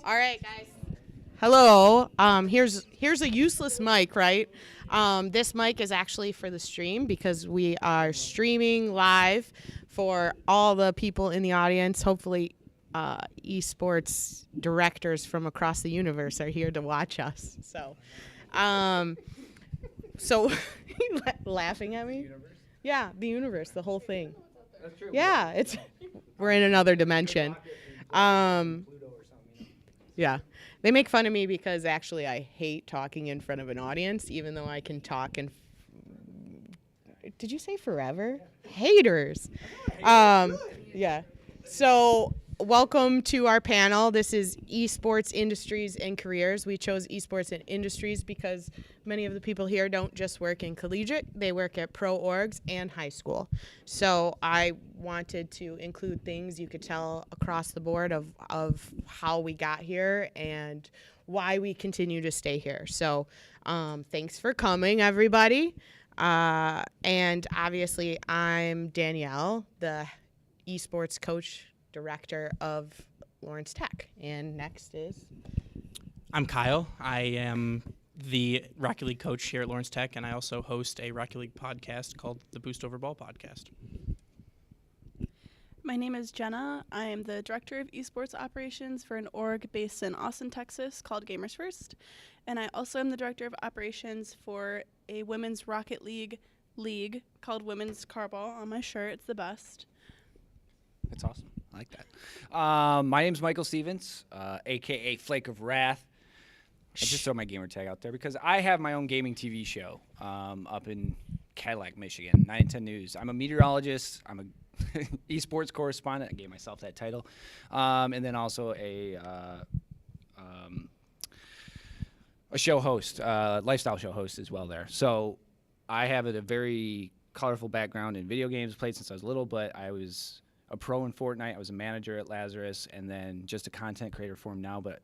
All right, guys. Hello. Here's a useless mic, right? This mic is actually for the stream because we are streaming live for all the people in the audience. Hopefully, esports directors from across the universe are here to watch us. So laughing at me? Yeah, the universe, the whole thing. That's true. Yeah, we're in another dimension. Yeah. They make fun of me because actually I hate talking in front of an audience, even though I can talk in. Did you say forever? Haters. Yeah. So, welcome to our panel. This is Esports Industries and Careers. We chose Esports and Industries because many of the people here don't just work in collegiate, they work at pro orgs and high school. So I wanted to include things you could tell across the board of how we got here and why we continue to stay here. So thanks for coming, everybody. And obviously, I'm Danielle, the esports coach director of Lawrence Tech. And next is... I'm Kyle. I am the Rocket League coach here at Lawrence Tech, and I also host a Rocket League podcast called the Boost Over Ball podcast. My name is Jenna. I am the director of esports operations for an org based in Austin, Texas called Gamers First. And I also am the director of operations for a women's Rocket League called Women's Carball on my shirt. It's the best. That's awesome. I like that. My name's Michael Stevens, a.k.a. Flake of Wrath. I just throw my gamer tag out there because I have my own gaming TV show up in Cadillac, Michigan, 9 and 10 News. I'm a meteorologist. I'm a esports correspondent. I gave myself that title. And then also a show host, lifestyle show host as well there. So I have a very colorful background in video games, played since I was little, but I was a pro in Fortnite. I was a manager at Lazarus, and then just a content creator for him now. But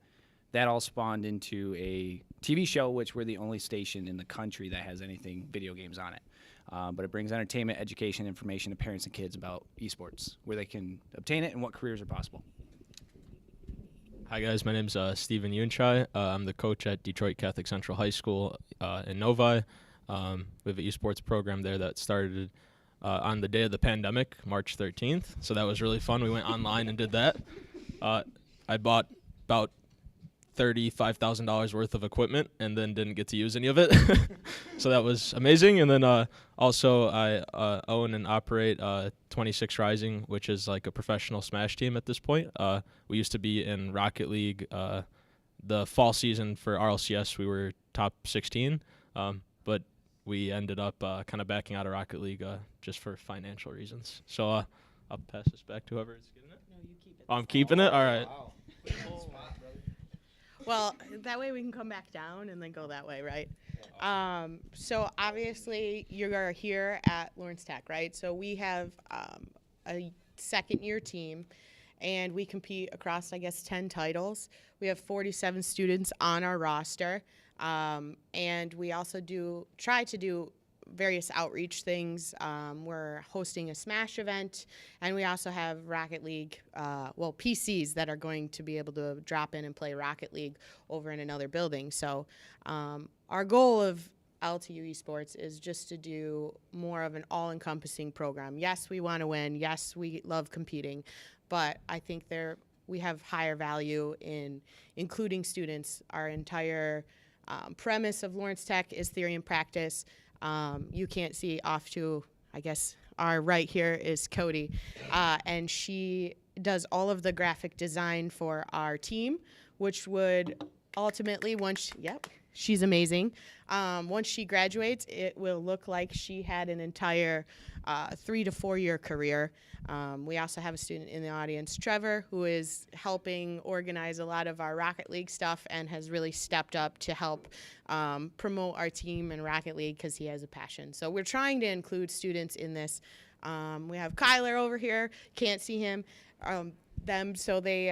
that all spawned into a TV show, which we're the only station in the country that has anything video games on it. But it brings entertainment, education, information to parents and kids about esports, where they can obtain it and what careers are possible. Hi guys, my name's Steven Yunchai. I'm the coach at Detroit Catholic Central High School in Novi. We have an esports program there that started on the day of the pandemic, March 13th. So that was really fun. We went online and did that. I bought about $35,000 worth of equipment and then didn't get to use any of it. So that was amazing. And then also I own and operate 26 Rising, which is like a professional Smash team at this point. We used to be in Rocket League. The fall season for RLCS, we were top 16, but we ended up kind of backing out of Rocket League just for financial reasons. So I'll pass this back to whoever is getting it. No, you keep it. Oh, I'm keeping it? All right. Wow. Well, that way we can come back down and then go that way, right? So obviously you are here at Lawrence Tech, right? So we have a second-year team, and we compete across, I guess, 10 titles. We have 47 students on our roster, and we also try to do various outreach things. We're hosting a Smash event, and we also have Rocket League, PCs that are going to be able to drop in and play Rocket League over in another building. So our goal of LTU Esports is just to do more of an all-encompassing program. Yes, we want to win. Yes, we love competing, but I think we have higher value in including students. Our entire premise of Lawrence Tech is theory and practice. You can't see off to, I guess, our right here is Cody, and she does all of the graphic design for our team, which would ultimately, she's amazing. Once she graduates, it will look like she had an entire 3 to 4 year career. We also have a student in the audience, Trevor, who is helping organize a lot of our Rocket League stuff and has really stepped up to help promote our team in Rocket League because he has a passion. So we're trying to include students in this. We have Kyler over here, can't see him, so they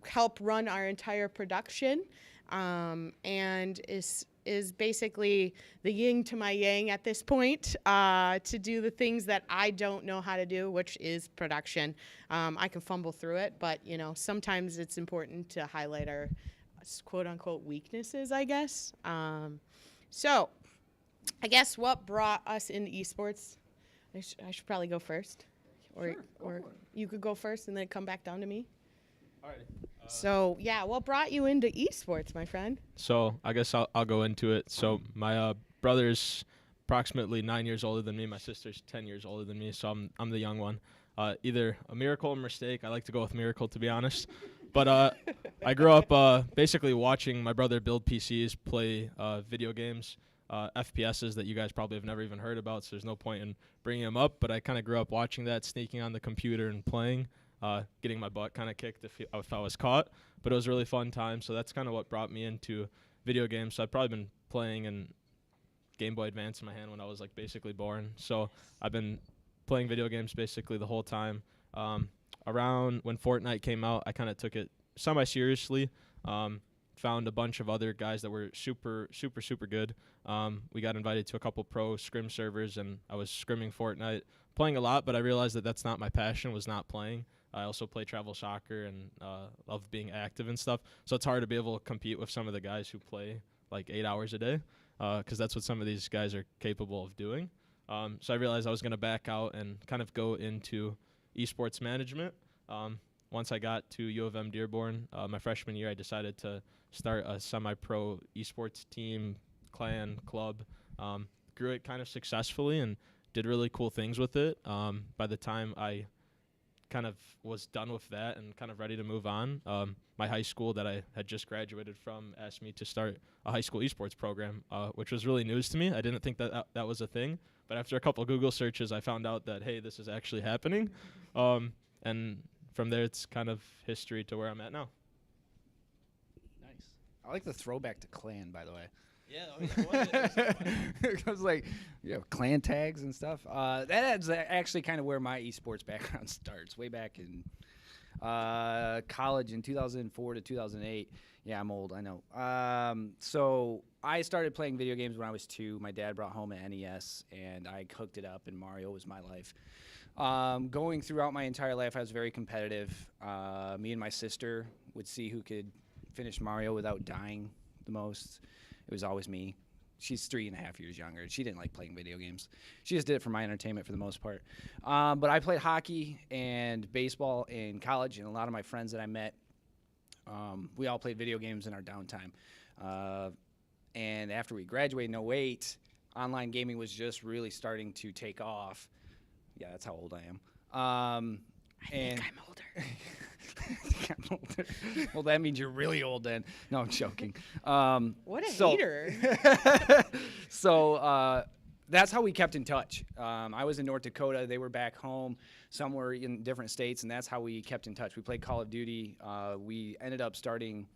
help run our entire production, and is is basically the yin to my yang at this point, to do the things that I don't know how to do, which is production. I can fumble through it, but sometimes it's important to highlight our quote unquote weaknesses, I guess. So I guess what brought us into esports, I should probably go first, or you could go first and then come back down to me. All right. So yeah, what brought you into esports, my friend? So I guess I'll go into it. So my brother's approximately 9 years older than me. My sister's 10 years older than me, so I'm the young one. Either a miracle or mistake. I like to go with miracle, to be honest. But I grew up basically watching my brother build PCs, play video games, FPSs that you guys probably have never even heard about, so there's no point in bringing them up. But I kind of grew up watching that, sneaking on the computer and playing, getting my butt kind of kicked if I was caught. But it was a really fun time, so that's kind of what brought me into video games. So I've probably been playing in Game Boy Advance in my hand when I was like basically born. So I've been playing video games basically the whole time. Around when Fortnite came out, I kind of took it semi-seriously. Found a bunch of other guys that were super good. We got invited to a couple pro scrim servers, and I was scrimming Fortnite, playing a lot, but I realized that that's not my passion, was not playing. I also play travel soccer and love being active and stuff. So it's hard to be able to compete with some of the guys who play like 8 hours a day, because that's what some of these guys are capable of doing. So I realized I was going to back out and kind of go into esports management. Once I got to U of M Dearborn, my freshman year, I decided to start a semi-pro esports team, clan, club. Grew it kind of successfully and did really cool things with it. By the time I kind of was done with that and kind of ready to move on, my high school that I had just graduated from asked me to start a high school esports program, which was really news to me. I didn't think that was a thing. But after a couple of Google searches, I found out that, hey, this is actually happening. And from there, it's kind of history to where I'm at now. Nice. I like the throwback to clan, by the way. Yeah. It was like, clan tags and stuff. That is actually kind of where my esports background starts, way back in college in 2004 to 2008. Yeah, I'm old, I know. So I started playing video games when I was 2. My dad brought home an NES, and I hooked it up, and Mario was my life. Going throughout my entire life, I was very competitive. Me and my sister would see who could finish Mario without dying the most. It was always me. She's 3.5 years younger. She didn't like playing video games. She just did it for my entertainment for the most part. But I played hockey and baseball in college, and a lot of my friends that I met, we all played video games in our downtime. And after we graduated in 2008, online gaming was just really starting to take off. Yeah, that's how old I am. I think I'm older. I'm older. Well, that means you're really old then. No, I'm joking. What a hater. So that's how we kept in touch. I was in North Dakota. They were back home. Some were in different states, and that's how we kept in touch. We played Call of Duty. We ended up starting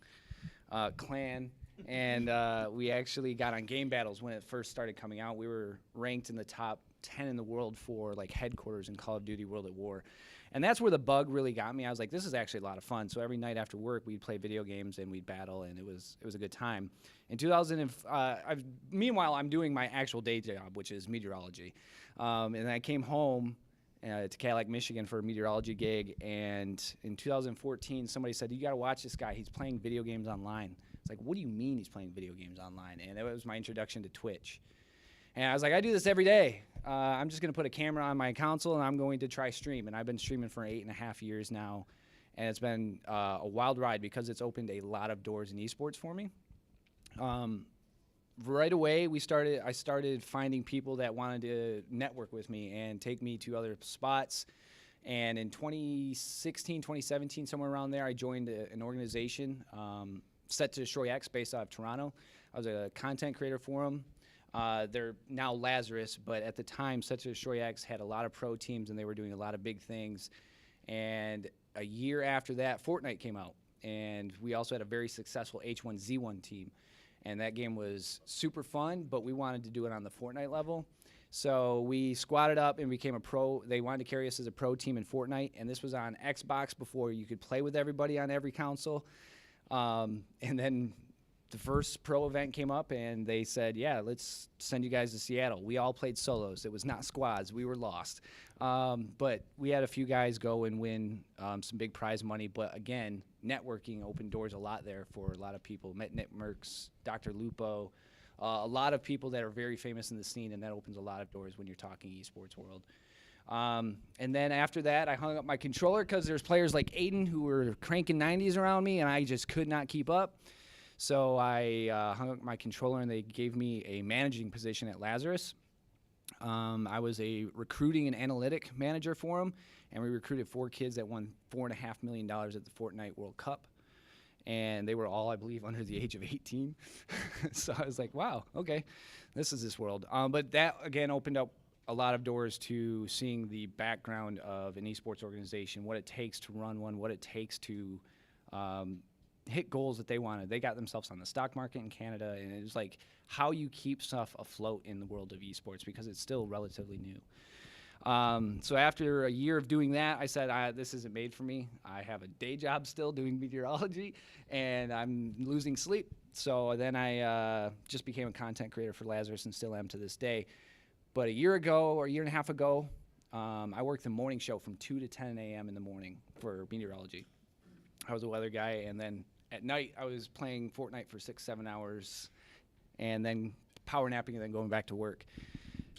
Clan, and we actually got on Game Battles when it first started coming out. We were ranked in the top 10 in the world for like headquarters in Call of Duty World at War. And that's where the bug really got me. I was like, this is actually a lot of fun. So every night after work, we'd play video games and we'd battle, and it was a good time. In 2000, meanwhile, I'm doing my actual day job, which is meteorology. And I came home to Cadillac, Michigan for a meteorology gig. And in 2014, somebody said, you got to watch this guy. He's playing video games online. It's like, what do you mean he's playing video games online? And that was my introduction to Twitch. And I was like, I do this every day. I'm just going to put a camera on my console, and I'm going to try stream. And I've been streaming for 8.5 years now. And it's been a wild ride because it's opened a lot of doors in esports for me. Right away, I started finding people that wanted to network with me and take me to other spots. And in 2016, 2017, somewhere around there, I joined an organization set to Destroy X based out of Toronto. I was a content creator for them. They're now Lazarus, but at the time, Set to Destroy X had a lot of pro teams, and they were doing a lot of big things. And a year after that, Fortnite came out, and we also had a very successful H1Z1 team. And that game was super fun, but we wanted to do it on the Fortnite level. So we squatted up and became a pro. They wanted to carry us as a pro team in Fortnite, and this was on Xbox before you could play with everybody on every console. And then the first pro event came up, and they said, yeah, let's send you guys to Seattle. We all played solos. It was not squads. We were lost. But we had a few guys go and win some big prize money. But, again, networking opened doors a lot there for a lot of people. Met Nick Merckx, Dr. Lupo, a lot of people that are very famous in the scene, and that opens a lot of doors when you're talking esports world. And then after that, I hung up my controller because there's players like Aiden who were cranking 90s around me, and I just could not keep up. So I hung up my controller, and they gave me a managing position at Lazarus. I was a recruiting and analytic manager for them, and we recruited 4 kids that won $4.5 million at the Fortnite World Cup. And they were all, I believe, under the age of 18. So I was like, wow, okay, this is this world. But that, again, opened up a lot of doors to seeing the background of an esports organization, what it takes to run one, what it takes to hit goals that they wanted. They got themselves on the stock market in Canada, and it was like how you keep stuff afloat in the world of esports because it's still relatively new. So after a year of doing that, I said, this isn't made for me. I have a day job still doing meteorology, and I'm losing sleep. So then I just became a content creator for Lazarus and still am to this day. But a year ago, or a year and a half ago, I worked the morning show from 2 to 10 a.m. in the morning for meteorology. I was a weather guy, and then at night I was playing Fortnite for 6-7 hours, and then power napping, and then going back to work.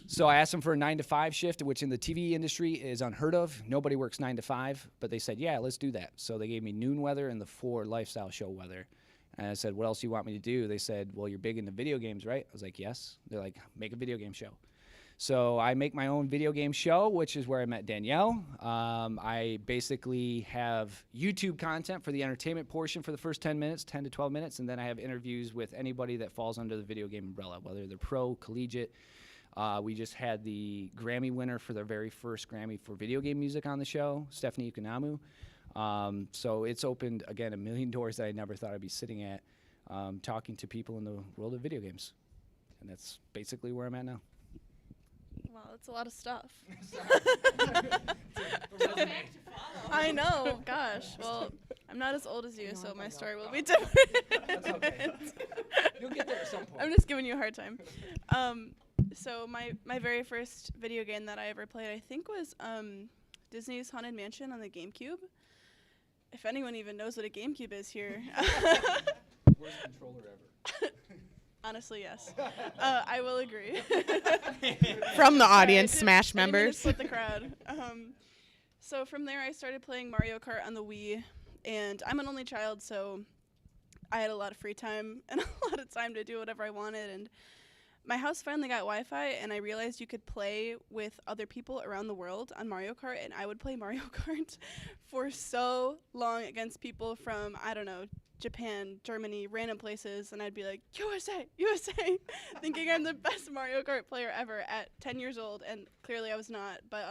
So I asked them for a 9 to 5 shift, which in the TV industry is unheard of. Nobody works 9 to 5, but they said, yeah, let's do that. So they gave me noon weather and the 4 lifestyle show weather. And I said, what else do you want me to do? They said, well, you're big into video games, right? I was like, yes. They're like, make a video game show. So I make my own video game show, which is where I met Danielle. I basically have YouTube content for the entertainment portion for the first 10 minutes, 10 to 12 minutes, and then I have interviews with anybody that falls under the video game umbrella, whether they're pro, collegiate. We just had the Grammy winner for their very first Grammy for video game music on the show, Stephanie Ukunamu. So it's opened, again, a million doors that I never thought I'd be sitting at, talking to people in the world of video games. And that's basically where I'm at now. Wow, that's a lot of stuff. I know, gosh. Well, I'm not as old as you, so my story will be different. That's okay. You'll get there at some point. I'm just giving you a hard time. So my very first video game that I ever played, I think, was Disney's Haunted Mansion on the GameCube. If anyone even knows what a GameCube is here. Worst controller ever. Honestly, yes. I will agree. From the audience, Sorry, Smash I didn't mean to members. split the crowd. So from there, I started playing Mario Kart on the Wii, and I'm an only child, so I had a lot of free time and a lot of time to do whatever I wanted. And my house finally got Wi-Fi, and I realized you could play with other people around the world on Mario Kart, and I would play Mario Kart for so long against people from, I don't know, Japan, Germany, random places, and I'd be like, USA, USA, thinking I'm the best Mario Kart player ever at 10 years old, and clearly I was not. But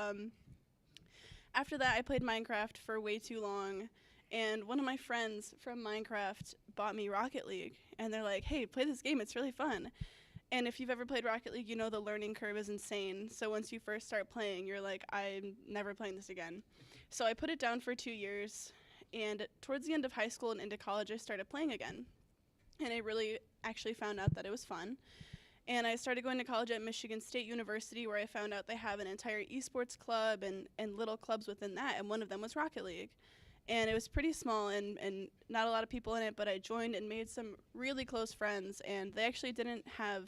after that, I played Minecraft for way too long, and one of my friends from Minecraft bought me Rocket League, and they're like, hey, play this game, it's really fun. And if you've ever played Rocket League, you know the learning curve is insane. So once you first start playing, you're like, I'm never playing this again. So I put it down for 2 years. And towards the end of high school and into college, I started playing again. And I really actually found out that it was fun. And I started going to college at Michigan State University, where I found out they have an entire esports club and little clubs within that. And one of them was Rocket League. And it was pretty small and not a lot of people in it, but I joined and made some really close friends. And they actually didn't have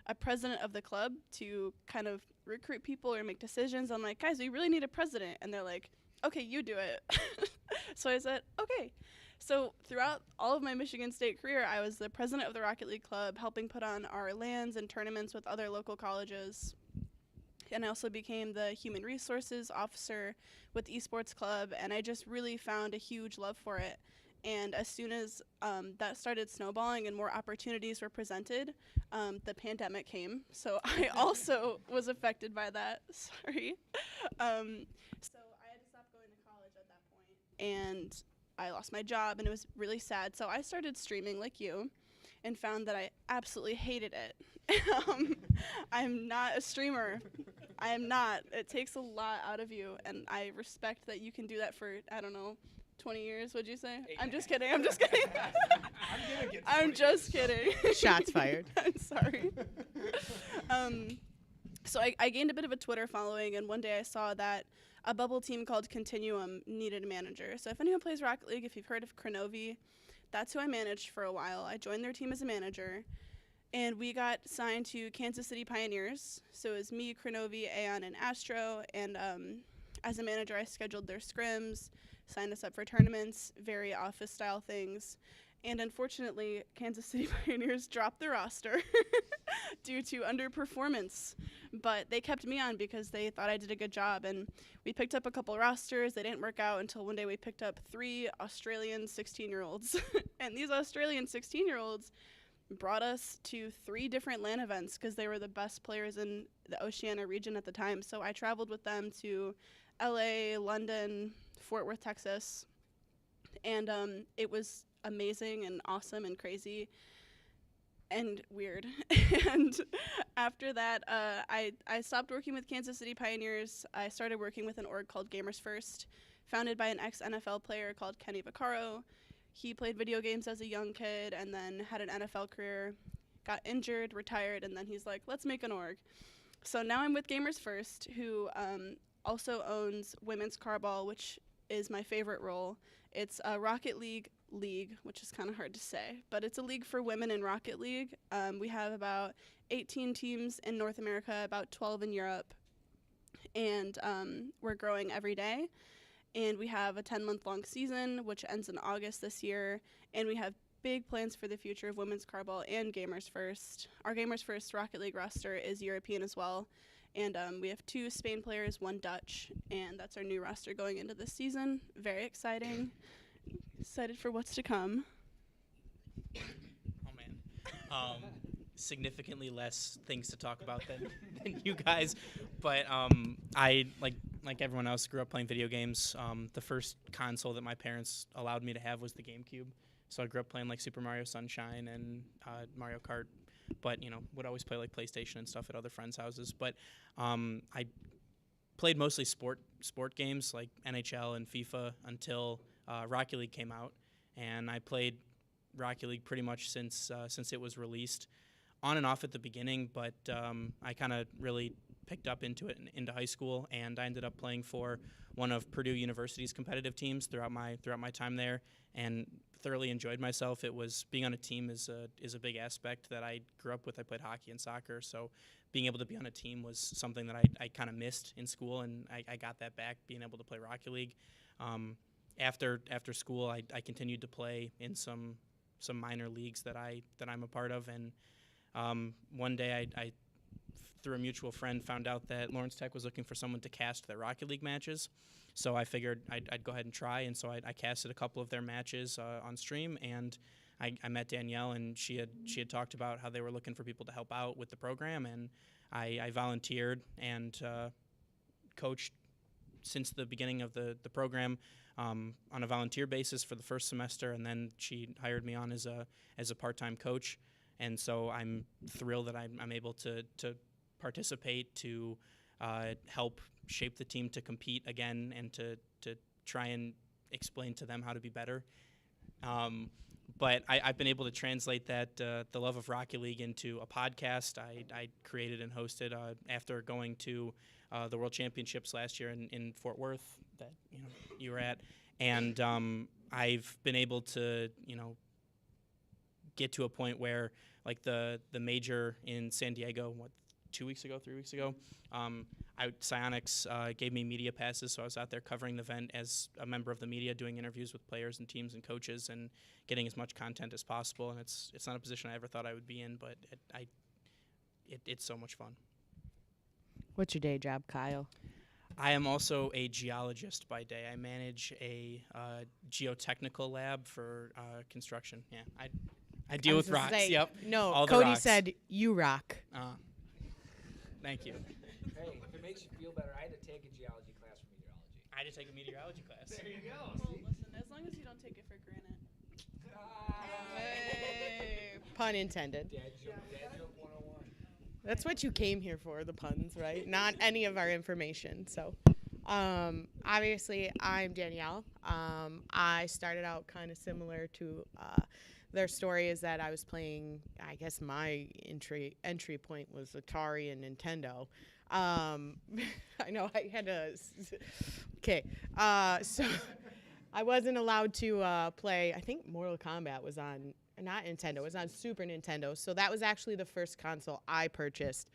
a president of the club to kind of recruit people or make decisions. I'm like, guys, we really need a president. And they're like, okay, you do it. So I said, okay. So throughout all of my Michigan State career, I was the president of the Rocket League Club, helping put on our LANs and tournaments with other local colleges. And I also became the human resources officer with the Esports Club, and I just really found a huge love for it. And as soon as that started snowballing and more opportunities were presented, the pandemic came. So I also was affected by that. Sorry. So I had to stop going to college at that point, and I lost my job, and it was really sad. So I started streaming like you and found that I absolutely hated it. I'm not a streamer. I am not. It takes a lot out of you, and I respect that you can do that for, I don't know, 20 years, would you say? I'm just kidding. I'm just kidding. I'm just kidding. Shots fired. I'm sorry. So I gained a bit of a Twitter following, and one day I saw that a bubble team called Continuum needed a manager. So if anyone plays Rocket League, if you've heard of Kronovi, that's who I managed for a while. I joined their team as a manager, and we got signed to Kansas City Pioneers. So it was me, Kronovi, Aeon, and Astro, and as a manager, I scheduled their scrims, signed us up for tournaments, very office-style things. And unfortunately, Kansas City Pioneers dropped the roster due to underperformance. But they kept me on because they thought I did a good job. And we picked up a couple rosters. They didn't work out until one day we picked up 3 Australian 16-year-olds. And these Australian 16-year-olds brought us to 3 different LAN events because they were the best players in the Oceania region at the time. So I traveled with them to LA, London, Fort Worth, Texas. And it was amazing and awesome and crazy and weird. And after that, I stopped working with Kansas City Pioneers. I started working with an org called Gamers First, founded by an ex-NFL player called Kenny Vaccaro. He played video games as a young kid and then had an NFL career, got injured, retired, and then he's like, let's make an org. So now I'm with Gamers First, who also owns Women's Carball, which is my favorite role. It's a Rocket League, which is kind of hard to say, but it's a league for women in Rocket League. We have about 18 teams in North America, about 12 in Europe, and we're growing every day. And we have a 10-month-long season, which ends in August this year, and we have big plans for the future of Women's Carball and Gamers First. Our Gamers First Rocket League roster is European as well, and we have 2 Spain players, 1 Dutch, and that's our new roster going into this season. Very exciting. Excited for what's to come. Oh man, significantly less things to talk about than you guys, but I like everyone else grew up playing video games. The first console that my parents allowed me to have was the GameCube, so I grew up playing like Super Mario Sunshine and Mario Kart, but would always play like PlayStation and stuff at other friends' houses. But I played mostly sport games like NHL and FIFA until Rocket League came out, and I played Rocket League pretty much since it was released, on and off at the beginning, but I kind of really picked up into it into high school, and I ended up playing for one of Purdue University's competitive teams throughout my time there, and thoroughly enjoyed myself. It was being on a team is a big aspect that I grew up with. I played hockey and soccer, so being able to be on a team was something that I kind of missed in school, and I got that back being able to play Rocket League. After school, I continued to play in some minor leagues that I'm a part of, and one day I through a mutual friend found out that Lawrence Tech was looking for someone to cast their Rocket League matches, so I figured I'd go ahead and try, and so I casted a couple of their matches on stream, and I met Danielle, and she had talked about how they were looking for people to help out with the program, and I volunteered and coached since the beginning of the program on a volunteer basis for the first semester, and then she hired me on as a part-time coach, and so I'm thrilled that I'm able to participate, to help shape the team to compete again, and to try and explain to them how to be better. But I've been able to translate that the love of Rocket League into a podcast I created and hosted after going to the World Championships last year in Fort Worth that you were at, and I've been able to get to a point where like the major in San Diego 3 weeks ago, Psionics gave me media passes, so I was out there covering the event as a member of the media, doing interviews with players and teams and coaches, and getting as much content as possible. And it's not a position I ever thought I would be in, but it's so much fun. What's your day job, Kyle? I am also a geologist by day. I manage a geotechnical lab for construction. Yeah, I deal with rocks. Yep. No, all the Cody rocks. said you rock. Thank you. Hey, if it makes you feel better, I had to take a geology class for meteorology. I had to take a meteorology class. There you go. Well, listen, as long as you don't take it for granted. Hey, pun intended. Dad joke 101. That's what you came here for, the puns, right? Not any of our information. So, Obviously, I'm Danielle. I started out kind of similar to their story is that I was playing, I guess my entry point was Atari and Nintendo. I know I had to, okay. So I wasn't allowed to play, I think Mortal Kombat was on, not Nintendo, it was on Super Nintendo. So that was actually the first console I purchased.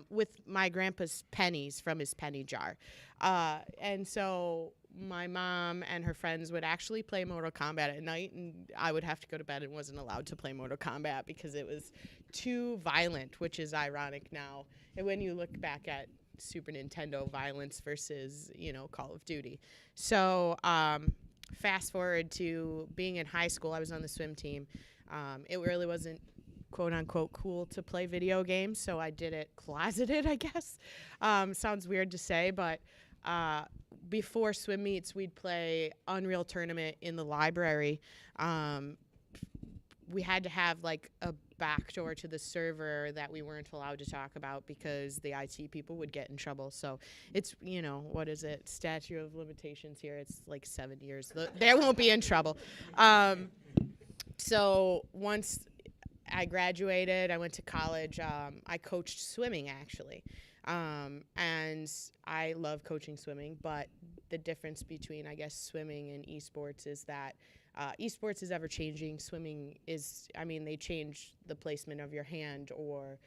With my grandpa's pennies from his penny jar. And so my mom and her friends would actually play Mortal Kombat at night, and I would have to go to bed and wasn't allowed to play Mortal Kombat because it was too violent, which is ironic now. And when you look back at Super Nintendo violence versus, Call of Duty. So fast forward to being in high school, I was on the swim team. It really wasn't quote unquote cool to play video games, so I did it closeted, I guess. Sounds weird to say, but before swim meets, we'd play Unreal Tournament in the library. We had to have like a backdoor to the server that we weren't allowed to talk about because the IT people would get in trouble. So it's, what is it? Statute of limitations here. It's like 7 years. They won't be in trouble. So once I graduated, I went to college. I coached swimming, actually. And I love coaching swimming, but the difference between, I guess, swimming and esports is that esports is ever changing. Swimming is, they change the placement of your hand, or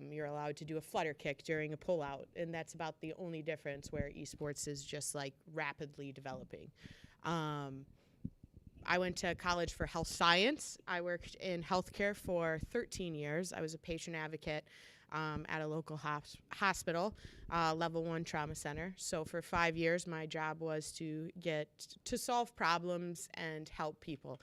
you're allowed to do a flutter kick during a pullout, and that's about the only difference, where esports is just like rapidly developing. I went to college for health science. I worked in healthcare for 13 years. I was a patient advocate at a local hospital, level 1 trauma center. So for 5 years, my job was to solve problems and help people.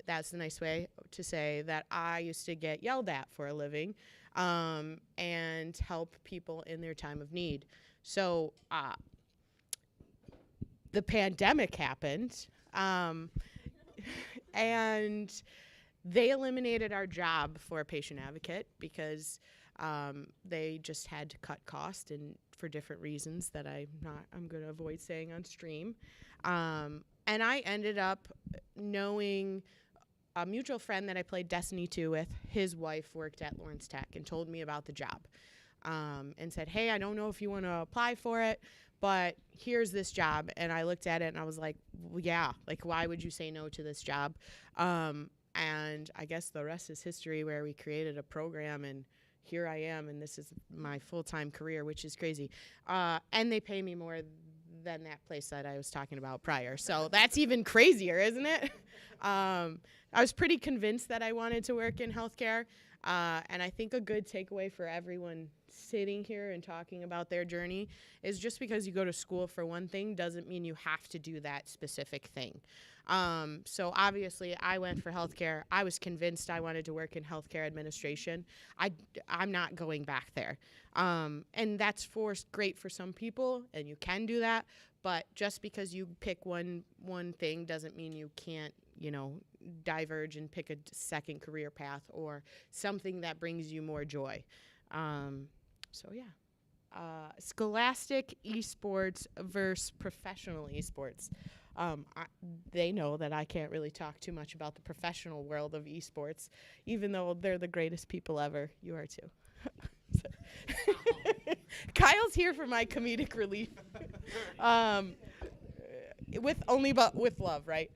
That's the nice way to say that I used to get yelled at for a living and help people in their time of need. So the pandemic happened. And they eliminated our job for a patient advocate because they just had to cut cost, and for different reasons that I'm going to avoid saying on stream. And I ended up knowing a mutual friend that I played Destiny 2 with. His wife worked at Lawrence Tech and told me about the job and said, hey, I don't know if you want to apply for it, but here's this job. And I looked at it and I was like, well, yeah, like, why would you say no to this job? And I guess the rest is history, where we created a program, and here I am, and this is my full-time career, which is crazy. And they pay me more than that place that I was talking about prior. So that's even crazier, isn't it? I was pretty convinced that I wanted to work in healthcare. And I think a good takeaway for everyone sitting here and talking about their journey is just because you go to school for one thing doesn't mean you have to do that specific thing. So obviously I went for healthcare. I was convinced I wanted to work in healthcare administration. I'm not going back there. And that's great for some people, and you can do that. But just because you pick one thing doesn't mean you can't, diverge and pick a second career path or something that brings you more joy. Scholastic esports versus professional esports. They know that I can't really talk too much about the professional world of esports, even though they're the greatest people ever. You are too. Kyle's here for my comedic relief. With love, right?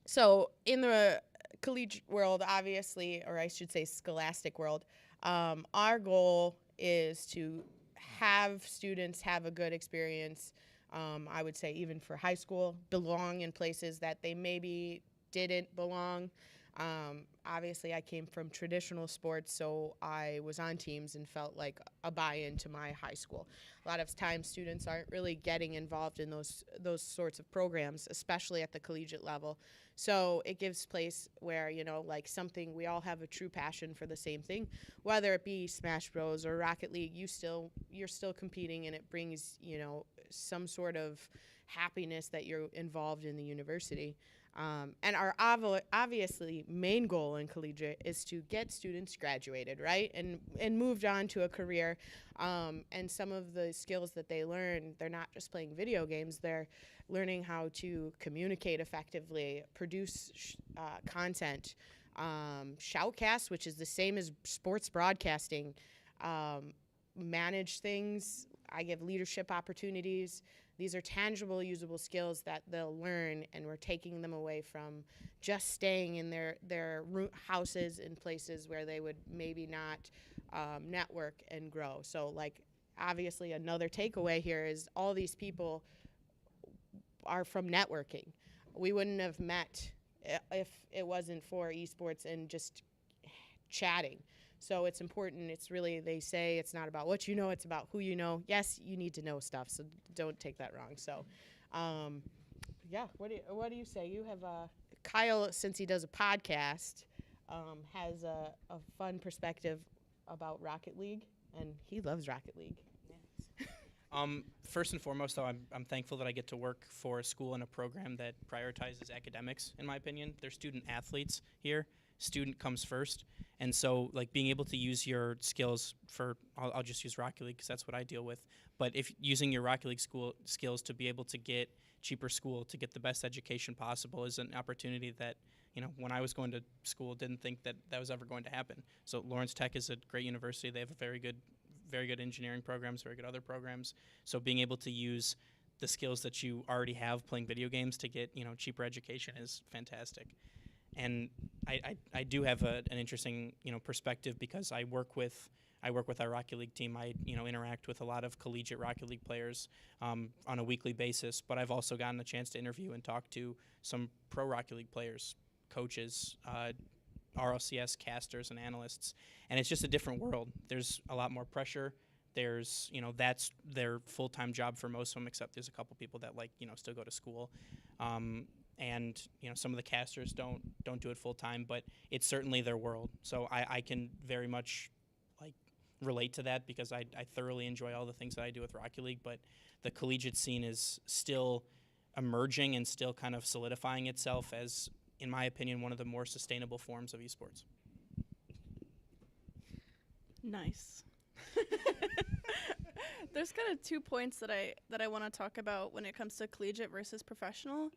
So in the collegiate world, obviously, or I should say scholastic world, our goal is to have students have a good experience. I would say even for high school, belong in places that they maybe didn't belong. Obviously, I came from traditional sports, so I was on teams and felt like a buy-in to my high school. A lot of times, students aren't really getting involved in those sorts of programs, especially at the collegiate level. So it gives place where, like something, we all have a true passion for the same thing, whether it be Smash Bros. Or Rocket League. You're still competing, and it brings, some sort of happiness that you're involved in the university. And our obviously main goal in collegiate is to get students graduated, right, and moved on to a career. And some of the skills that they learn, they're not just playing video games, they're learning how to communicate effectively, produce content, shoutcast, which is the same as sports broadcasting, manage things. I give leadership opportunities. These are tangible, usable skills that they'll learn, and we're taking them away from just staying in their houses in places where they would maybe not network and grow. So, like, obviously another takeaway here is all these people are from networking. We wouldn't have met if it wasn't for esports and just chatting. So it's important. It's really, they say it's not about what you know, it's about who you know. Yes, you need to know stuff, so don't take that wrong. So, yeah, what do you say? You have Kyle, since he does a podcast, has a fun perspective about Rocket League, and he loves Rocket League. First and foremost, though, I'm thankful that I get to work for a school and a program that prioritizes academics, in my opinion. They're student athletes here. Student comes first. And so, like, being able to use your skills for, I'll just use Rocket League because that's what I deal with. But if using your Rocket League skills to be able to get cheaper school, to get the best education possible is an opportunity that, you know, when I was going to school, didn't think that that was ever going to happen. So Lawrence Tech is a great university. They have a very good engineering programs, very good other programs. So being able to use the skills that you already have playing video games to get, you know, cheaper education is fantastic. And I do have an interesting, you know, perspective because I work with our Rocket League team. I, you know, interact with a lot of collegiate Rocket League players on a weekly basis, but I've also gotten a chance to interview and talk to some pro Rocket League players, coaches, RLCS casters and analysts, and it's just a different world. There's a lot more pressure. There's, you know, that's their full-time job for most of them, except there's a couple people that, like, you know, still go to school. And, you know, some of the casters don't do it full-time, but it's certainly their world. So I can very much, like, relate to that because I thoroughly enjoy all the things that I do with Rocket League, but the collegiate scene is still emerging and still kind of solidifying itself as, in my opinion, one of the more sustainable forms of esports. Nice. There's kind of 2 points that I want to talk about when it comes to collegiate versus professional.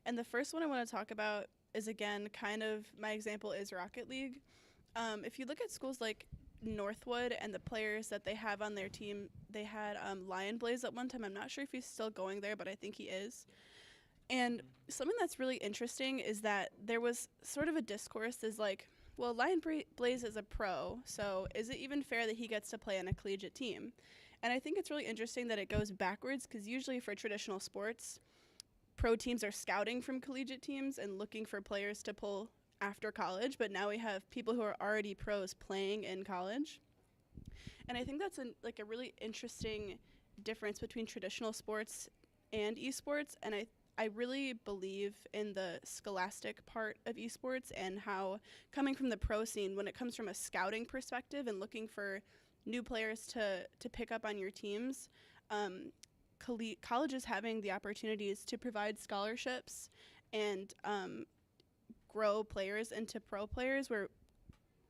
And the first one I want to talk about is, again, kind of my example is Rocket League. If you look at schools like Northwood and the players that they have on their team, they had Lion Blaze at one time. I'm not sure if he's still going there, but I think he is. And something that's really interesting is that there was sort of a discourse is like, well, Lion Blaze is a pro, so is it even fair that he gets to play on a collegiate team? And I think it's really interesting that it goes backwards because usually for traditional sports, pro teams are scouting from collegiate teams and looking for players to pull after college, but now we have people who are already pros playing in college. And I think that's a really interesting difference between traditional sports and esports, and I really believe in the scholastic part of esports and how coming from the pro scene, when it comes from a scouting perspective and looking for new players to pick up on your teams, colleges having the opportunities to provide scholarships and grow players into pro players where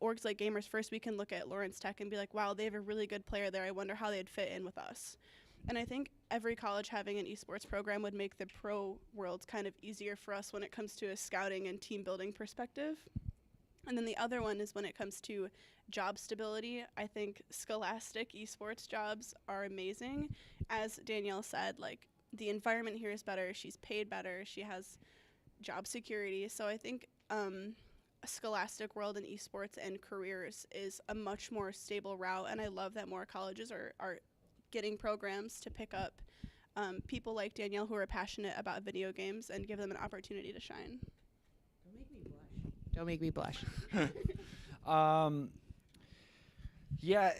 orgs like Gamers First, we can look at Lawrence Tech and be like, wow, they have a really good player there. I wonder how they'd fit in with us. And I think every college having an esports program would make the pro world kind of easier for us when it comes to a scouting and team building perspective. And then the other one is when it comes to job stability. I think scholastic esports jobs are amazing. As Danielle said, like, the environment here is better. She's paid better. She has job security. So I think a scholastic world in esports and careers is a much more stable route. And I love that more colleges are getting programs to pick up people like Danielle who are passionate about video games and give them an opportunity to shine. Don't make me blush. Yeah,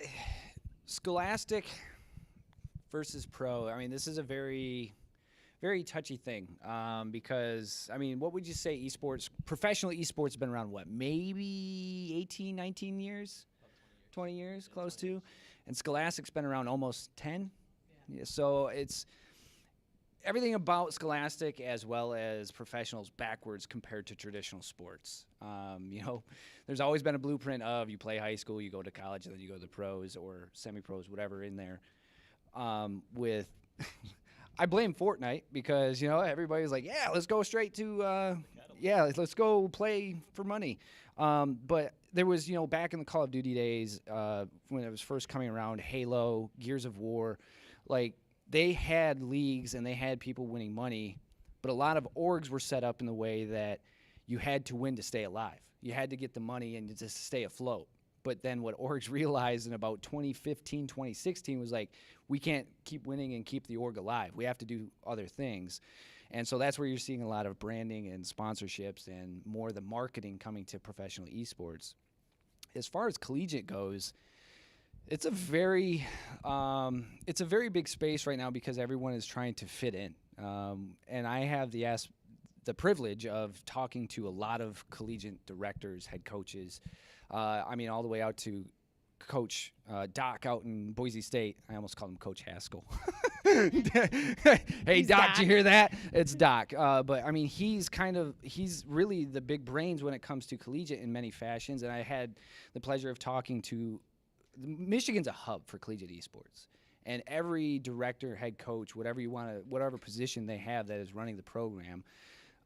scholastic versus pro. I mean, this is a very, very touchy thing because, I mean, what would you say esports, professional esports have been around, what, maybe 18, 19 years? 20 years, close to. And scholastic's been around almost 10. Yeah, so everything about Scholastic as well as professionals backwards compared to traditional sports. You know, there's always been a blueprint of you play high school, you go to college, and then you go to the pros or semi-pros, whatever in there. With I blame Fortnite because, you know, everybody's like, yeah, let's go straight to, let's go play for money. But there was, you know, back in the Call of Duty days, when it was first coming around, Halo, Gears of War, like they had leagues and they had people winning money, but a lot of orgs were set up in the way that you had to win to stay alive. You had to get the money and to stay afloat. But then what orgs realized in about 2015, 2016 was like, we can't keep winning and keep the org alive. We have to do other things. And so that's where you're seeing a lot of branding and sponsorships and more the marketing coming to professional esports. As far as collegiate goes, it's a very big space right now because everyone is trying to fit in. And I have the privilege of talking to a lot of collegiate directors, head coaches. I mean, all the way out to Coach Doc out in Boise State. I almost called him Coach Haskell. Hey, Doc, did you hear that? It's Doc. But, I mean, he's really the big brains when it comes to collegiate in many fashions. And I had the pleasure of talking to Michigan's a hub for collegiate esports. And every director, head coach, whatever position they have that is running the program,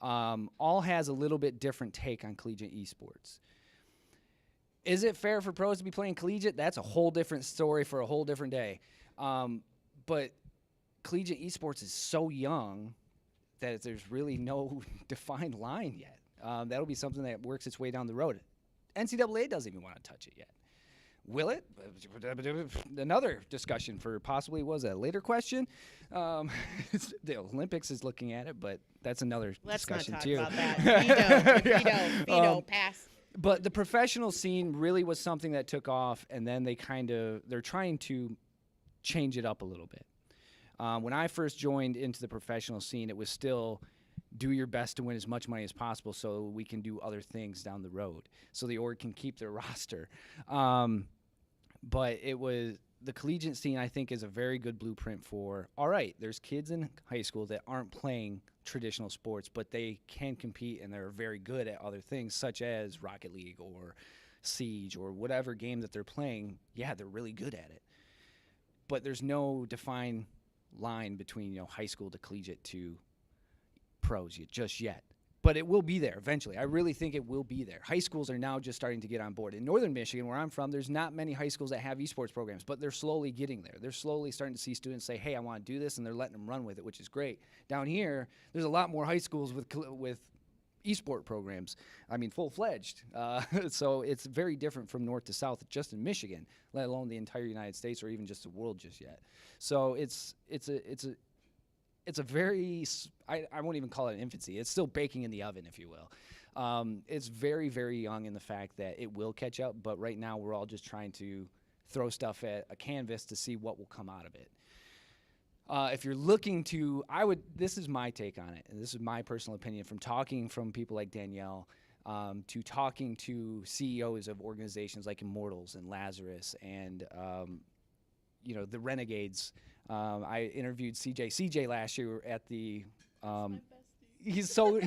all has a little bit different take on collegiate esports. Is it fair for pros to be playing collegiate? That's a whole different story for a whole different day. But collegiate esports is so young that there's really no defined line yet. That'll be something that works its way down the road. NCAA doesn't even want to touch it yet. Will it? Another discussion for possibly was a later question. The Olympics is looking at it, but that's another discussion too. Let's not talk about that. Veto, pass. But the professional scene really was something that took off, and then they're trying to change it up a little bit. When I first joined into the professional scene, it was still do your best to win as much money as possible so we can do other things down the road, so the org can keep their roster. But it was the collegiate scene, I think, is a very good blueprint for, all right, there's kids in high school that aren't playing traditional sports, but they can compete and they're very good at other things, such as Rocket League or Siege or whatever game that they're playing. Yeah, they're really good at it. But there's no defined line between, you know, high school to collegiate to pros just yet. But it will be there eventually. I really think it will be there. High schools are now just starting to get on board. In northern Michigan, where I'm from, there's not many high schools that have esports programs, but they're slowly getting there. They're slowly starting to see students say, hey, I want to do this, and they're letting them run with it, which is great. Down here, there's a lot more high schools with esport programs. I mean, full-fledged. So it's very different from north to south just in Michigan, let alone the entire United States or even just the world just yet. So it's a very, I won't even call it an infancy. It's still baking in the oven, if you will. It's very, very young in the fact that it will catch up, but right now we're all just trying to throw stuff at a canvas to see what will come out of it. If you're looking to, this is my take on it, and this is my personal opinion from talking from people like Danielle, to talking to CEOs of organizations like Immortals and Lazarus and, you know, the Renegades. I interviewed CJ last year at the. He's so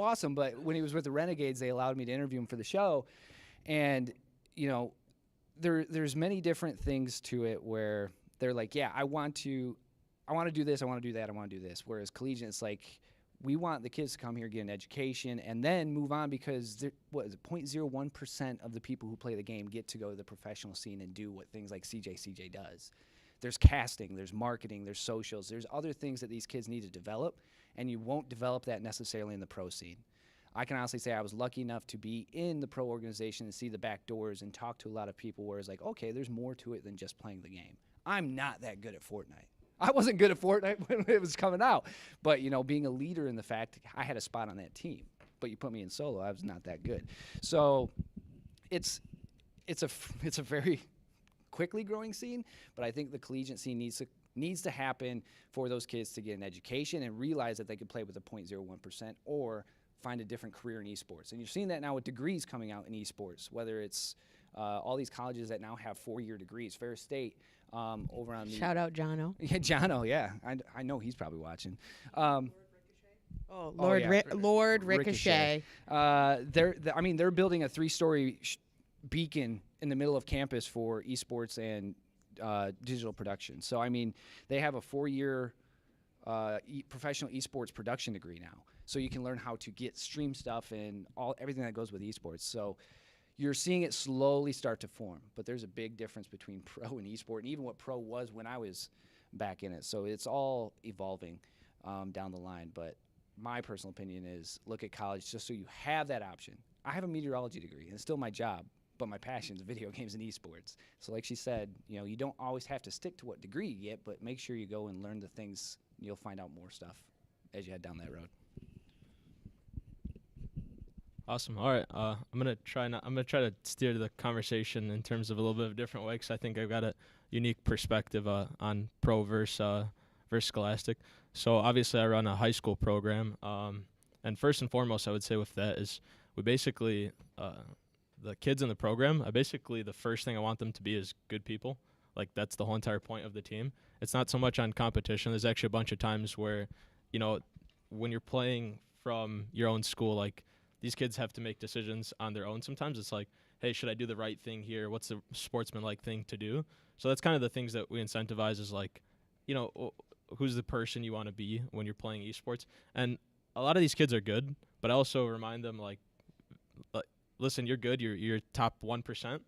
awesome. But when he was with the Renegades, they allowed me to interview him for the show, and you know, there's many different things to it where they're like, yeah, I want to do this, I want to do that, I want to do this. Whereas collegiate, it's like we want the kids to come here, get an education, and then move on because 0.01% of the people who play the game get to go to the professional scene and do what things like CJ does. There's casting, there's marketing, there's socials, there's other things that these kids need to develop, and you won't develop that necessarily in the pro scene. I can honestly say I was lucky enough to be in the pro organization and see the back doors and talk to a lot of people where it's like, okay, there's more to it than just playing the game. I'm not that good at Fortnite. I wasn't good at Fortnite when it was coming out, but, you know, being a leader in the fact I had a spot on that team, but you put me in solo, I was not that good. So it's a very quickly growing scene, but I think the collegiate scene needs to happen for those kids to get an education and realize that they could play with a 0.01% or find a different career in esports. And you're seeing that now with degrees coming out in esports, whether it's all these colleges that now have 4-year degrees. Ferris State over on the Shout out Jono. yeah, Jono, yeah, I know he's probably watching. Oh, Oh, yeah. Lord Ricochet. They're building a 3-story beacon in the middle of campus for esports and digital production. So I mean, they have a 4-year professional esports production degree now. So you can learn how to stream stuff and everything that goes with esports. So you're seeing it slowly start to form, but there's a big difference between pro and esport, and even what pro was when I was back in it. So it's all evolving down the line. But my personal opinion is look at college just so you have that option. I have a meteorology degree, and it's still my job, but my passion is video games and esports. So like she said, you don't always have to stick to what degree you get, but make sure you go and learn the things. You'll find out more stuff as you head down that road. Awesome. All right. I'm gonna try to steer the conversation in terms of a little bit of a different way, because I think I've got a unique perspective on pro versus Scholastic. So obviously I run a high school program, and first and foremost I would say with that is we basically the kids in the program, the first thing I want them to be is good people. Like that's the whole entire point of the team. It's not so much on competition. There's actually a bunch of times where, when you're playing from your own school, like these kids have to make decisions on their own. Sometimes it's like, hey, should I do the right thing here? What's the sportsman-like thing to do? So that's kind of the things that we incentivize is like, who's the person you want to be when you're playing esports. And a lot of these kids are good, but I also remind them like listen, you're good, you're top 1%,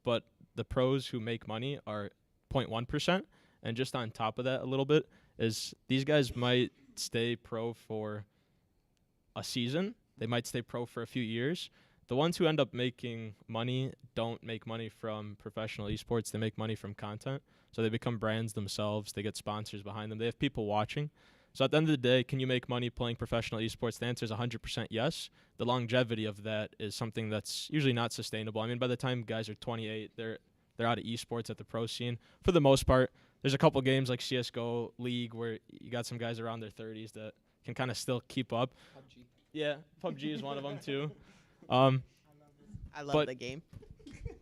but the pros who make money are 0.1%. And just on top of that a little bit is these guys might stay pro for a season. They might stay pro for a few years. The ones who end up making money don't make money from professional esports. They make money from content. So they become brands themselves. They get sponsors behind them. They have people watching. So at the end of the day, can you make money playing professional esports? The answer is 100% yes. The longevity of that is something that's usually not sustainable. I mean, by the time guys are 28, they're out of esports at the pro scene. For the most part, there's a couple games like CSGO League where you got some guys around their 30s that can kind of still keep up. PUBG. Yeah, PUBG is one of them too. I love but the game.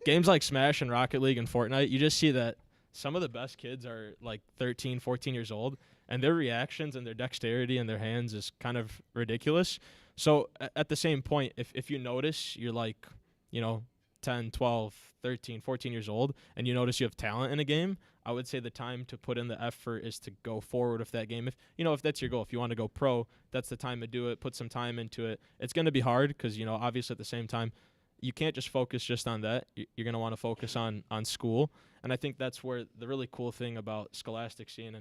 Games like Smash and Rocket League and Fortnite, you just see that some of the best kids are like 13, 14 years old, and their reactions and their dexterity in their hands is kind of ridiculous. So at the same point, if you notice you're like, 10, 12, 13, 14 years old, and you notice you have talent in a game, I would say the time to put in the effort is to go forward with that game. If that's your goal, if you want to go pro, that's the time to do it. Put some time into it. It's going to be hard because, obviously at the same time, you can't just focus just on that. You're going to want to focus on school. And I think that's where the really cool thing about Scholastic scene,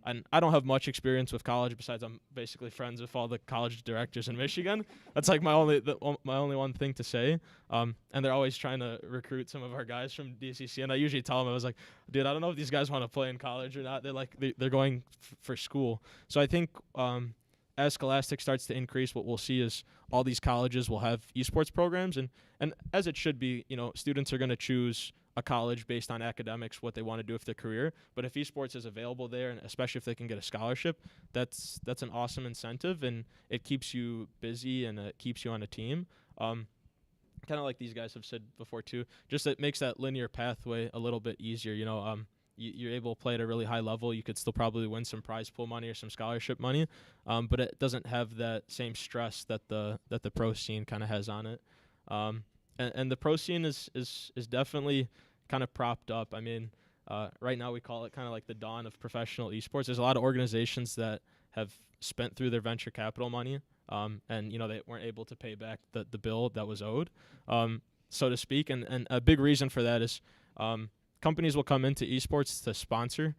and I don't have much experience with college besides I'm basically friends with all the college directors in Michigan. That's like my only one thing to say. And they're always trying to recruit some of our guys from DCC. And I usually tell them, I was like, dude, I don't know if these guys want to play in college or not. They're going for school. So I think as Scholastic starts to increase, what we'll see is all these colleges will have esports programs. And as it should be, students are going to choose a college based on academics, what they want to do with their career. But if esports is available there, and especially if they can get a scholarship, that's an awesome incentive, and it keeps you busy and it keeps you on a team. Kind of like these guys have said before too, just it makes that linear pathway a little bit easier. You're able to play at a really high level. You could still probably win some prize pool money or some scholarship money, but it doesn't have that same stress that the pro scene kind of has on it. And the pro scene is definitely kind of propped up. I mean, right now we call it kind of like the dawn of professional esports. There's a lot of organizations that have spent through their venture capital money, and they weren't able to pay back the bill that was owed, so to speak. And a big reason for that is companies will come into esports to sponsor.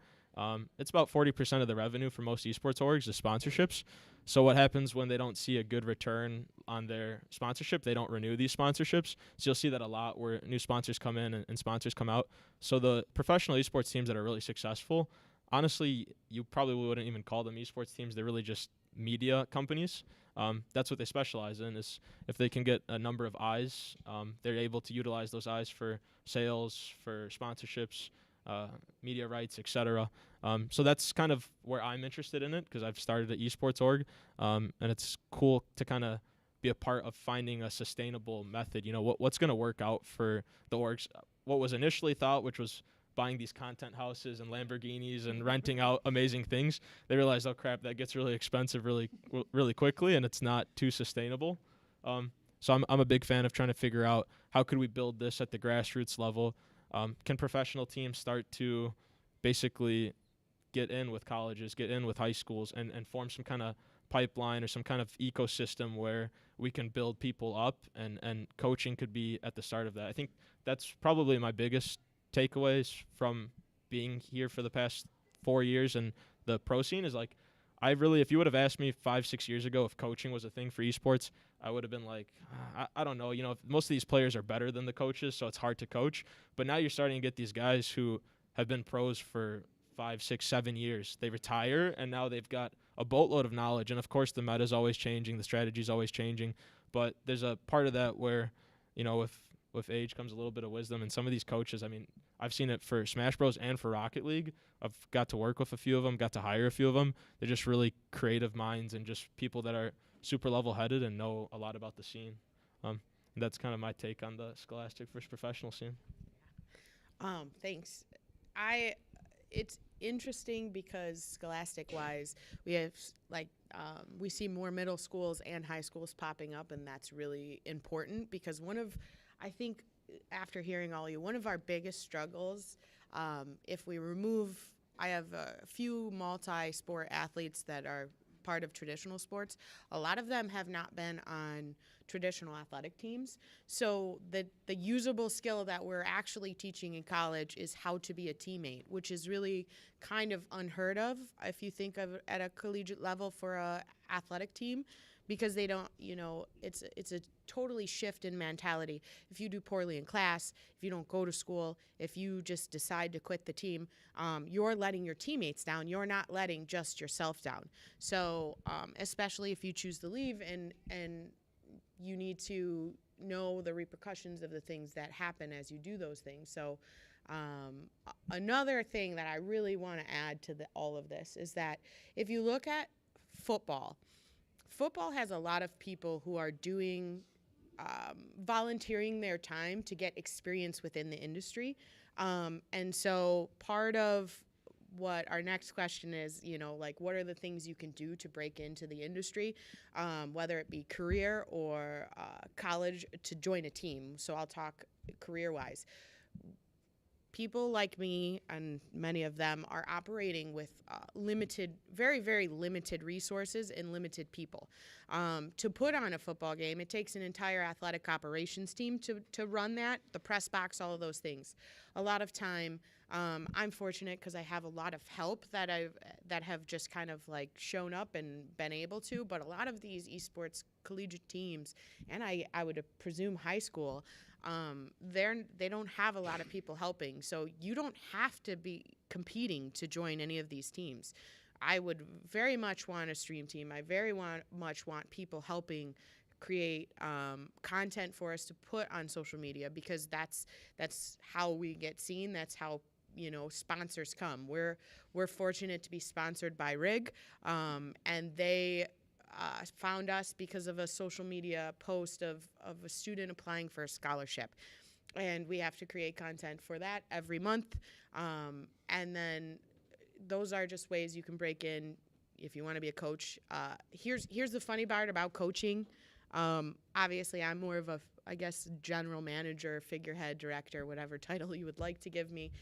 It's about 40% of the revenue for most esports orgs is sponsorships. So what happens when they don't see a good return on their sponsorship? They don't renew these sponsorships. So you'll see that a lot where new sponsors come in and sponsors come out. So the professional esports teams that are really successful, honestly, you probably wouldn't even call them esports teams. They're really just media companies. That's what they specialize in, is if they can get a number of eyes, they're able to utilize those eyes for sales, for sponsorships, media rights, etc. So that's kind of where I'm interested in it, because I've started an esports org, and it's cool to kind of be a part of finding a sustainable method. What's going to work out for the orgs. what was initially thought, which was buying these content houses and Lamborghinis and renting out amazing things, they realized, oh crap, that gets really expensive really quickly, and it's not too sustainable. So I'm a big fan of trying to figure out how could we build this at the grassroots level. Can professional teams start to basically get in with colleges, get in with high schools, and form some kind of pipeline or some kind of ecosystem where we can build people up, and coaching could be at the start of that. I think that's probably my biggest takeaways from being here for the past 4 years and the pro scene is like, if you would have asked me 5-6 years ago if coaching was a thing for esports, I would have been like, I don't know. Most of these players are better than the coaches, so it's hard to coach. But now you're starting to get these guys who have been pros for 5, 6, 7 years. They retire, and now they've got a boatload of knowledge. And, of course, the meta is always changing. The strategy is always changing. But there's a part of that where, with age comes a little bit of wisdom. And some of these coaches, I mean, I've seen it for Smash Bros. And for Rocket League. I've got to work with a few of them, got to hire a few of them. They're just really creative minds and just people that are super level-headed and know a lot about the scene. And that's kind of my take on the Scholastic versus professional scene. Thanks. It's interesting because Scholastic-wise, we have we see more middle schools and high schools popping up, and that's really important because I think after hearing all of you, one of our biggest struggles, if we remove, I have a few multi-sport athletes that are part of traditional sports. A lot of them have not been on traditional athletic teams. So the usable skill that we're actually teaching in college is how to be a teammate, which is really kind of unheard of if you think of it at a collegiate level for a athletic team, because they don't, it's a totally shift in mentality. If you do poorly in class, if you don't go to school, if you just decide to quit the team, you're letting your teammates down. You're not letting just yourself down. So especially if you choose to leave and you need to know the repercussions of the things that happen as you do those things. So another thing that I really want to add to all of this is that if you look at football has a lot of people who are doing volunteering their time to get experience within the industry. And so part of what our next question is, what are the things you can do to break into the industry, whether it be career or college, to join a team. So I'll talk career-wise. People like me, and many of them, are operating with limited, very, very limited resources and limited people. To put on a football game, it takes an entire athletic operations team to run that, the press box, all of those things. A lot of time, I'm fortunate because I have a lot of help that have just kind of like shown up and been able to, but a lot of these esports collegiate teams, and I would presume high school, they don't have a lot of people helping. So you don't have to be competing to join any of these teams. I would very much want a stream team. I very much want people helping create content for us to put on social media, because that's how we get seen. That's how sponsors come. We're fortunate to be sponsored by RIG, and they found us because of a social media post of a student applying for a scholarship. And we have to create content for that every month. And then those are just ways you can break in if you want to be a coach. Here's the funny part about coaching. Obviously, I'm more of a, I guess, general manager, figurehead, director, whatever title you would like to give me.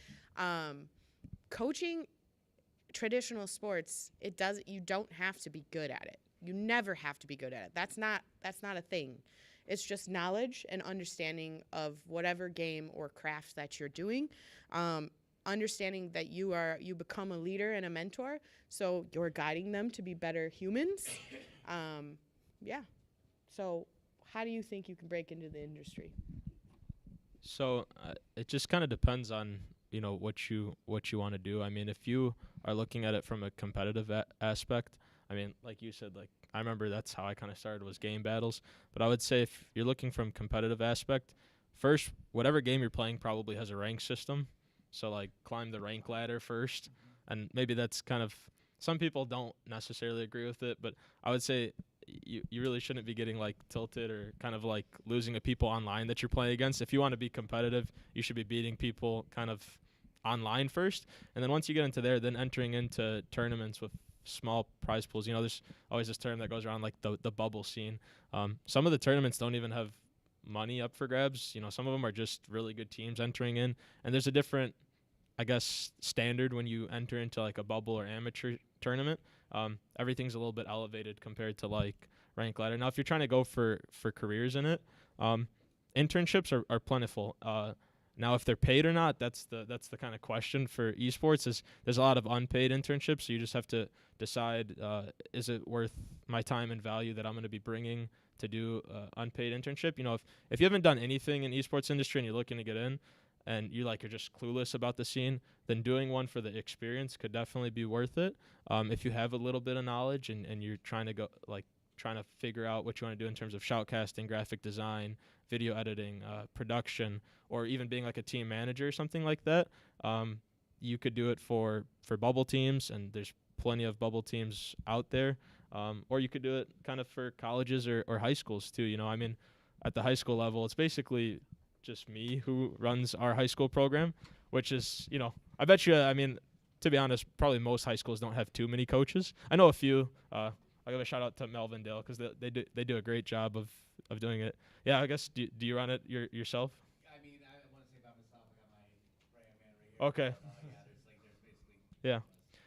Coaching traditional sports, you don't have to be good at it. You never have to be good at it. That's not a thing. It's just knowledge and understanding of whatever game or craft that you're doing. Understanding that you become a leader and a mentor, so you're guiding them to be better humans. Yeah. So how do you think you can break into the industry? So it just kind of depends on what you want to do. I mean, if you are looking at it from a competitive aspect, I mean, like you said, like I remember that's how I kind of started, was game battles. But I would say if you're looking from competitive aspect, first, whatever game you're playing probably has a rank system. So like climb the rank ladder first. And maybe that's kind of, some people don't necessarily agree with it, but I would say you really shouldn't be getting like tilted or kind of like losing to people online that you're playing against. If you want to be competitive, you should be beating people kind of online first, and then once you get into there, then entering into tournaments with small prize pools. You know, there's always this term that goes around like the bubble scene. Some of the tournaments don't even have money up for grabs. You know, some of them are just really good teams entering in, and there's a different, I guess, standard when you enter into like a bubble or amateur tournament. Everything's a little bit elevated compared to like rank ladder. Now, if you're trying to go for careers in it, internships are plentiful. Now, if they're paid or not, that's the kind of question for esports. There's a lot of unpaid internships, so you just have to decide, is it worth my time and value that I'm going to be bringing to do unpaid internship? You know, if you haven't done anything in esports industry and you're looking to get in, and you're just clueless about the scene, then doing one for the experience could definitely be worth it. If you have a little bit of knowledge and you're trying to figure out what you want to do in terms of shoutcasting, graphic design, video editing, production, or even being like a team manager or something like that, you could do it for bubble teams, and there's plenty of bubble teams out there. Or you could do it kind of for colleges or high schools too. You know, I mean, at the high school level, it's basically just me who runs our high school program, which is, you know, I bet you, I mean, to be honest, probably most high schools don't have too many coaches. I know a few. I'll give a shout out to Melvindale because they do a great job of doing it. Yeah, I guess, do you run it yourself? I mean, I want to say about myself, I got my right-hand man right here. Okay. There's basically. Yeah.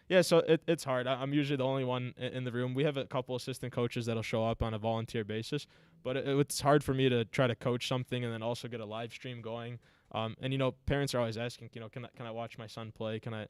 Yeah, so it's hard. I'm usually the only one in the room. We have a couple assistant coaches that'll show up on a volunteer basis, but it's hard for me to try to coach something and then also get a live stream going. And you know, parents are always asking, you know, can I watch my son play? Can I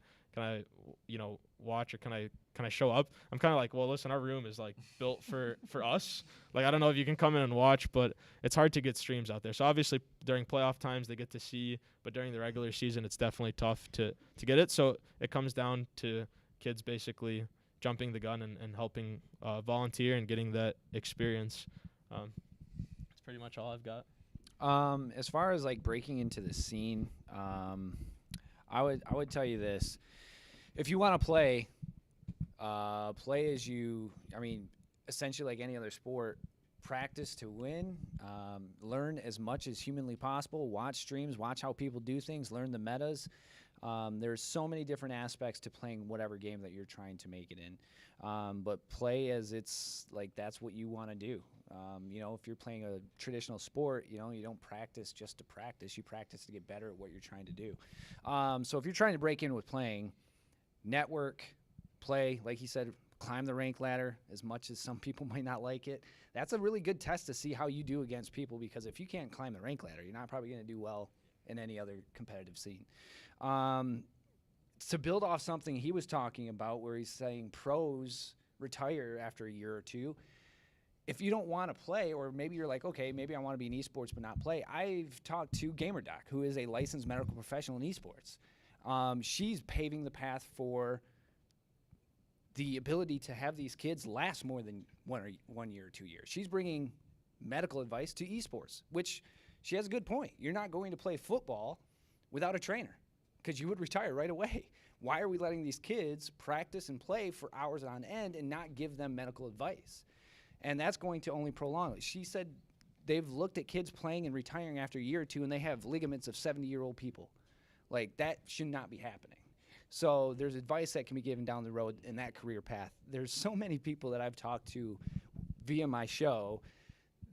you know, watch, or can I show up? I'm kind of like, well, listen, our room is like built for us. Like, I don't know if you can come in and watch, but it's hard to get streams out there. So obviously during playoff times they get to see, but during the regular season it's definitely tough to get it. So it comes down to kids basically jumping the gun and helping volunteer and getting that experience. That's pretty much all I've got. As far as like breaking into the scene, I would tell you this: if you want to play as you. I mean, essentially like any other sport, practice to win. Learn as much as humanly possible. Watch streams. Watch how people do things. Learn the metas. There's so many different aspects to playing whatever game that you're trying to make it in. But play as it's like that's what you want to do. You know, if you're playing a traditional sport, you know, you don't practice just to practice. You practice to get better at what you're trying to do. So if you're trying to break in with playing, network, play, like he said, climb the rank ladder as much as some people might not like it. That's a really good test to see how you do against people, because if you can't climb the rank ladder, you're not probably going to do well in any other competitive scene. To build off something he was talking about where he's saying pros retire after a year or two, if you don't want to play, or maybe you're like, okay, maybe I want to be in esports but not play. I've talked to GamerDoc, who is a licensed medical professional in esports. She's paving the path for the ability to have these kids last more than 1 year or 2 years. She's bringing medical advice to esports, which she has a good point. You're not going to play football without a trainer, because you would retire right away. Why are we letting these kids practice and play for hours on end and not give them medical advice? And that's going to only prolong it. She said they've looked at kids playing and retiring after a year or two, and they have ligaments of 70-year-old people. Like, that should not be happening. So there's advice that can be given down the road in that career path. There's so many people that I've talked to via my show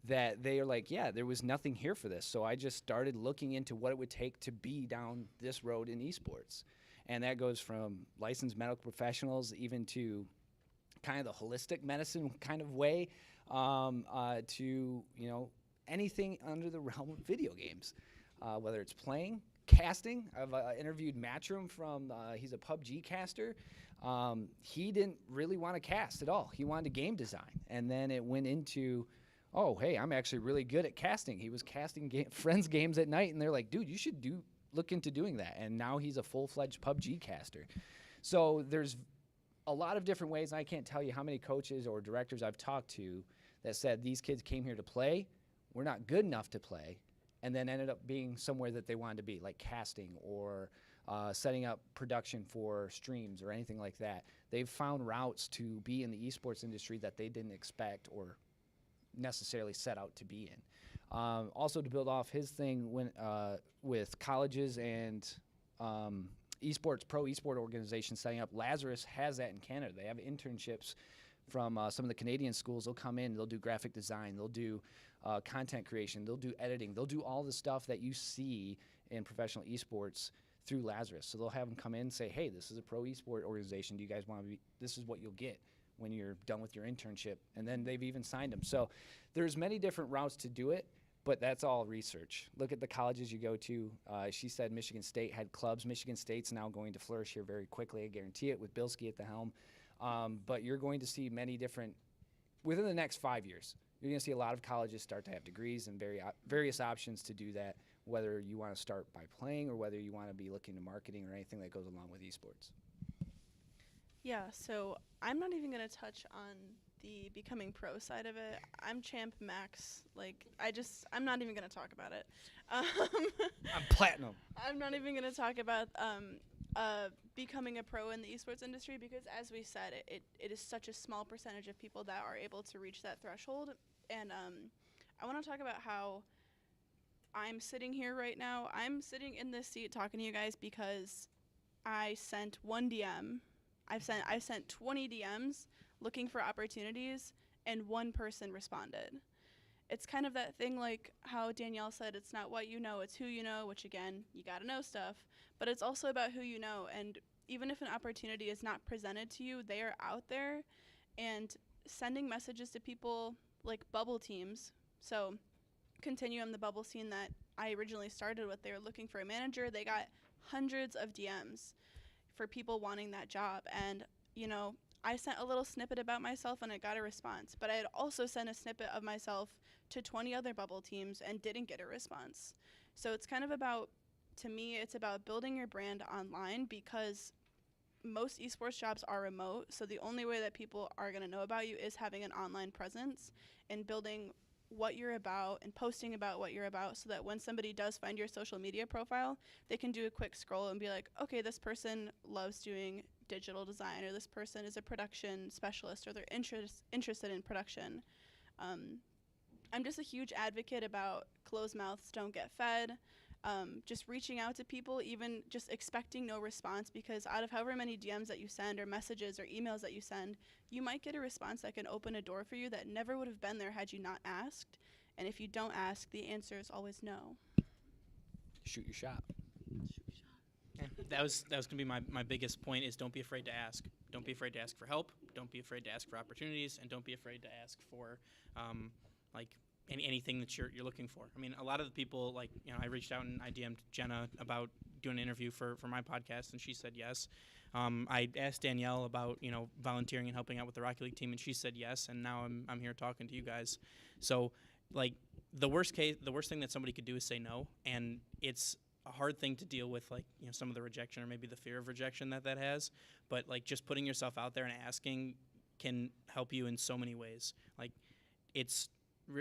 that they are like, yeah, there was nothing here for this. So I just started looking into what it would take to be down this road in esports. And that goes from licensed medical professionals even to kind of the holistic medicine kind of way to, you know, anything under the realm of video games, whether it's playing, casting. I've interviewed Matchroom from, he's a PUBG caster. He didn't really want to cast at all. He wanted to game design. And then it went into, oh, hey, I'm actually really good at casting. He was casting friends' games at night, and they're like, dude, you should look into doing that. And now he's a full-fledged PUBG caster. So there's a lot of different ways. I can't tell you how many coaches or directors I've talked to that said these kids came here to play, we're not good enough to play, and then ended up being somewhere that they wanted to be, like casting or setting up production for streams or anything like that. They've found routes to be in the esports industry that they didn't expect or necessarily set out to be in. Also, to build off his thing with colleges and esports, pro esport organizations setting up, Lazarus has that in Canada. They have internships from some of the Canadian schools. They'll come in, they'll do graphic design, they'll do content creation, they'll do editing, they'll do all the stuff that you see in professional esports through Lazarus. So they'll have them come in and say, hey, this is a pro esport organization. Do you guys want to be, this is what you'll get when you're done with your internship. And then they've even signed them. So there's many different routes to do it, but that's all research. Look at the colleges you go to. She said Michigan State had clubs. Michigan State's now going to flourish here very quickly, I guarantee it, with Bilski at the helm. But you're going to see many different, within the next 5 years, you're going to see a lot of colleges start to have degrees and various options to do that, whether you want to start by playing or whether you want to be looking to marketing or anything that goes along with esports. Yeah, so I'm not even going to touch on the becoming pro side of it. I'm champ max. Like, I'm not even going to talk about it. I'm platinum. I'm not even going to talk about becoming a pro in the esports industry because, as we said, it is such a small percentage of people that are able to reach that threshold. And I want to talk about how I'm sitting here right now. I'm sitting in this seat talking to you guys because I sent one DM. I've sent 20 DMs looking for opportunities, and one person responded. It's kind of that thing like how Danielle said, it's not what you know, it's who you know, which again, you gotta know stuff, but it's also about who you know. And even if an opportunity is not presented to you, they are out there. And sending messages to people like bubble teams. So Continuum, the bubble scene that I originally started with, they were looking for a manager. They got hundreds of DMs for people wanting that job. And, you know, I sent a little snippet about myself and I got a response, but I had also sent a snippet of myself to 20 other bubble teams and didn't get a response. So it's kind of about, to me, it's about building your brand online because most esports jobs are remote. So the only way that people are going to know about you is having an online presence and building what you're about and posting about what you're about so that when somebody does find your social media profile, they can do a quick scroll and be like, okay, this person loves doing digital design, or this person is a production specialist, or they're interested in production. I'm just a huge advocate about closed mouths don't get fed. Just reaching out to people, even just expecting no response, because out of however many DMs that you send or messages or emails that you send, you might get a response that can open a door for you that never would have been there had you not asked. And if you don't ask, the answer is always no. Shoot your shot. Yeah, that was gonna be my biggest point is don't be afraid to ask. Don't be afraid to ask for help. Don't be afraid to ask for opportunities, and don't be afraid to ask for anything that you're looking for. I mean, a lot of the people, like, you know, I reached out and I DM'd Jenna about doing an interview for my podcast, and she said yes. I asked Danielle about, you know, volunteering and helping out with the Rocket League team, and she said yes. And now I'm here talking to you guys. So, like, the worst thing that somebody could do is say no, and it's a hard thing to deal with, like, you know, some of the rejection or maybe the fear of rejection that has. But, like, just putting yourself out there and asking can help you in so many ways. Like,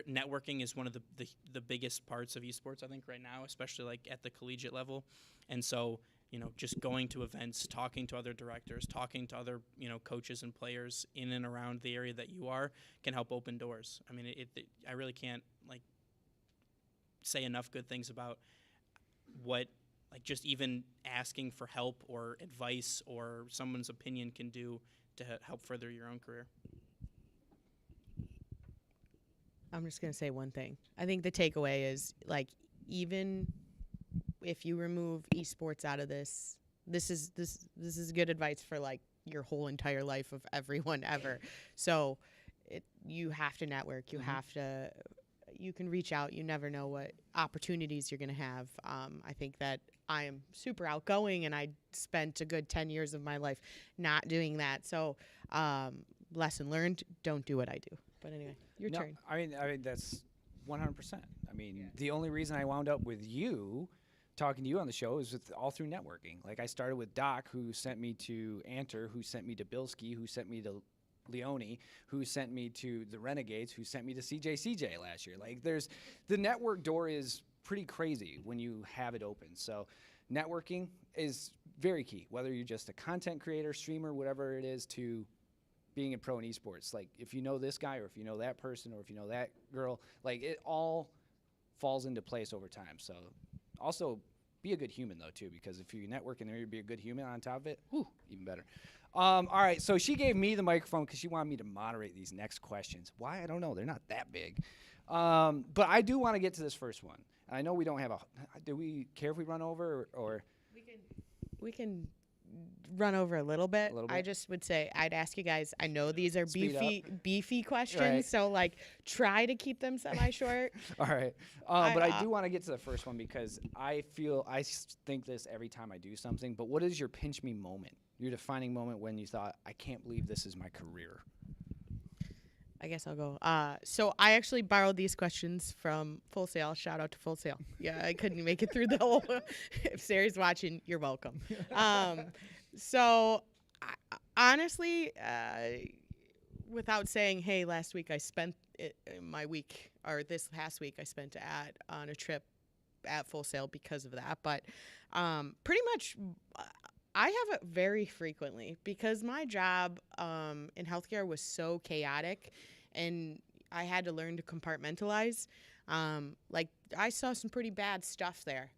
networking is one of the biggest parts of esports, I think, right now, especially like at the collegiate level. And so, you know, just going to events, talking to other directors, talking to other, you know, coaches and players in and around the area that you are can help open doors. I mean, I really can't, like, say enough good things about what, like, just even asking for help or advice or someone's opinion can do to help further your own career. I'm just going to say one thing. I think the takeaway is, like, even if you remove esports out of this is good advice for, like, your whole entire life of everyone ever. So you have to network. You have to, you can reach out. You never know what opportunities you're going to have. I think that I am super outgoing, and I spent a good 10 years of my life not doing that. So lesson learned, don't do what I do. But anyway, your turn. I mean that's 100%. I mean, the only reason I wound up with you, talking to you on the show, is all through networking. Like, I started with Doc, who sent me to Anter, who sent me to Bilski, who sent me to Leone, who sent me to the Renegades, who sent me to CJ last year. Like, the network door is pretty crazy when you have it open. So networking is very key, whether you're just a content creator, streamer, whatever it is, to being a pro in esports. Like, if you know this guy, or if you know that person, or if you know that girl, like, it all falls into place over time. So, also be a good human though too, because if you network and you be a good human on top of it, whew, even better. All right, so she gave me the microphone because she wanted me to moderate these next questions. Why? I don't know. They're not that big. But I do want to get to this first one. And I know we don't have a. Do we care if we run over or We can run over a little bit. A little I bit? just would say I'd ask you guys. I know these are Speed beefy questions, Right. so like try to keep them semi-short. All right. But I do want to get to the first one because I think this every time I do something. But what is your pinch me moment? Your defining moment when you thought, I can't believe this is my career? I guess I'll go. So I actually borrowed these questions from Full Sail. Shout out to Full Sail. Yeah, I couldn't make it through the whole. If Sarah's watching, you're welcome. So honestly, without saying, hey, last week I spent my week, or this past week I spent on a trip at Full Sail because of that. But pretty much, I have it very frequently because my job in healthcare was so chaotic, and I had to learn to compartmentalize. Like, I saw some pretty bad stuff there.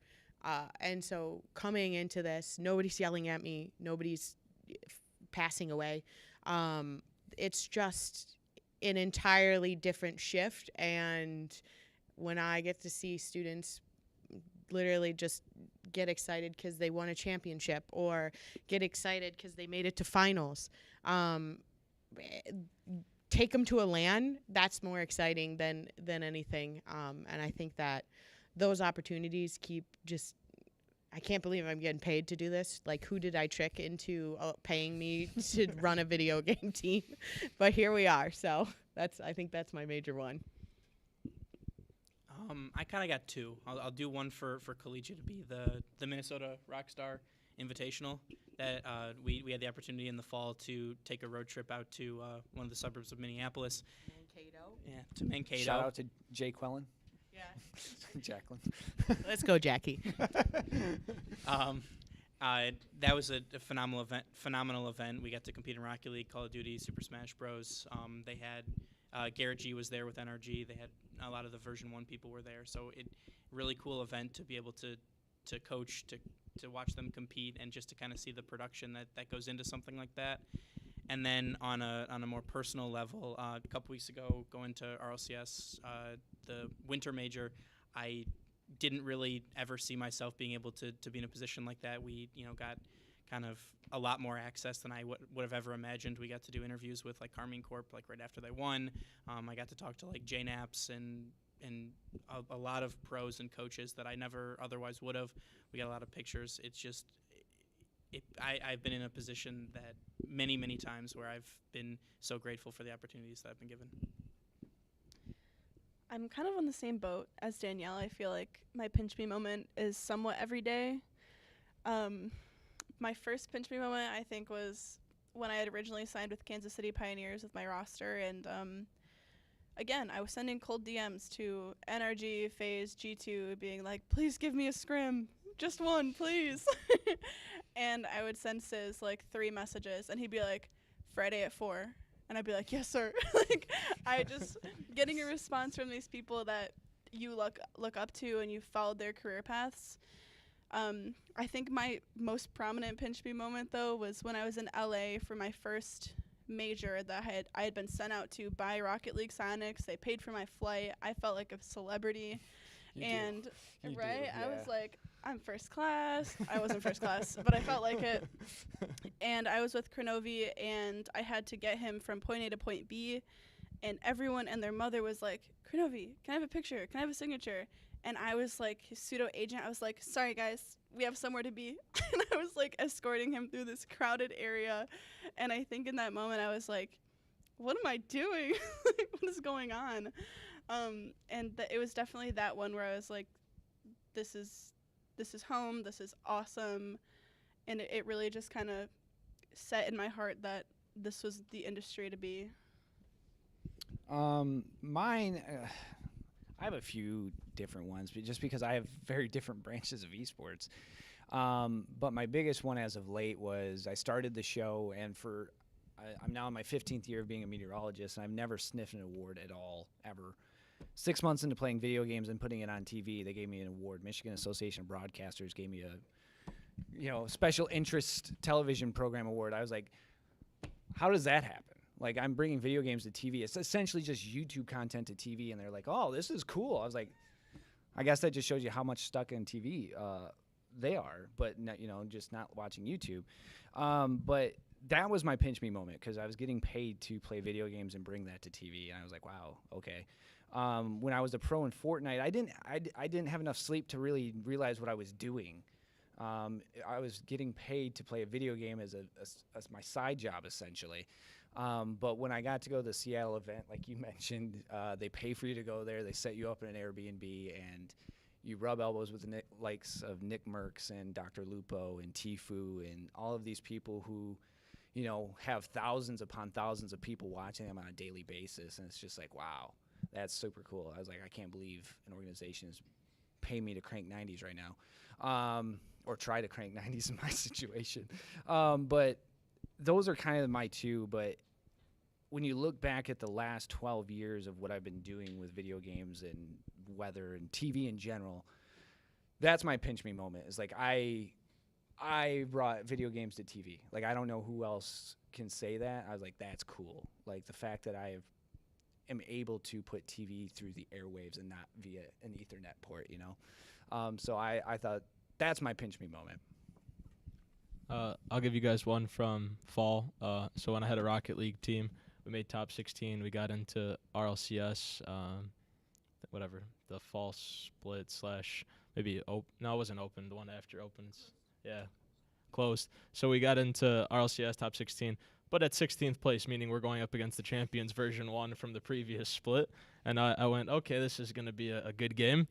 And so coming into this, nobody's yelling at me, nobody's passing away. It's just an entirely different shift. And when I get to see students literally just get excited because they won a championship or get excited because they made it to finals, take them to a LAN, that's more exciting than anything. And I think that those opportunities keep just, I can't believe I'm getting paid to do this. Like, who did I trick into paying me to run a video game team? But here we are. So I think that's my major one. I kind of got two. I'll do one for collegiate to be the Minnesota Rockstar Invitational that we had the opportunity in the fall to take a road trip out to one of the suburbs of Minneapolis. Mankato. Yeah, to Mankato. Shout out to Jay Quellen. Yeah. Jacqueline. Let's go, Jackie. That was a phenomenal event. We got to compete in Rocket League, Call of Duty, Super Smash Bros. They had Garrett G was there with NRG. They had a lot of the version 1 people were there. So really cool event to be able to coach, to watch them compete, and just to kind of see the production that goes into something like that. And then on a more personal level, a couple weeks ago, going to RLCS, the winter major, I didn't really ever see myself being able to be in a position like that. We got kind of a lot more access than I would have ever imagined. We got to do interviews with like Carmine Corp like right after they won. I got to talk to like Jay Naps and a lot of pros and coaches that I never otherwise would have. We got a lot of pictures. It's just I've been in a position that many times where I've been so grateful for the opportunities that I've been given. I'm kind of on the same boat as Danielle. I feel like my pinch me moment is somewhat every day. My first pinch me moment, I think, was when I had originally signed with Kansas City Pioneers with my roster. And again, I was sending cold DMs to NRG, FaZe, G2, being like, please give me a scrim. Just one, please. And I would send Sis like 3 messages, and he'd be like, Friday at 4. And I'd be like, yes, sir. Like, I just getting a response from these people that you look up to and you followed their career paths. I think my most prominent pinch me moment, though, was when I was in LA for my first major that I had been sent out to by Rocket League Sonics. They paid for my flight. I felt like a celebrity. You Right? do, I yeah. was like, I'm first class. I wasn't first class, but I felt like it. And I was with Kronovi, and I had to get him from point A to point B. And everyone and their mother was like, Kronovi, can I have a picture? Can I have a signature? And I was like his pseudo agent. I was like, sorry, guys, we have somewhere to be. And I was like escorting him through this crowded area. And I think in that moment, I was like, what am I doing? Like, what is going on? And it was definitely that one where I was like, this is home. This is awesome. And it really just kind of set in my heart that this was the industry to be. Mine, I have a few different ones, but just because I have very different branches of esports. But my biggest one as of late was I started the show, and I'm now in my 15th year of being a meteorologist, and I've never sniffed an award at all, ever. 6 months into playing video games and putting it on TV, they gave me an award. Michigan Association of Broadcasters gave me a special interest television program award. I was like, how does that happen? Like, I'm bringing video games to TV. It's essentially just YouTube content to TV, and they're like, oh, this is cool. I was like, I guess that just shows you how much stuck in TV they are, but just not watching YouTube. But that was my pinch me moment, because I was getting paid to play video games and bring that to TV, and I was like, wow, okay. When I was a pro in Fortnite, I didn't have enough sleep to really realize what I was doing. I was getting paid to play a video game as my side job, essentially. But when I got to go to the Seattle event, like you mentioned, they pay for you to go there. They set you up in an Airbnb, and you rub elbows with the likes of Nick Merckx and Dr. Lupo and Tfue and all of these people who, have thousands upon thousands of people watching them on a daily basis. And it's just like, wow, that's super cool. I was like, I can't believe an organization is paying me to crank 90s right now, or try to crank 90s in my situation. But those are kind of my two. But when you look back at the last 12 years of what I've been doing with video games and weather and TV in general, that's my pinch me moment. Is like I brought video games to TV. Like, I don't know who else can say that. I was like, that's cool. Like, the fact that am able to put TV through the airwaves and not via an Ethernet port, So I thought that's my pinch me moment. I'll give you guys one from fall. So when I had a Rocket League team, we made top 16. We got into RLCS, whatever, the fall split / maybe no, it wasn't open. The one after opens. Yeah, closed. So we got into RLCS top 16, but at 16th place, meaning we're going up against the champions version 1 from the previous split. And I went, okay, this is going to be a good game.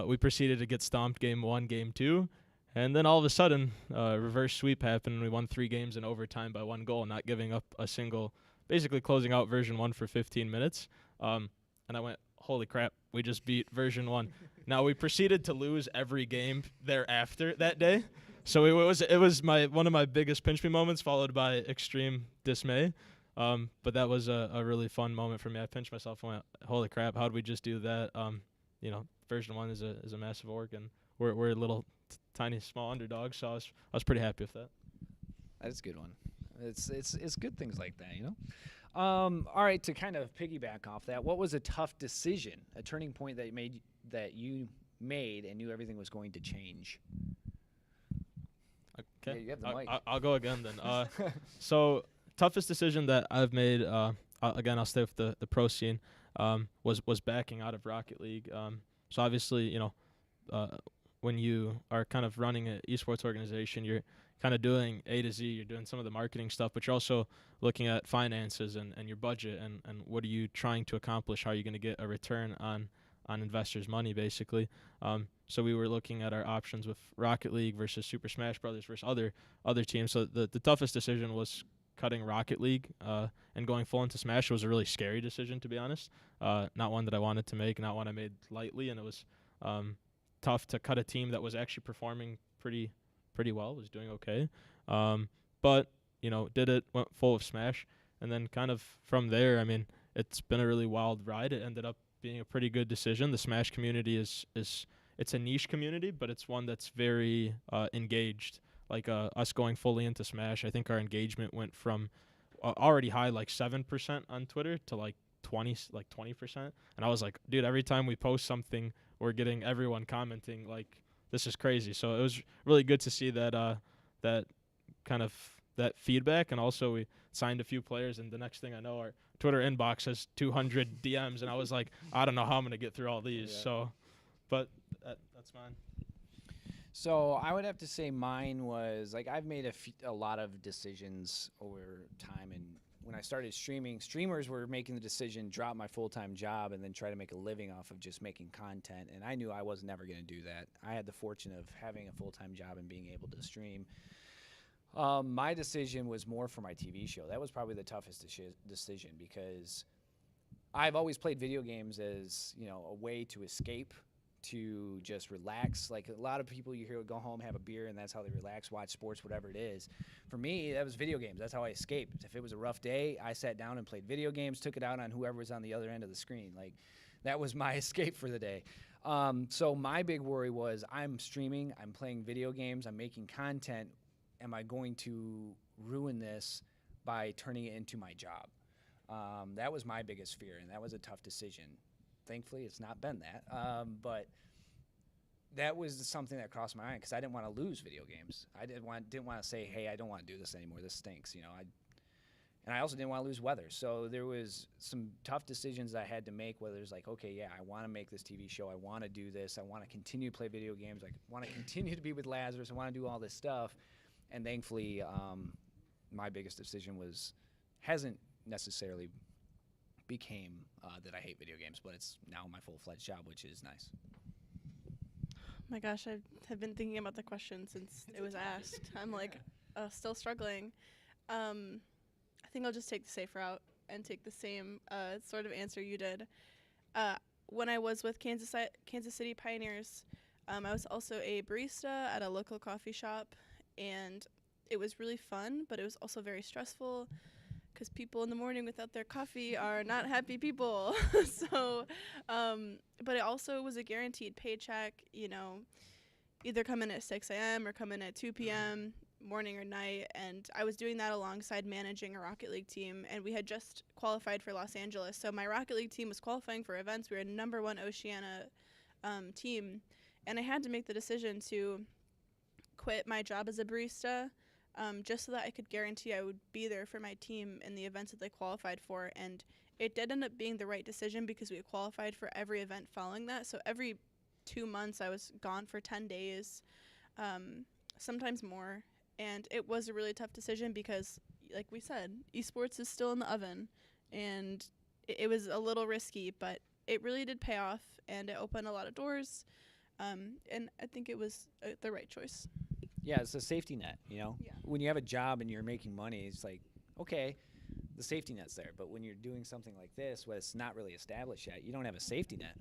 We proceeded to get stomped game 1, game 2. And then all of a sudden, reverse sweep happened, and we won 3 games in overtime by 1 goal, not giving up a single, basically closing out version 1 for 15 minutes. And I went, holy crap, we just beat version 1. Now, we proceeded to lose every game thereafter that day. So it was one of my biggest pinch me moments, followed by extreme dismay. But that was a really fun moment for me. I pinched myself and went, holy crap, how did we just do that? Version 1 is a massive org, and we're a little tiny small underdogs, so I was pretty happy with that. That's a good one. It's good things like that, All right, to kind of piggyback off that, what was a tough decision, a turning point that you made and knew everything was going to change? Okay, yeah, you have the mic. I'll go again then. So toughest decision that I've made, I'll stay with the pro scene, was backing out of Rocket League. So obviously, when you are kind of running an esports organization, you're kind of doing A to Z. You're doing some of the marketing stuff, but you're also looking at finances and your budget and what are you trying to accomplish? How are you going to get a return on investors' money, basically? So we were looking at our options with Rocket League versus Super Smash Brothers versus other teams. So the toughest decision was cutting Rocket League and going full into Smash. It was a really scary decision, to be honest. Not one that I wanted to make, not one I made lightly, and it was tough to cut a team that was actually performing pretty well, was doing okay. But, did it, went full of Smash. And then kind of from there, I mean, it's been a really wild ride. It ended up being a pretty good decision. The Smash community is it's a niche community, but it's one that's very engaged. Like us going fully into Smash, I think our engagement went from already high, like 7% on Twitter, to like 20%. And I was like, dude, every time we post something, we're getting everyone commenting like, this is crazy. So it was really good to see that that kind of that feedback. And also we signed a few players, and the next thing I know, our Twitter inbox has 200 DMs, and I was like, I don't know how I'm gonna get through all these. Yeah. So, but that's mine. So I would have to say mine was, like, I've made a lot of decisions over time, and when I started streaming, streamers were making the decision, drop my full-time job and then try to make a living off of just making content, and I knew I was never going to do that. I had the fortune of having a full-time job and being able to stream. My decision was more for my TV show. That was probably the toughest decision, because I've always played video games as, a way to escape to just relax. Like a lot of people you hear would go home, have a beer, and that's how they relax, watch sports, whatever it is. For me, that was video games. That's how I escaped. If it was a rough day, I sat down and played video games, took it out on whoever was on the other end of the screen. Like that was my escape for the day. So my big worry was I'm streaming, I'm playing video games, I'm making content. Am I going to ruin this by turning it into my job? That was my biggest fear, and that was a tough decision. Thankfully, it's not been that, but that was something that crossed my mind because I didn't want to lose video games. I didn't want to say, hey, I don't want to do this anymore. This stinks, you know. And I also didn't want to lose weather. So there was some tough decisions I had to make, whether it's like, okay, yeah, I want to make this TV show. I want to do this. I want to continue to play video games. I want to continue to be with Lazarus. I want to do all this stuff. And thankfully, my biggest decision hasn't necessarily became that I hate video games, but it's now my full-fledged job, which is nice. My gosh, I have been thinking about the question since it was asked. I'm like, still struggling. I think I'll just take the safe route and take the same sort of answer you did. When I was with Kansas City Pioneers, I was also a barista at a local coffee shop, and it was really fun, but it was also very stressful because people in the morning without their coffee are not happy people. So, but it also was a guaranteed paycheck, you know, either come in at 6 a.m. or come in at 2 p.m., morning or night. And I was doing that alongside managing a Rocket League team, and we had just qualified for Los Angeles. So my Rocket League team was qualifying for events. We were a #1 Oceania team, and I had to make the decision to quit my job as a barista just so that I could guarantee I would be there for my team in the events that they qualified for. And it did end up being the right decision because we qualified for every event following that. So every 2 months I was gone for 10 days, sometimes more. And it was a really tough decision because, like we said, esports is still in the oven. And it was a little risky, but it really did pay off, and it opened a lot of doors. And I think it was the right choice. Yeah, it's a safety net, you know? Yeah. When you have a job and you're making money, it's like, okay, the safety net's there. But when you're doing something like this, where it's not really established yet, you don't have a safety net.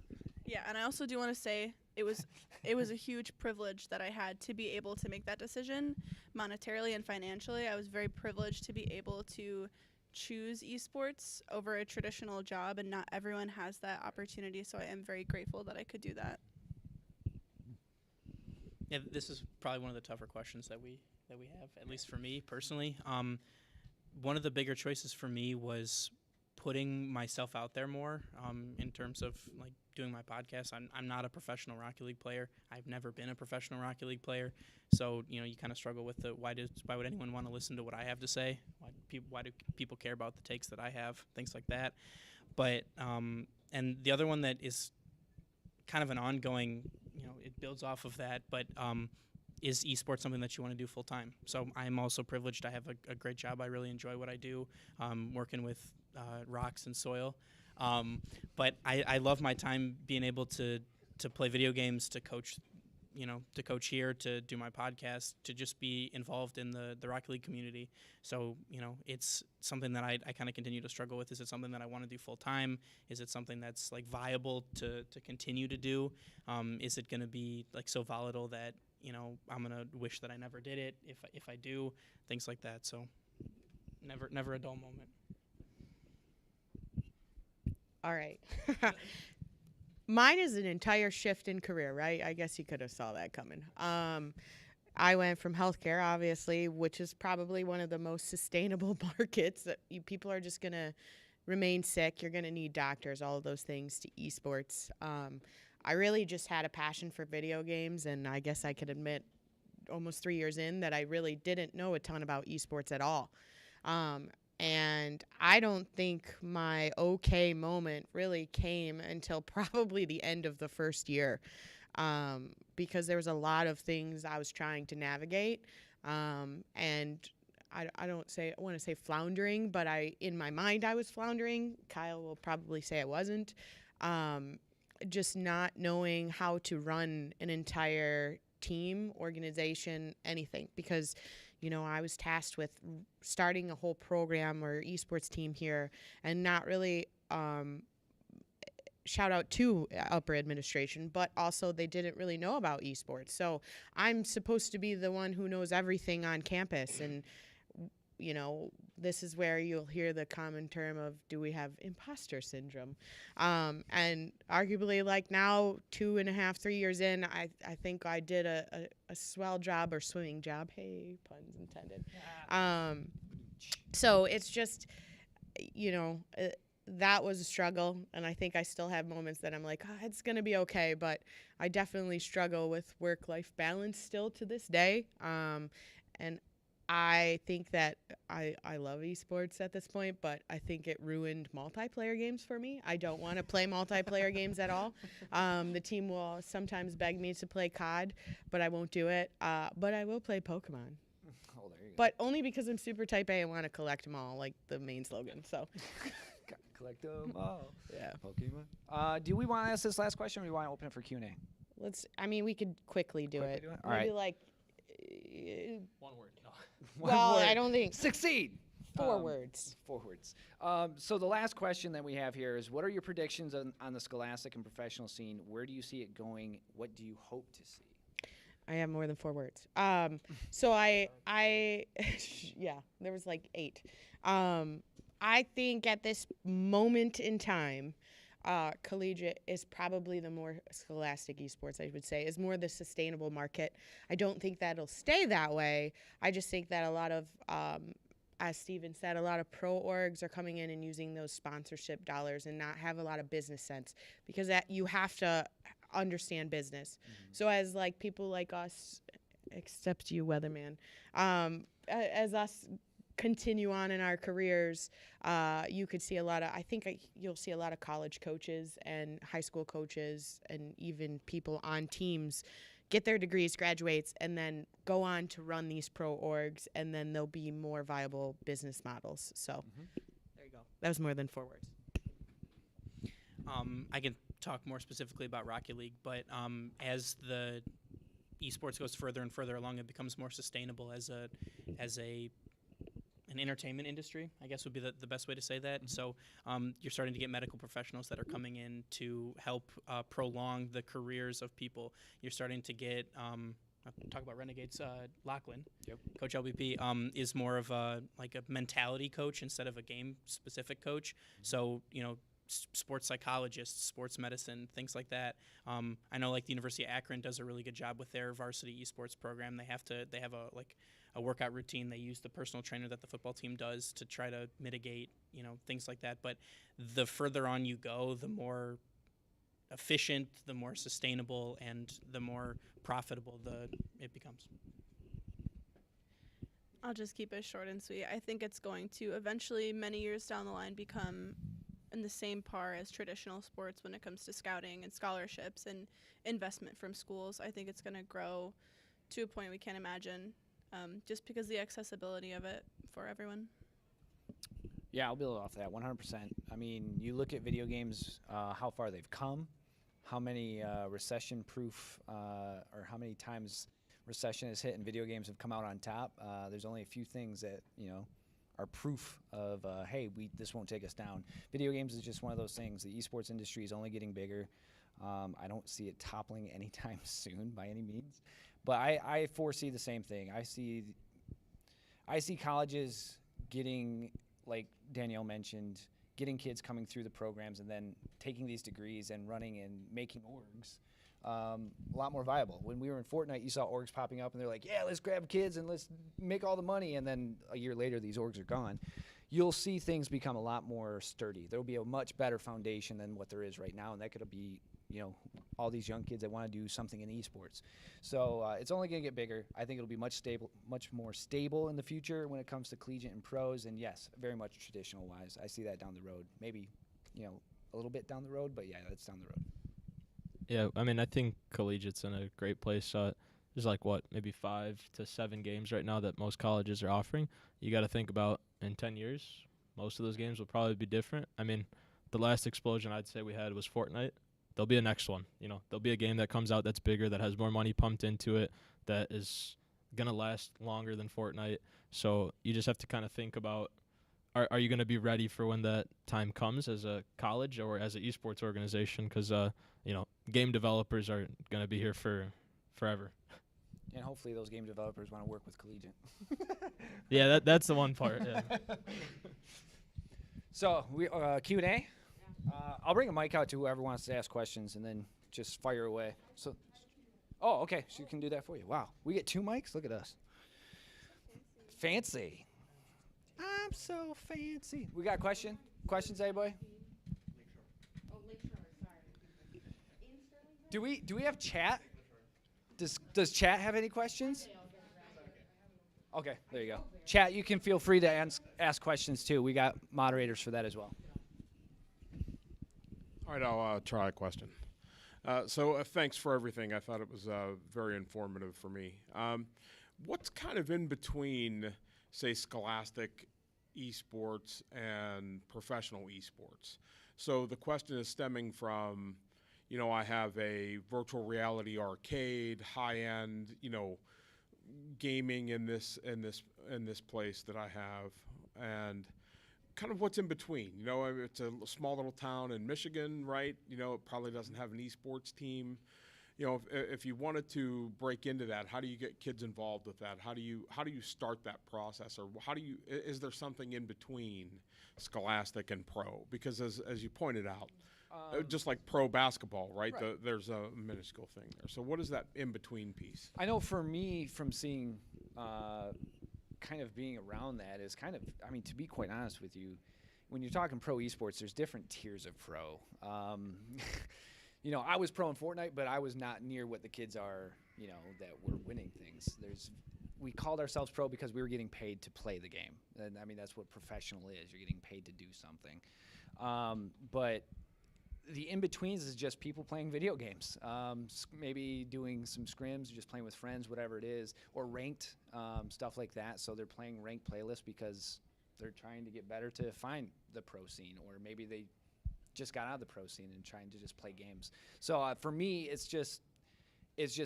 Yeah, and I also do want to say it was a huge privilege that I had to be able to make that decision monetarily and financially. I was very privileged to be able to choose esports over a traditional job, and not everyone has that opportunity, so I am very grateful that I could do that. Yeah, this is probably one of the tougher questions that we have, at least for me personally. One of the bigger choices for me was putting myself out there more in terms of like doing my podcast. I'm not a professional Rocket League player. I've never been a professional Rocket League player, so you know you kind of struggle with the why would anyone want to listen to what I have to say? Why do people care about the takes that I have? Things like that. But and the other one that is kind of an ongoing, you know, it builds off of that, but is esports something that you want to do full time? So I'm also privileged. I have a great job. I really enjoy what I do, working with rocks and soil. But I love my time being able to play video games, to coach, you know, to coach here, to do my podcast, to just be involved in the Rocket League community. So, you know, it's something that I kind of continue to struggle with. Is it something that I want to do full time? Is it something that's like viable to continue to do? Is it going to be like so volatile that, you know, I'm going to wish that I never did it if I do, things like that. So never a dull moment. All right. Mine is an entire shift in career, right? I guess you could have saw that coming. I went from healthcare, obviously, which is probably one of the most sustainable markets. That people are just going to remain sick. You're going to need doctors, all of those things, to esports. I really just had a passion for video games, and I guess I could admit almost 3 years in that I really didn't know a ton about esports at all. And I don't think my okay moment really came until probably the end of the first year, because there was a lot of things I was trying to navigate. And I want to say floundering, but in my mind I was floundering. Kyle will probably say I wasn't. Just not knowing how to run an entire team, organization, anything, because you know, I was tasked with starting a whole program or esports team here and not really shout out to upper administration, but also they didn't really know about esports. So I'm supposed to be the one who knows everything on campus, and you know, this is where you'll hear the common term of, do we have imposter syndrome? And arguably, like now, 2.5, 3 years in, I think I did a swell job, or swimming job. Hey, puns intended. So it's just, you know, that was a struggle, and I think I still have moments that I'm like, it's going to be okay, but I definitely struggle with work-life balance still to this day. And I think that I love esports at this point, but I think it ruined multiplayer games for me. I don't want to play multiplayer games at all. The team will sometimes beg me to play COD, but I won't do it. But I will play Pokemon. Oh, there you go. But only because I'm super type A and want to collect them all, like the main slogan. So, Collect them all. yeah. Pokemon. Do we want to ask this last question, or do we want to open it for Q&A? We could quickly do it. All Maybe right. like, One word. No. well, I don't think Succeed. 4 words. 4 words. So the last question that we have here is, what are your predictions on the scholastic and professional scene? Where do you see it going? What do you hope to see? I have more than 4 words. So I yeah, there was like 8. I think at this moment in time, collegiate is probably the more scholastic esports, I would say, is more the sustainable market. I don't think that'll stay that way. I just think that a lot of, as Steven said, a lot of pro orgs are coming in and using those sponsorship dollars and not have a lot of business sense, because that you have to understand business. So as like people like us, except you, Weatherman, as us continue on in our careers, you could see a lot of, you'll see a lot of college coaches and high school coaches and even people on teams get their degrees, graduates, and then go on to run these pro orgs, and then there'll be more viable business models. So there you go. That was more than 4 words. I can talk more specifically about Rocket League, but as the esports goes further and further along, it becomes more sustainable as an entertainment industry, I guess would be the best way to say that. So you're starting to get medical professionals that are coming in to help prolong the careers of people. You're starting to get, talk about Renegades, Lachlan, Coach LBP, is more of a mentality coach instead of a game-specific coach. So, you know, sports psychologists, sports medicine, things like that. I know like the University of Akron does a really good job with their varsity esports program. They have a workout routine. They use the personal trainer that the football team does to try to mitigate, you know, things like that. But the further on you go, the more efficient, the more sustainable, and the more profitable it becomes. I'll just keep it short and sweet. I think it's going to eventually, many years down the line, become in the same par as traditional sports when it comes to scouting and scholarships and investment from schools. I think it's going to grow to a point we can't imagine, just because the accessibility of it for everyone. Yeah, I'll build off that 100%. I mean, you look at video games, how far they've come, how many recession-proof or how many times recession has hit and video games have come out on top. There's only a few things that, you know, are proof of, hey, this won't take us down. Video games is just one of those things. The esports industry is only getting bigger. I don't see it toppling anytime soon by any means. But I foresee the same thing. I see colleges getting, like Danielle mentioned, getting kids coming through the programs and then taking these degrees and running and making orgs a lot more viable. When we were in Fortnite, you saw orgs popping up and they're like, yeah, let's grab kids and let's make all the money. And then a year later, these orgs are gone. You'll see things become a lot more sturdy. There'll be a much better foundation than what there is right now. And that could be, you know, all these young kids that want to do something in esports. So it's only going to get bigger. I think it'll be much more stable in the future when it comes to collegiate and pros. And yes, very much traditional wise. I see that down the road. Maybe, you know, a little bit down the road, but yeah, that's down the road. Yeah, I mean, I think collegiate's in a great place. There's like, maybe 5 to 7 games right now that most colleges are offering. You got to think about in 10 years, most of those games will probably be different. I mean, the last explosion I'd say we had was Fortnite. There'll be a next one. You know, there'll be a game that comes out that's bigger, that has more money pumped into it, that is going to last longer than Fortnite. So you just have to kind of think about are you going to be ready for when that time comes as a college or as an esports organization? Because game developers are going to be here for forever. And hopefully those game developers want to work with Collegiate. Yeah, that's the one part. Yeah. So we Q&A. I'll bring a mic out to whoever wants to ask questions, and then just fire away. So, okay, she can do that for you. Wow, we get 2 mics. Look at us. Fancy. I'm so fancy. We got questions, anybody? Do we have chat? Does chat have any questions? Okay, there you go. Chat, you can feel free to ask questions too. We got moderators for that as well. All right, I'll try a question. So thanks for everything. I thought it was very informative for me. What's kind of in between, say, scholastic esports and professional esports? So the question is stemming from, I have a virtual reality arcade, high-end, gaming in this place that I have, and kind of what's in between. It's a small little town in Michigan, right? It probably doesn't have an esports team. If you wanted to break into that, how do you get kids involved with that? How do you start that process, or is there something in between scholastic and pro? Because as you pointed out, just like pro basketball, right? There's a minuscule thing there. So what is that in between piece? I know for me, from seeing, kind of being around that is kind of, to be quite honest with you, when you're talking pro esports, there's different tiers of pro. I was pro in Fortnite, but I was not near what the kids are, that were winning things. We called ourselves pro because we were getting paid to play the game. And that's what professional is. You're getting paid to do something. But the in-betweens is just people playing video games, maybe doing some scrims, just playing with friends, whatever it is, or ranked, stuff like that. So they're playing ranked playlists because they're trying to get better to find the pro scene, or maybe they just got out of the pro scene and trying to just play games. So for me, it's just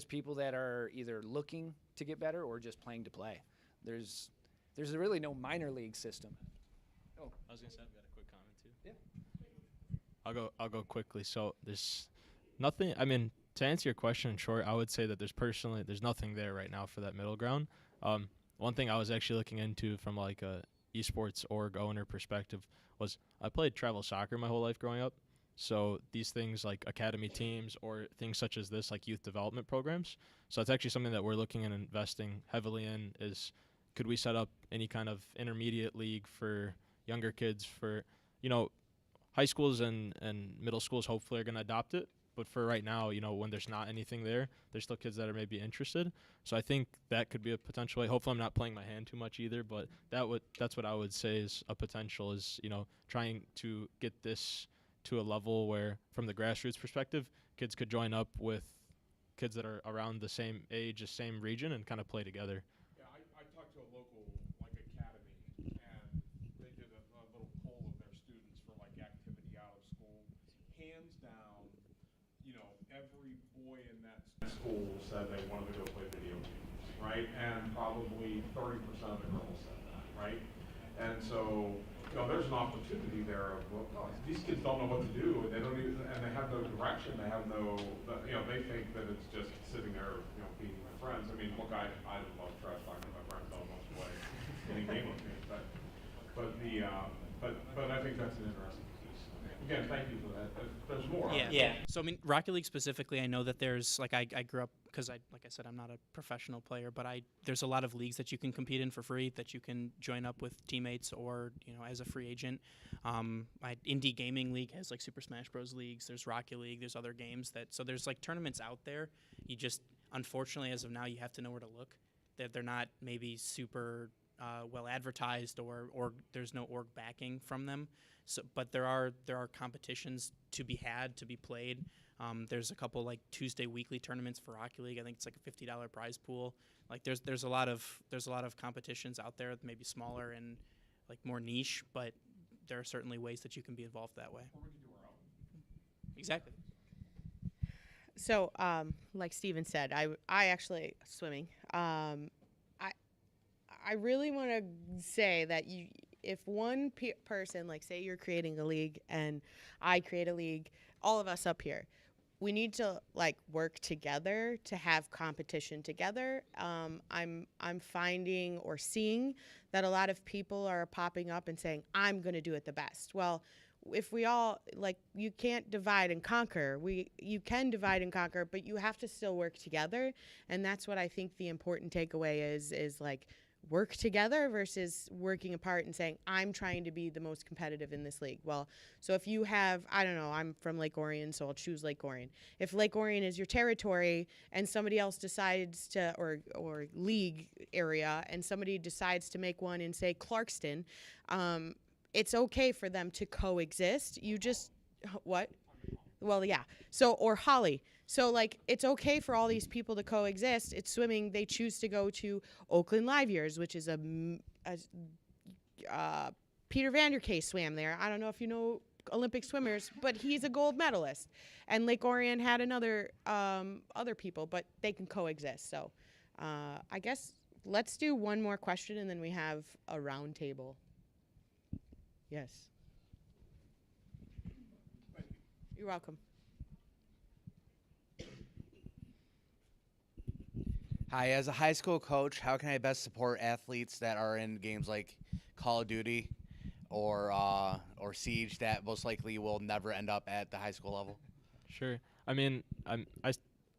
people that are either looking to get better or just playing to play. There's really no minor league system. I was gonna say I've got a quick comment too. Yeah. I'll go quickly. So there's nothing. To answer your question in short, I would say that there's nothing there right now for that middle ground. One thing I was actually looking into from like a esports org owner perspective was I played travel soccer my whole life growing up. So these things like academy teams or things such as this, like youth development programs. So it's actually something that we're looking and investing heavily in is could we set up any kind of intermediate league for younger kids for, high schools and middle schools hopefully are going to adopt it. But for right now, when there's not anything there, there's still kids that are maybe interested. So I think that could be a potential way. Hopefully I'm not playing my hand too much either, but that's what I would say is a potential is, trying to get this to a level where from the grassroots perspective, kids could join up with kids that are around the same age, the same region, and kind of play together. Yeah, I talked to a local academy, and they did a little poll of their students for activity out of school. Hands down, every boy in that school said they wanted to go play video games, right? And probably 30% of the girls said that, right? And so, there's an opportunity there of, these kids don't know what to do, and they have no direction. They have no, they think that it's just sitting there, being with friends. Look, I love trash talking to my friends. Don't want to play any game with me, but I think that's an interesting piece. Again, thank you for that. There's more. Yeah. So Rocket League specifically, I know that there's I grew up because like I said, I'm not a professional player, but there's a lot of leagues that you can compete in for free that you can join up with teammates or as a free agent. Indie Gaming League has Super Smash Bros. Leagues. There's Rocket League. There's other games so there's tournaments out there. You just unfortunately as of now you have to know where to look. They're not maybe super well advertised or there's no org backing from them. So, but there are competitions to be played. There's a couple Tuesday weekly tournaments for Rocket League. I think it's a $50 prize pool. There's a lot of competitions out there, maybe smaller and more niche, but there are certainly ways that you can be involved that way. Or we can do our own. Exactly. So, like Steven said, I actually swimming. I really want to say that if one person, like say you're creating a league and I create a league, all of us up here, we need to like work together to have competition together. I'm finding or seeing that a lot of people are popping up and saying, I'm going to do it the best. Well, if we all like, you can't divide and conquer. You can divide and conquer, but you have to still work together. And that's what I think the important takeaway is like, work together versus working apart and saying, I'm trying to be the most competitive in this league. Well, so if you have, I don't know, I'm from Lake Orion, so I'll choose Lake Orion. If Lake Orion is your territory and somebody else decides to, or league area, and somebody decides to make one in, say, Clarkston, it's okay for them to coexist. You just, what? Well, yeah. So, or Holly. So, like, it's okay for all these people to coexist. It's swimming. They choose to go to Oakland Live Years, which is Peter Vanderkay swam there. I don't know if you know Olympic swimmers, but he's a gold medalist. And Lake Orion had another other people, but they can coexist. So, I guess let's do one more question, and then we have a round table. Yes. You're welcome. Hi, as a high school coach, how can I best support athletes that are in games like Call of Duty or Siege that most likely will never end up at the high school level? Sure. I mean, I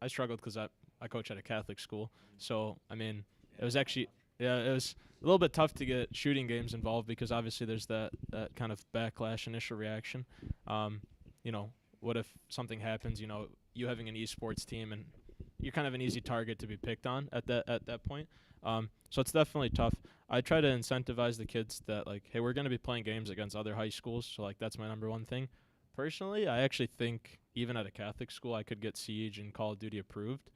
struggled because I coach at a Catholic school, so I mean, it was actually it was a little bit tough to get shooting games involved because obviously there's that kind of backlash initial reaction. You know, what if something happens? You know, you having an esports team and you're kind of an easy target to be picked on at that point. So it's definitely tough. I try to incentivize the kids that like, hey, we're going to be playing games against other high schools, so like that's my number one thing. Personally, I actually think even at a Catholic school, I could get Siege and Call of Duty approved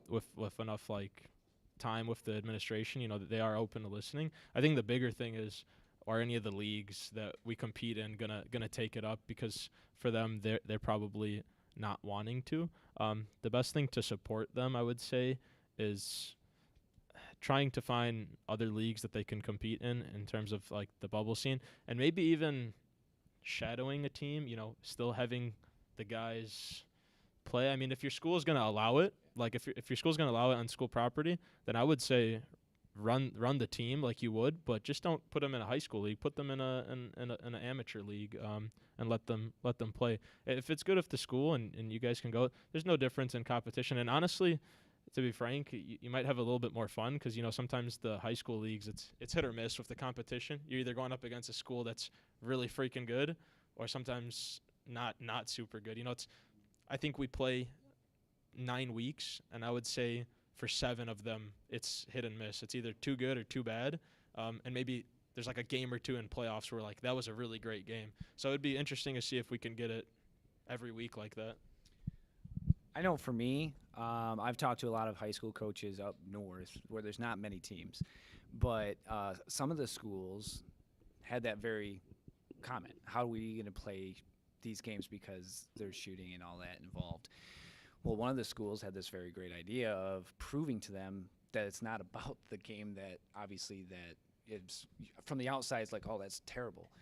with enough like time with the administration. You know, that they are open to listening. I think the bigger thing is, are any of the leagues that we compete in gonna take it up? Because for them, they're probably not wanting to. The best thing to support them, I would say, is trying to find other leagues that they can compete in terms of like the bubble scene, and maybe even shadowing a team, you know, still having the guys play. I mean, if your school is going to allow it, like if your school's going to allow it on school property, then I would say run the team like you would, but just don't put them in a high school league. Put them in an amateur league, and let them play. If it's good with the school and you guys can go, there's no difference in competition. And honestly, to be frank, you might have a little bit more fun because, you know, sometimes the high school leagues, it's hit or miss with the competition. You're either going up against a school that's really freaking good or sometimes not super good. You know, I think we play 9 weeks, and I would say for 7 of them, it's hit and miss. It's either too good or too bad, and maybe there's like a game or two in playoffs where like that was a really great game. So it'd be interesting to see if we can get it every week like that. I know for me, I've talked to a lot of high school coaches up north where there's not many teams, but some of the schools had that very comment. How are we going to play these games because there's shooting and all that involved? Well, one of the schools had this very great idea of proving to them that it's not about the game, that obviously that it's from the outside it's like, oh, that's terrible.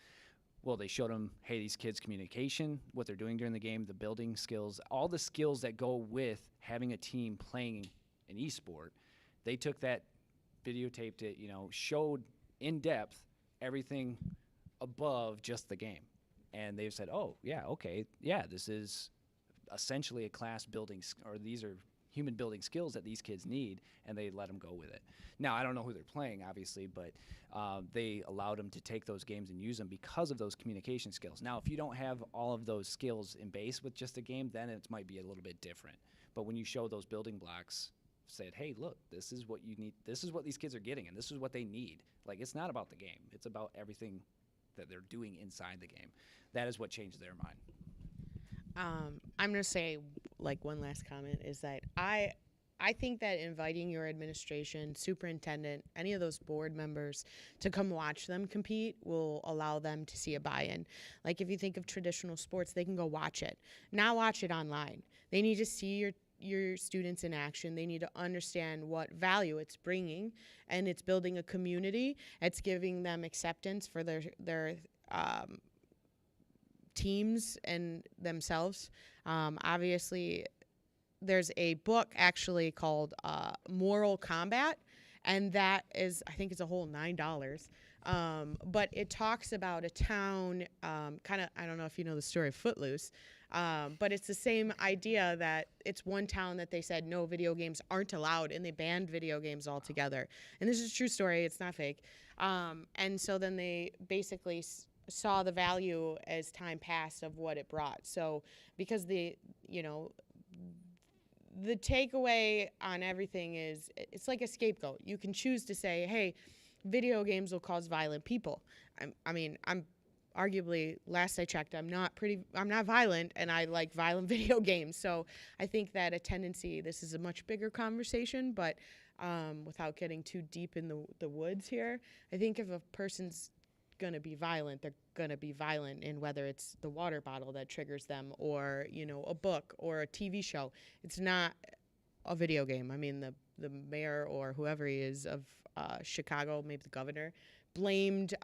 Well, they showed them, hey, these kids' communication, what they're doing during the game, the building skills, all the skills that go with having a team playing an esport. They took that, videotaped it, you know, showed in depth everything above just the game. And they've said, oh, yeah, okay, yeah, this is essentially a class building, or these are human building skills that these kids need, and they let them go with it. Now, I don't know who they're playing, obviously, but they allowed them to take those games and use them because of those communication skills. Now, if you don't have all of those skills in base with just a game, then it might be a little bit different. But when you show those building blocks, said, hey, look, this is what you need, this is what these kids are getting, and this is what they need. Like, it's not about the game. It's about everything that they're doing inside the game. That is what changed their mind. I'm going to say, like, one last comment is that I think that inviting your administration, superintendent, any of those board members to come watch them compete will allow them to see a buy-in. Like, if you think of traditional sports, they can go watch it. Not watch it online. They need to see your students in action. They need to understand what value it's bringing, and it's building a community. It's giving them acceptance for their teams and themselves. Obviously, there's a book actually called Moral Combat, and that is, I think it's a whole $9. But it talks about a town, kind of, I don't know if you know the story of Footloose, but it's the same idea that it's one town that they said no video games aren't allowed, and they banned video games altogether. And this is a true story, it's not fake. And so then they basically saw the value as time passed of what it brought. So because the takeaway on everything is it's like a scapegoat. You can choose to say, hey, video games will cause violent people. I'm arguably, last I checked, I'm not violent, and I like violent video games. So I think that a tendency, this is a much bigger conversation, but without getting too deep in the woods here, I think if a person's gonna be violent, they're gonna be violent in whether it's the water bottle that triggers them, or a book or a TV show. It's not a video game. I mean, the mayor or whoever he is of Chicago, maybe the governor, blamed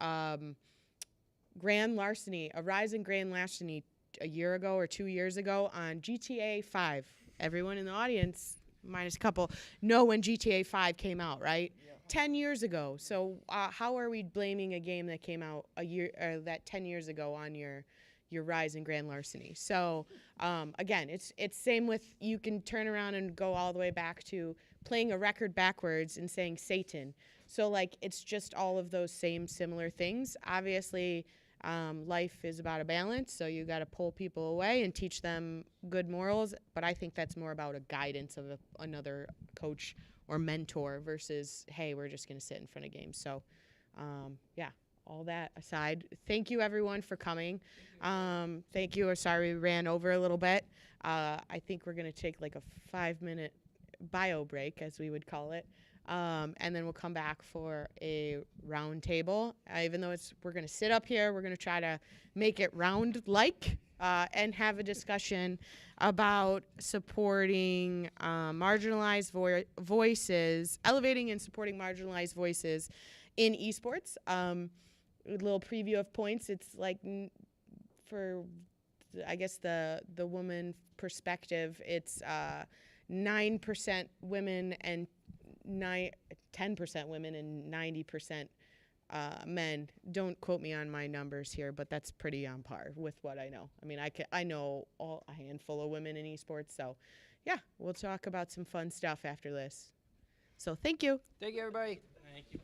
grand larceny, a rise in grand larceny a year ago or 2 years ago on GTA 5. Everyone in the audience, minus a couple, know when GTA 5 came out, right? 10 years ago. So how are we blaming a game that came out that 10 years ago on your rise in grand larceny? So again, it's same with, you can turn around and go all the way back to playing a record backwards and saying Satan. So like, it's just all of those same similar things. Obviously, life is about a balance, so you got to pull people away and teach them good morals, but I think that's more about a guidance of another coach or mentor versus, hey, we're just going to sit in front of games. So, yeah, all that aside, thank you everyone for coming. Thank you. Sorry we ran over a little bit. I think we're going to take like a 5-minute bio break, as we would call it. And then we'll come back for a round table. Even though we're going to sit up here, we're going to try to make it round-like and have a discussion about supporting marginalized voices, elevating and supporting marginalized voices in esports. A little preview of points. It's like for, I guess, the woman perspective, it's 9% women and 10% women and 90% men. Don't quote me on my numbers here, but that's pretty on par with what I know. I mean, I know a handful of women in esports, so yeah, we'll talk about some fun stuff after this. So thank you. Thank you, everybody. Thank you.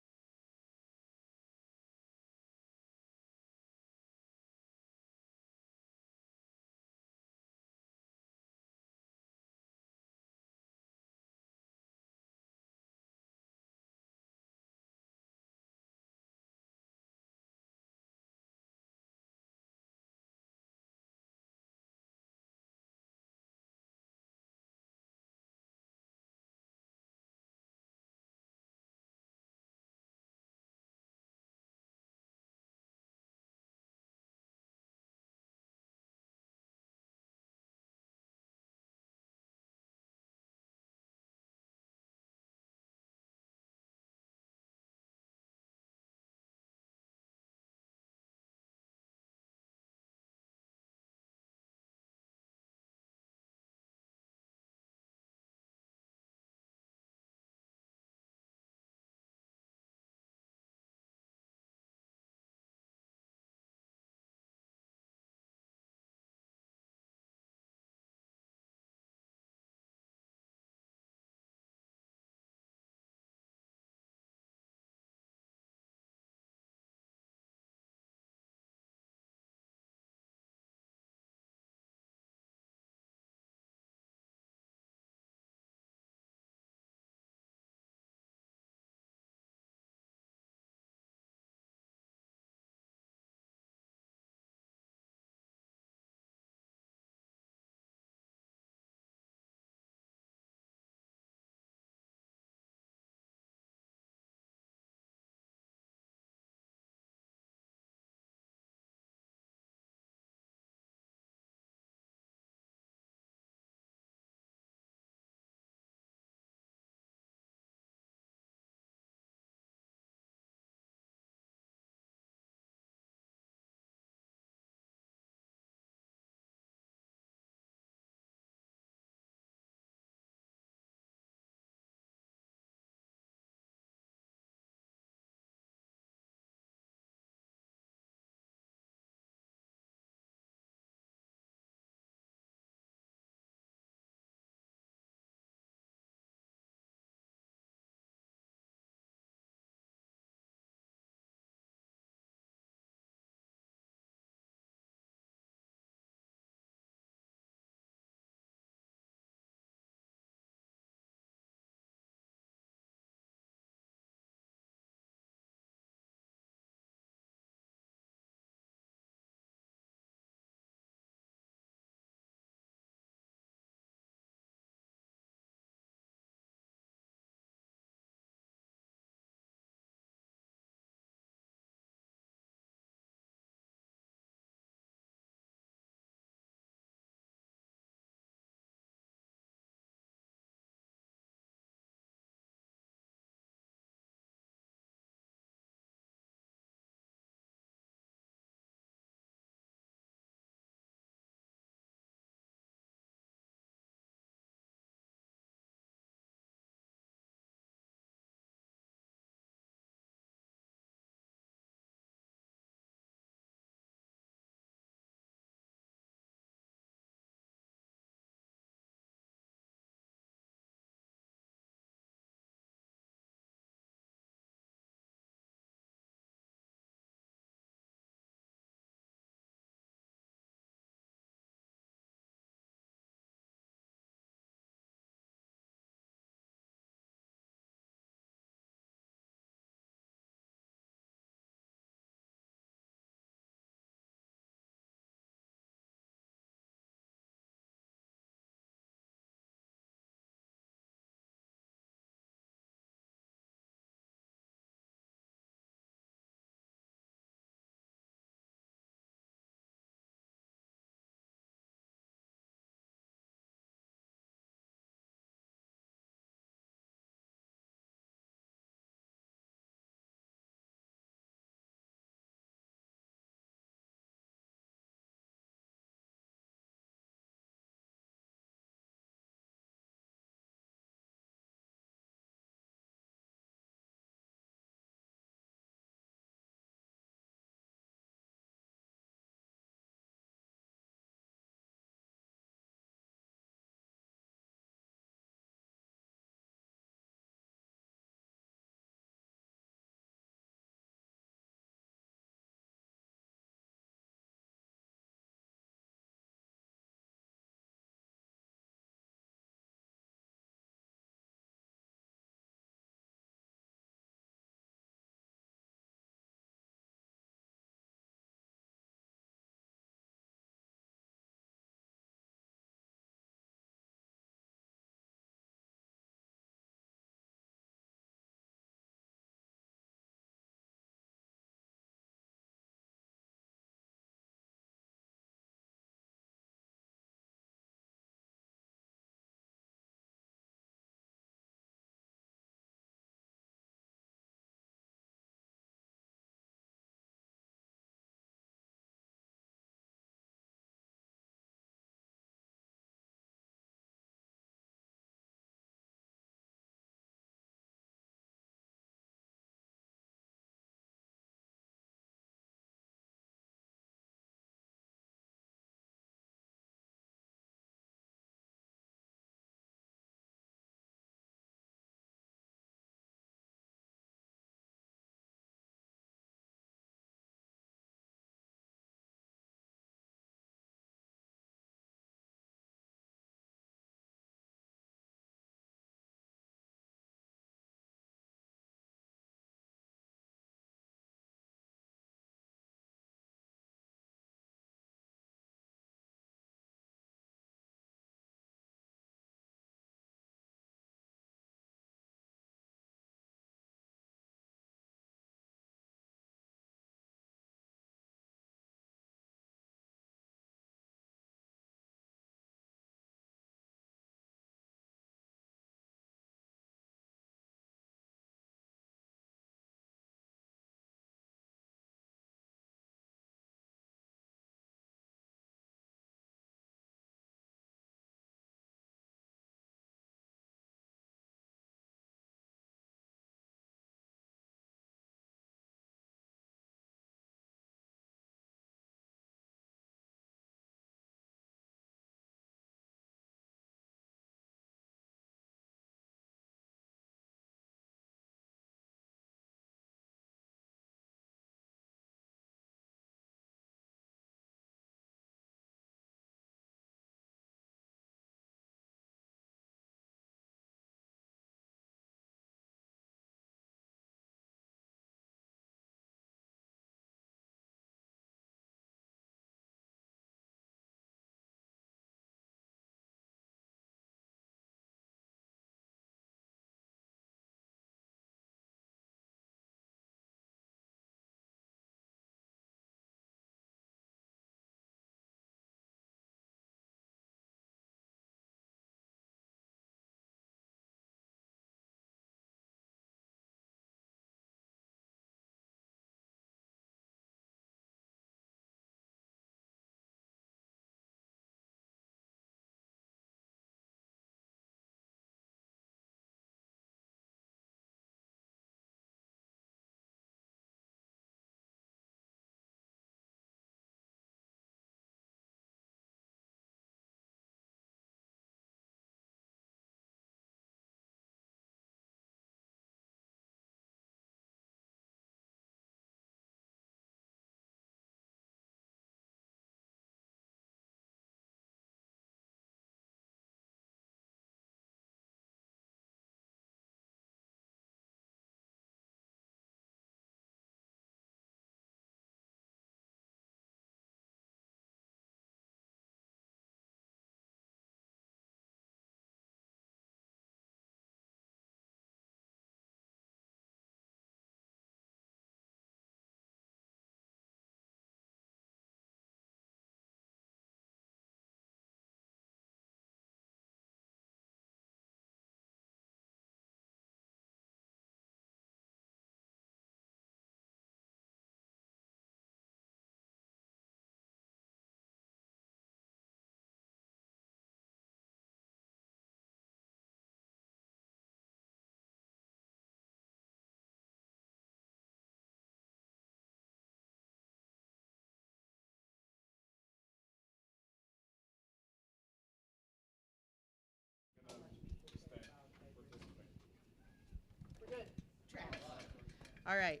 All right.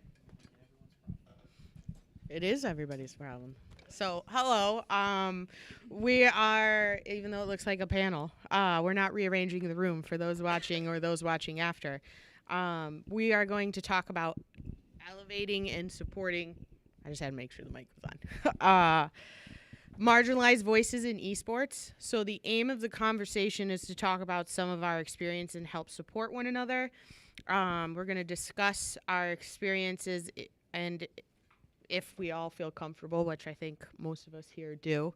It is everybody's problem. So, hello. We are, even though it looks like a panel, we're not rearranging the room for those watching or those watching after. We are going to talk about elevating and supporting. I just had to make sure the mic was on. Marginalized voices in esports. So the aim of the conversation is to talk about some of our experience and help support one another. We're going to discuss our experiences and if we all feel comfortable, which I think most of us here do.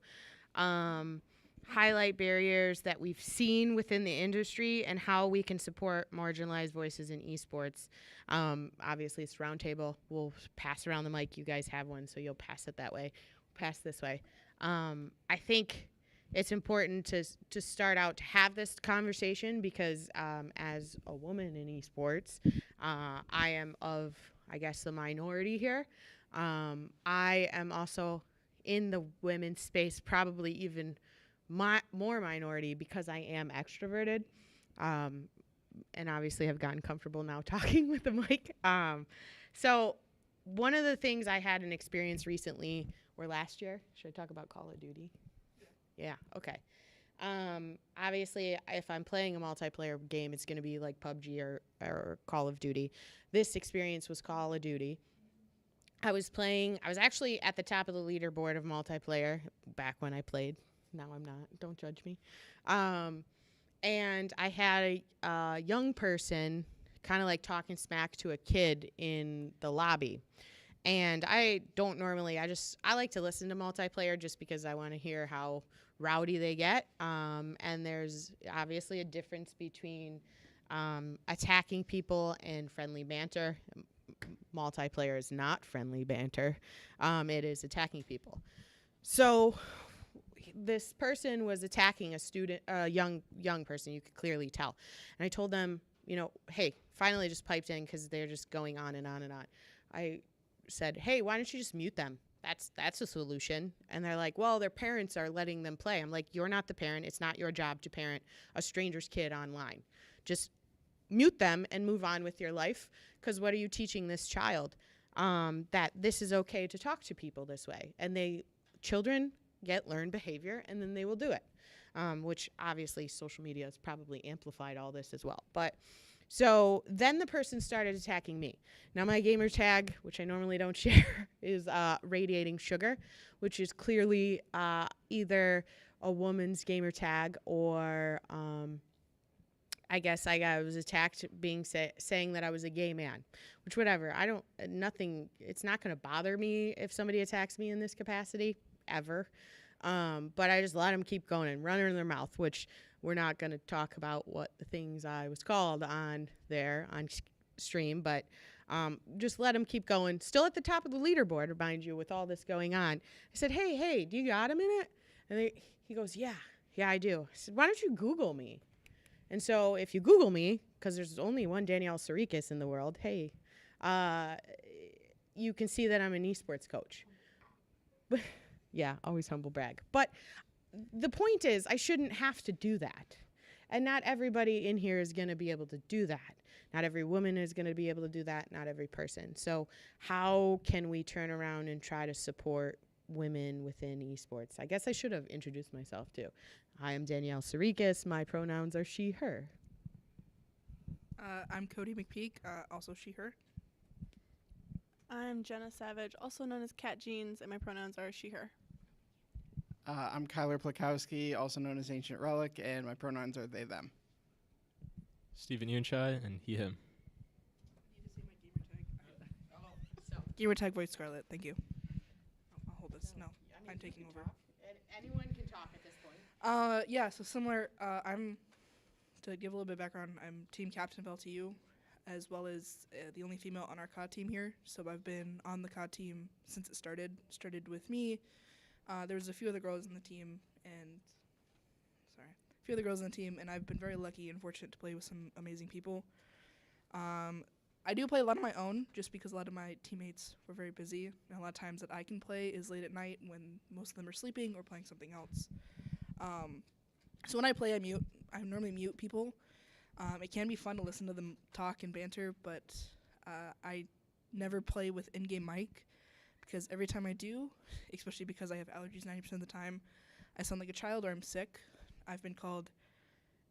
Highlight barriers that we've seen within the industry and how we can support marginalized voices in esports. Obviously, it's roundtable. We'll pass around the mic. You guys have one, so you'll pass it that way. Pass this way. I think it's important to start out to have this conversation because as a woman in esports, I am of, I guess, the minority here. I am also in the women's space, probably even more minority because I am extroverted, and obviously have gotten comfortable now talking with the mic. So one of the things I had an experience recently, or last year, should I talk about Call of Duty? Yeah, okay. Obviously, if I'm playing a multiplayer game, it's going to be like PUBG or Call of Duty. This experience was Call of Duty. I was actually at the top of the leaderboard of multiplayer back when I played. Now I'm not. Don't judge me. And I had a young person kind of like talking smack to a kid in the lobby. And I don't normally, I like to listen to multiplayer just because I want to hear how rowdy they get. And there's obviously a difference between attacking people and friendly banter. Multiplayer is not friendly banter. It is attacking people. So this person was attacking a student, a young person. You could clearly tell. And I told them, hey, finally just piped in because they're just going on and on and on. I said, hey, why don't you just mute them? That's a solution. And they're like, well, their parents are letting them play. I'm like, you're not the parent. It's not your job to parent a stranger's kid online. Just mute them and move on with your life, because what are you teaching this child? That this is okay to talk to people this way. And children get learned behavior, and then they will do it, which obviously social media has probably amplified all this as well. But so then the person started attacking me. Now my gamer tag, which I normally don't share, is radiating sugar, which is clearly either a woman's gamer tag or I guess I was attacked saying that I was a gay man, which whatever. It's not going to bother me if somebody attacks me in this capacity ever. But I just let them keep going and running their mouth, which we're not going to talk about what the things I was called on there on stream, but just let them keep going. Still at the top of the leaderboard, remind you, with all this going on. I said, hey, do you got a minute? And he goes, yeah, I do. I said, why don't you Google me? And so if you Google me, because there's only one Danielle Sarikis in the world, hey, you can see that I'm an esports coach. Yeah, always humble brag. But the point is, I shouldn't have to do that. And not everybody in here is going to be able to do that. Not every woman is going to be able to do that. Not every person. So how can we turn around and try to support women within esports? I guess I should have introduced myself too. I am Danielle Sarikis. My pronouns are she, her. I'm Cody McPeak, also she, her. I'm Jenna Savage, also known as Cat Jeans, and my pronouns are she, her. I'm Kyler Plakowski, also known as Ancient Relic, and my pronouns are they, them. Stephen Yunchai, and he, him. Gamer tag Voice Scarlet, thank you. I'll hold this. No, I'm taking over. Anyone can talk at this point. Yeah, so similar. To give a little bit of background, I'm team captain of LTU, as well as the only female on our COD team here. So I've been on the COD team since it started. Started with me. There was a few other girls in the team, and I've been very lucky and fortunate to play with some amazing people. I do play a lot on my own, just because a lot of my teammates were very busy, and a lot of times that I can play is late at night when most of them are sleeping or playing something else. So when I play, I normally mute people. It can be fun to listen to them talk and banter, but I never play with in-game mic because every time I do, especially because I have allergies 90% of the time, I sound like a child or I'm sick. I've been called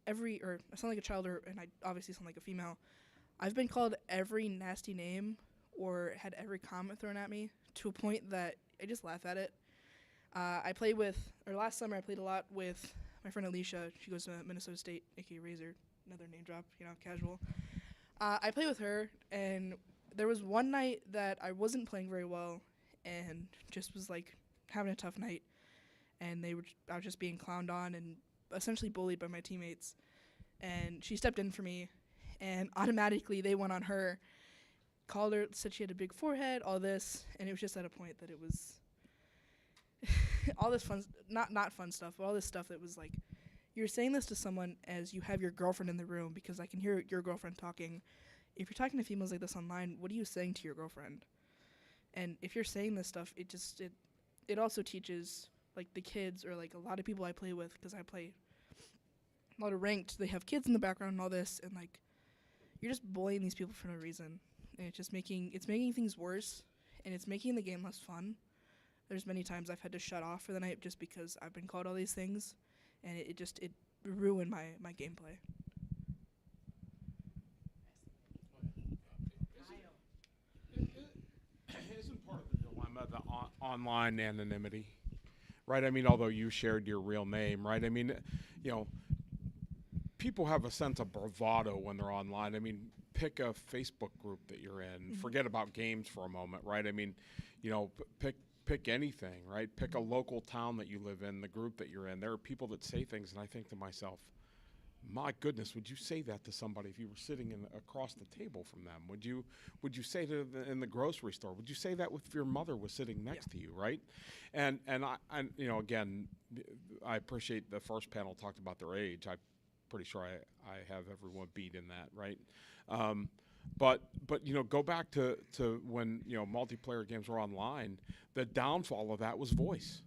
I sound like a child and I obviously sound like a female. I've been called every nasty name or had every comment thrown at me to a point that I just laugh at it. Last summer I played a lot with my friend Alicia. She goes to Minnesota State, aka Razor, another name drop, casual. I played with her, and there was one night that I wasn't playing very well and just was like having a tough night, and I was just being clowned on and essentially bullied by my teammates. And she stepped in for me, and automatically they went on her, called her, said she had a big forehead, all this, and it was just at a point that it was all this fun, not fun stuff, but all this stuff that was like, you're saying this to someone as you have your girlfriend in the room, because I can hear your girlfriend talking. If you're talking to females like this online, what are you saying to your girlfriend? And if you're saying this stuff, it also teaches like the kids or like a lot of people I play with, because I play a lot of ranked, they have kids in the background and all this, and like you're just bullying these people for no reason, and it's making things worse, and it's making the game less fun. There's many times I've had to shut off for the night just because I've been called all these things, and it ruined my gameplay. Isn't part of the dilemma the online anonymity, right? I mean, although you shared your real name, right? I mean, people have a sense of bravado when they're online. I mean, pick a Facebook group that you're in. Mm-hmm. Forget about games for a moment, right? I mean, pick anything, right? Pick a local town that you live in, the group that you're in. There are people that say things, and I think to myself, my goodness, would you say that to somebody if you were sitting across the table from them? Would you say that in the grocery store? Would you say that if your mother was sitting next to you, right? And I again, I appreciate the first panel talked about their age. I'm pretty sure I have everyone beat in that, right? But go back to when multiplayer games were online. The downfall of that was voice,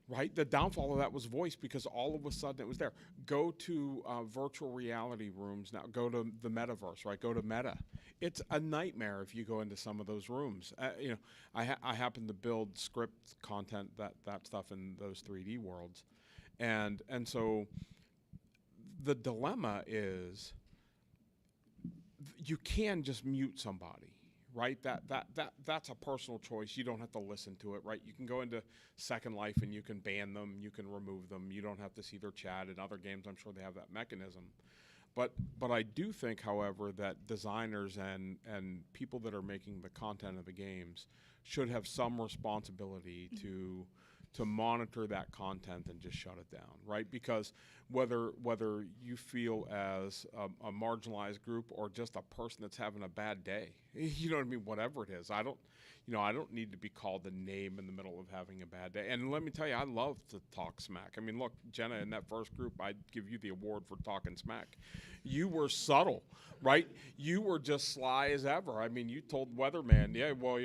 right? The downfall of that was voice, because all of a sudden it was there. Go to virtual reality rooms now. Go to the metaverse, right? Go to Meta. It's a nightmare if you go into some of those rooms. I happen to build script content, that stuff in those 3D worlds, and so the dilemma is you can just mute somebody, right? That's a personal choice. You don't have to listen to it, right? You can go into Second Life and you can ban them, you can remove them. You don't have to see their chat. In other games, I'm sure they have that mechanism. But I do think, however, that designers and people that are making the content of the games should have some responsibility to monitor that content and just shut it down, right? Because whether you feel as a marginalized group or just a person that's having a bad day, you know what I mean, whatever it is, I don't need to be called a name in the middle of having a bad day. And let me tell you, I love to talk smack. I mean, look, Jenna, in that first group, I'd give you the award for talking smack. You were subtle, right? You were just sly as ever. I mean, you told Weatherman,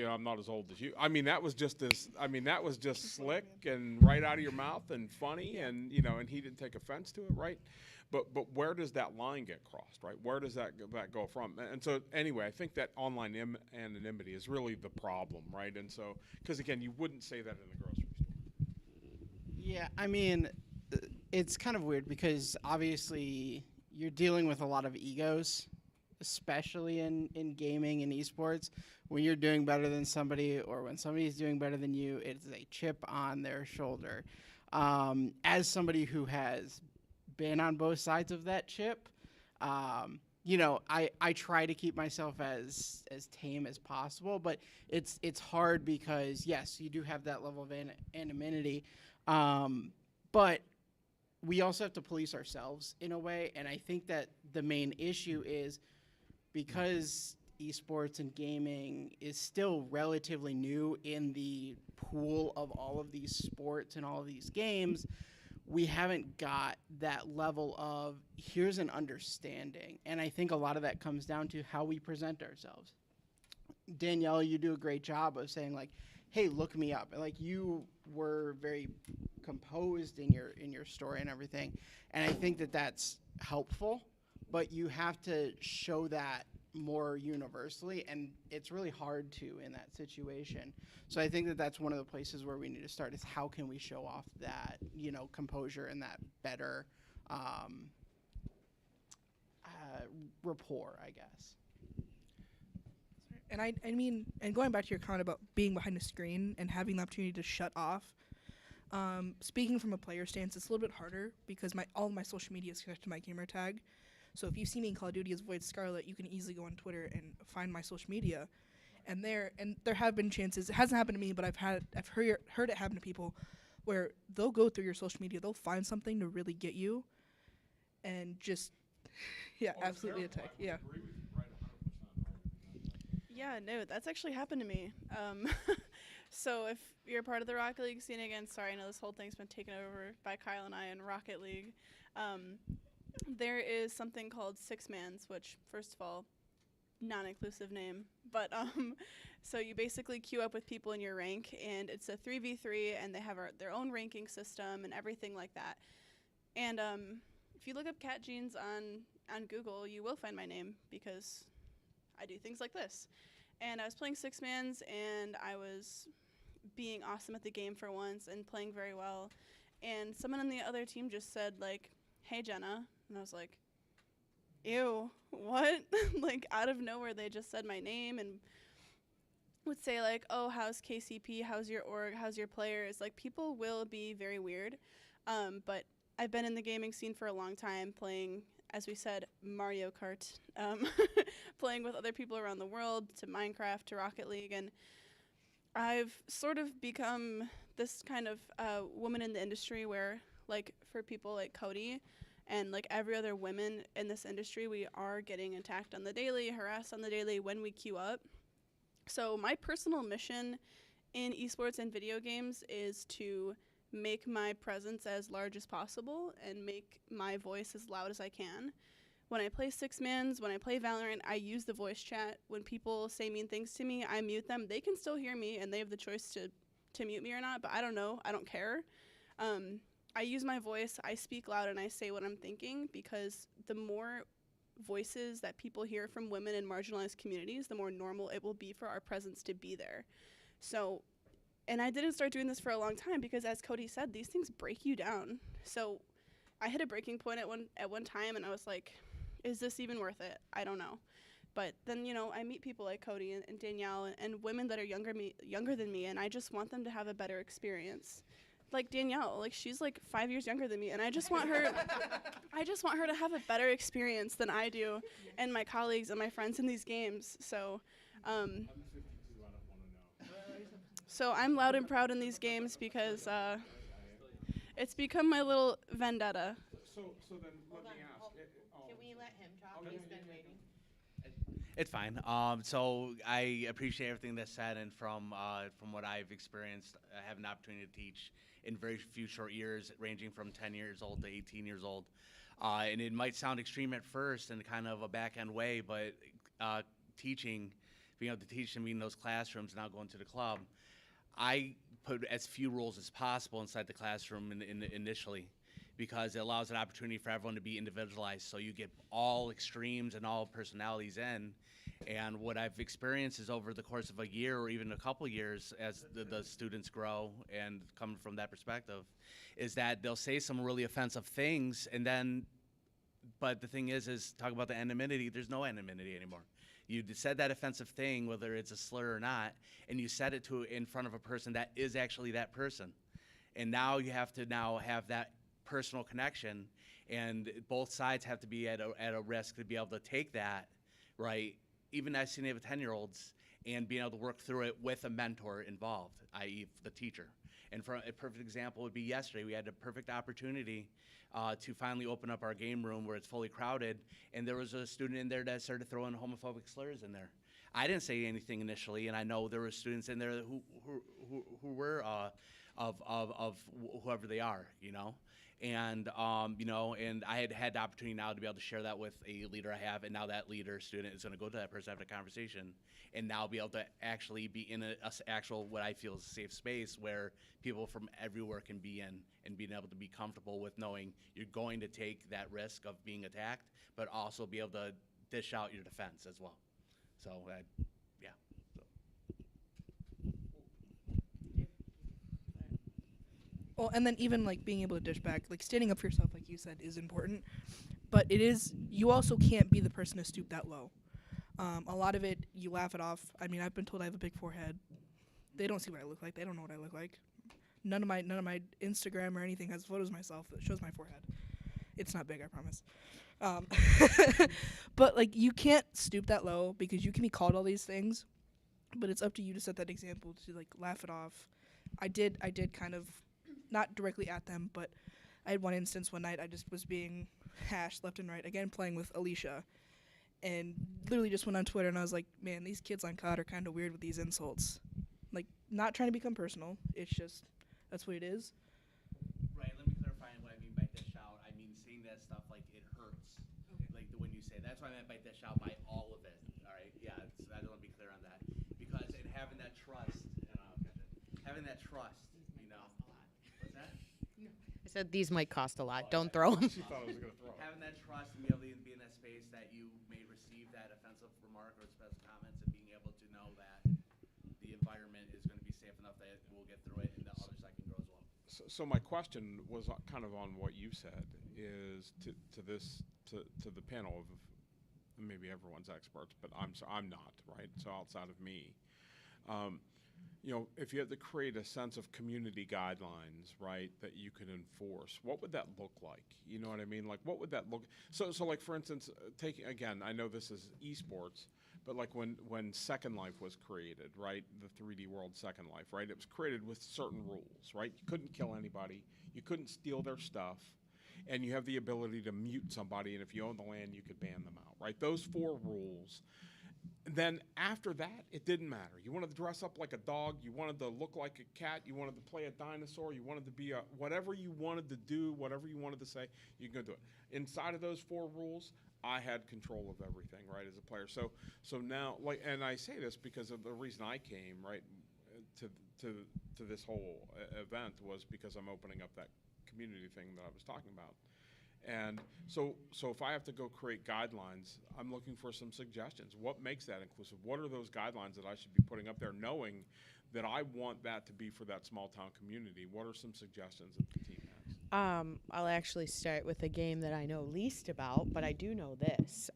I'm not as old as you. I mean, that was just slick and right out of your mouth and funny, and and he didn't take offense to it, right? But where does that line get crossed, right? Where does that go from? And so anyway, I think that online anonymity is really the problem, right? And so, because again, you wouldn't say that in the grocery store. Yeah, I mean, it's kind of weird because obviously you're dealing with a lot of egos, especially in gaming and esports. When you're doing better than somebody or when somebody's doing better than you, it's a chip on their shoulder. As somebody who has been on both sides of that chip, I try to keep myself as tame as possible, but it's hard because yes, you do have that level of anonymity, but we also have to police ourselves in a way, and I think that the main issue is because esports and gaming is still relatively new in the pool of all of these sports and all of these games, we haven't got that level of here's an understanding. And I think a lot of that comes down to how we present ourselves. Danielle, you do a great job of saying like, hey, look me up. Like you were very composed in your story and everything. And I think that that's helpful, but you have to show that more universally, and it's really hard to in that situation. So I think that that's one of the places where we need to start is how can we show off that, you know, composure and that better rapport, I guess. And I mean, and going back to your comment about being behind the screen and having the opportunity to shut off, speaking from a player stance, it's a little bit harder because all of my social media is connected to my gamer tag. So if you see me in Call of Duty as Void Scarlet, you can easily go on Twitter and find my social media. And there have been chances. It hasn't happened to me, but I've heard it happen to people where they'll go through your social media, they'll find something to really get you, and just absolutely attack. Yeah. Yeah, no, that's actually happened to me. So if you're part of the Rocket League scene again, sorry, I know this whole thing's been taken over by Kyle and I in Rocket League. There is something called Six Mans, which, first of all, non-inclusive name, but so you basically queue up with people in your rank, and it's a 3v3, and they have their own ranking system and everything like that. And if you look up Cat Jeans on Google, you will find my name because I do things like this. And I was playing Six Mans, and I was being awesome at the game for once and playing very well. And someone on the other team just said, like, "Hey, Jenna." And I was like, ew, what? Like, out of nowhere, they just said my name and would say, like, oh, how's KCP? How's your org? How's your players? Like, people will be very weird. But I've been in the gaming scene for a long time playing, as we said, Mario Kart, playing with other people around the world, to Minecraft, to Rocket League, and I've sort of become this kind of woman in the industry where, like, for people like Cody and like every other woman in this industry, we are getting attacked on the daily, harassed on the daily when we queue up. So my personal mission in esports and video games is to make my presence as large as possible and make my voice as loud as I can. When I play Six Mans, when I play Valorant, I use the voice chat. When people say mean things to me, I mute them. They can still hear me, and they have the choice to mute me or not, but I don't know. I don't care. I use my voice, I speak loud, and I say what I'm thinking, because the more voices that people hear from women in marginalized communities, the more normal it will be for our presence to be there. So, and I didn't start doing this for a long time because, as Cody said, these things break you down. So I hit a breaking point at one time, and I was like, is this even worth it? I don't know. But then, you know, I meet people like Cody and Danielle and women that are younger than me, and I just want them to have a better experience. Like Danielle, like, she's like 5 years younger than me, and I just want her to have a better experience than I do, and my colleagues and my friends in these games. So so I'm loud and proud in these games because it's become my little vendetta. So then let me ask. Can we let him talk? He's been waiting. It's fine. So I appreciate everything that's said, and from what I've experienced, I have an opportunity to teach in very few short years, ranging from 10 years old to 18 years old. And it might sound extreme at first in kind of a back-end way, but teaching, being able to teach and being in those classrooms, now going to the club, I put as few rules as possible inside the classroom initially, because it allows an opportunity for everyone to be individualized. So you get all extremes and all personalities in. And what I've experienced is over the course of a year or even a couple years, as the students grow and come from that perspective, is that they'll say some really offensive things, and then, but the thing is talk about the anonymity, there's no anonymity anymore. You said that offensive thing, whether it's a slur or not, and you said it in front of a person that is actually that person. And now you have to have that personal connection, and both sides have to be at a risk to be able to take that, right? Even as senior of 10-year-olds, and being able to work through it with a mentor involved, i.e. the teacher. And for a perfect example would be yesterday. We had a perfect opportunity to finally open up our game room where it's fully crowded, and there was a student in there that started throwing homophobic slurs in there. I didn't say anything initially, and I know there were students in there who were of whoever they are, you know. And you know, and I had the opportunity now to be able to share that with a leader I have, and now that leader student is going to go to that person, have a conversation, and now be able to actually be in a actual, what I feel is a safe space where people from everywhere can be in, and being able to be comfortable with knowing you're going to take that risk of being attacked, but also be able to dish out your defense as well. So yeah. So. Well, and then even like being able to dish back, like standing up for yourself, like you said, is important. But it is, you also can't be the person to stoop that low. A lot of it, you laugh it off. I mean, I've been told I have a big forehead. They don't see what I look like. They don't know what I look like. None of my Instagram or anything has photos of myself that shows my forehead. It's not big, I promise. But like, you can't stoop that low because you can be called all these things. But it's up to you to set that example, to like laugh it off. I did kind of, not directly at them, but I had one instance one night I just was being hashed left and right, again playing with Alicia, and literally just went on Twitter and I was like, man, these kids on COD are kind of weird with these insults. Like, not trying to become personal, it's just, that's what it is. Right, let me clarify what I mean by dish out. I mean seeing that stuff, like, it hurts. Okay. Like, when you say, that's what I meant by dish out, by all of it. All right, yeah, I don't want to be clear on that. Because in having that trust, having that trust, you know. What's that? I said these might cost a lot. Don't throw them. She thought I was going to throw it. Having that trust and be able to be in that space that you may receive that offensive remark or offensive comments, and being able to know that the environment is going to be safe enough that we'll get through it and the other side can grow as well. So my question was kind of on what you said, is to the panel of maybe everyone's experts, but I'm not, right? So outside of me, you know, if you had to create a sense of community guidelines, right, that you could enforce, what would that look like? You know what I mean? Like, what would that look? So like for instance, taking again, I know this is esports, but like when Second Life was created, right, the 3D world Second Life, right, it was created with certain rules, right? You couldn't kill anybody, you couldn't steal their stuff, and you have the ability to mute somebody, and if you own the land, you could ban them out, right? Those 4 rules. Then after that, it didn't matter. You wanted to dress up like a dog, you wanted to look like a cat, you wanted to play a dinosaur, you wanted to be a whatever you wanted to do, whatever you wanted to say, you can go do it. Inside of those 4 rules, I had control of everything, right, as a player. So now, like, and I say this because of the reason I came, right, to this whole event was because I'm opening up that community thing that I was talking about. And so if I have to go create guidelines, I'm looking for some suggestions. What makes that inclusive? What are those guidelines that I should be putting up there, knowing that I want that to be for that small town community? What are some suggestions that the team has? I'll actually start with a game that I know least about, but I do know this.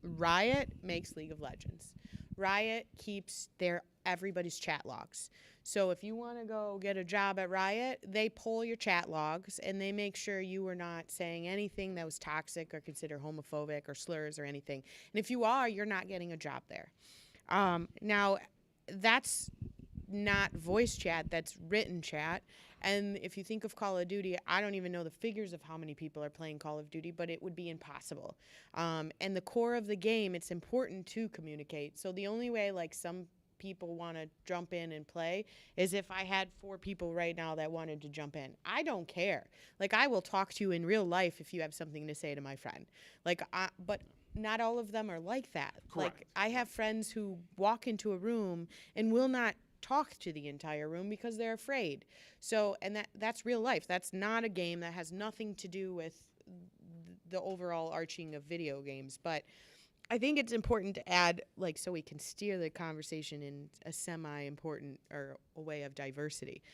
Riot makes League of Legends. Riot keeps everybody's chat logs. So if you want to go get a job at Riot, they pull your chat logs and they make sure you were not saying anything that was toxic or considered homophobic or slurs or anything. And if you are, you're not getting a job there. Now, that's not voice chat, that's written chat. And if you think of Call of Duty, I don't even know the figures of how many people are playing Call of Duty, but it would be impossible. And the core of the game, it's important to communicate. So the only way, like, some people want to jump in and play is if I had 4 people right now that wanted to jump in. I don't care. Like, I will talk to you in real life if you have something to say to my friend. Like, but not all of them are like that. Correct. Like, I have friends who walk into a room and will not talk to the entire room because they're afraid. So, and that's real life. That's not a game. That has nothing to do with the overall arching of video games. But I think it's important to add, like, so we can steer the conversation in a semi-important or a way of diversity.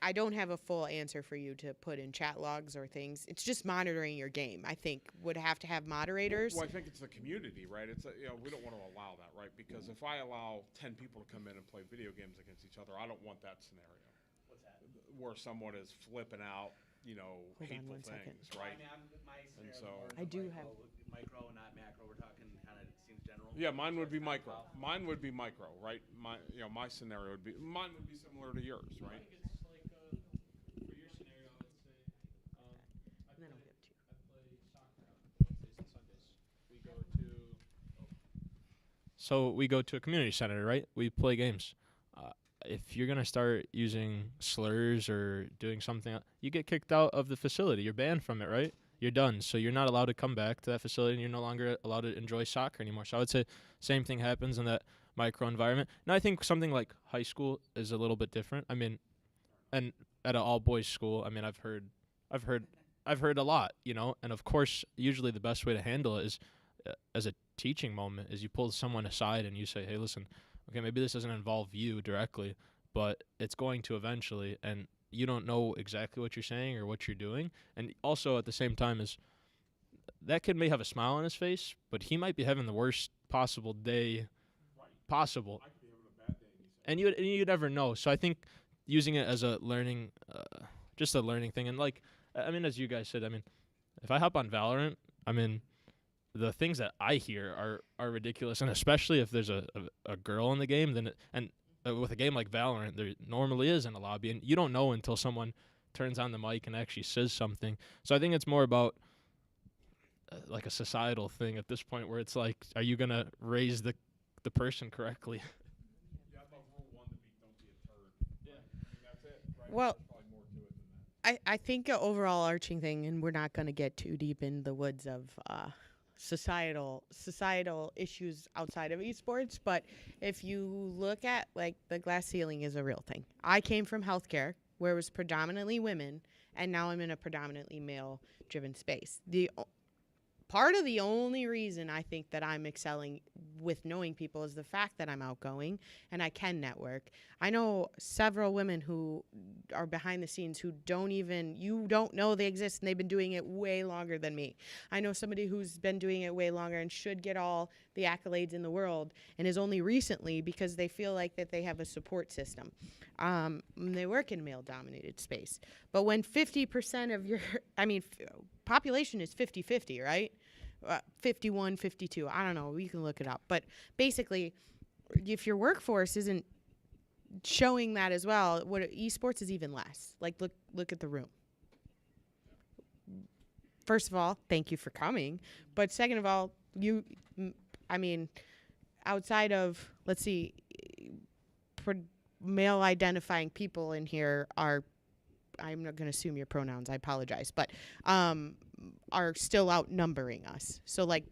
I don't have a full answer for you to put in chat logs or things. It's just monitoring your game, I think, would have to have moderators. Well, I think it's the community, right? It's you know, we don't want to allow that, right? Because if I allow 10 people to come in and play video games against each other, I don't want that scenario. What's that? Where someone is flipping out, you know, Hold on hateful one second. things, right? My And scenario so- more I the do micro, not macro. We're talking kind of seems general. Yeah, mine would be So it's micro. not about- Mine would be micro, right? My scenario would be similar to yours, right? I think it's like for your scenario, I would say And then I'll give it to you. I play soccer on Wednesdays and Sundays. We go to a community center, right? We play games. If you're gonna start using slurs or doing something, you get kicked out of the facility. You're banned from it, right? You're done. So you're not allowed to come back to that facility, and you're no longer allowed to enjoy soccer anymore. So I would say same thing happens in that micro environment. And I think something like high school is a little bit different. I mean, and at an all boys school, I mean, I've heard a lot, you know. And of course, usually the best way to handle it is as a teaching moment is you pull someone aside and you say, hey, listen, okay, maybe this doesn't involve you directly, but it's going to eventually, and you don't know exactly what you're saying or what you're doing. And also at the same time is that kid may have a smile on his face, but he might be having the worst possible day possible. And you never know. So I think using it as a learning, just a learning thing. And like, I mean, as you guys said, I mean, if I hop on Valorant, I mean, the things that I hear are ridiculous. And especially if there's a girl in the game, then with a game like Valorant, there normally is in a lobby, and you don't know until someone turns on the mic and actually says something. So I think it's more about like a societal thing at this point, where it's like, are you gonna raise the person correctly? Yeah, I thought rule 1 to be don't be a turd. Yeah. I mean, that's it, right? Well, There's probably more to it than that. I think an overall arching thing, and we're not going to get too deep in the woods of societal issues outside of esports, but if you look at, like, the glass ceiling is a real thing. I came from healthcare where it was predominantly women, and now I'm in a predominantly male-driven space. Part of the only reason I think that I'm excelling with knowing people is the fact that I'm outgoing and I can network. I know several women who are behind the scenes who you don't know they exist, and they've been doing it way longer than me. I know somebody who's been doing it way longer and should get all the accolades in the world, and is only recently because they feel like that they have a support system. They work in male-dominated space. But when 50% of your, population is 50-50, right? 51, 52, I don't know, you can look it up. But basically, if your workforce isn't showing that as well, what esports is even less. Like, look at the room. First of all, thank you for coming. But second of all, outside of, let's see, male identifying people in here are, I'm not going to assume your pronouns, I apologize, but are still outnumbering us. So, like,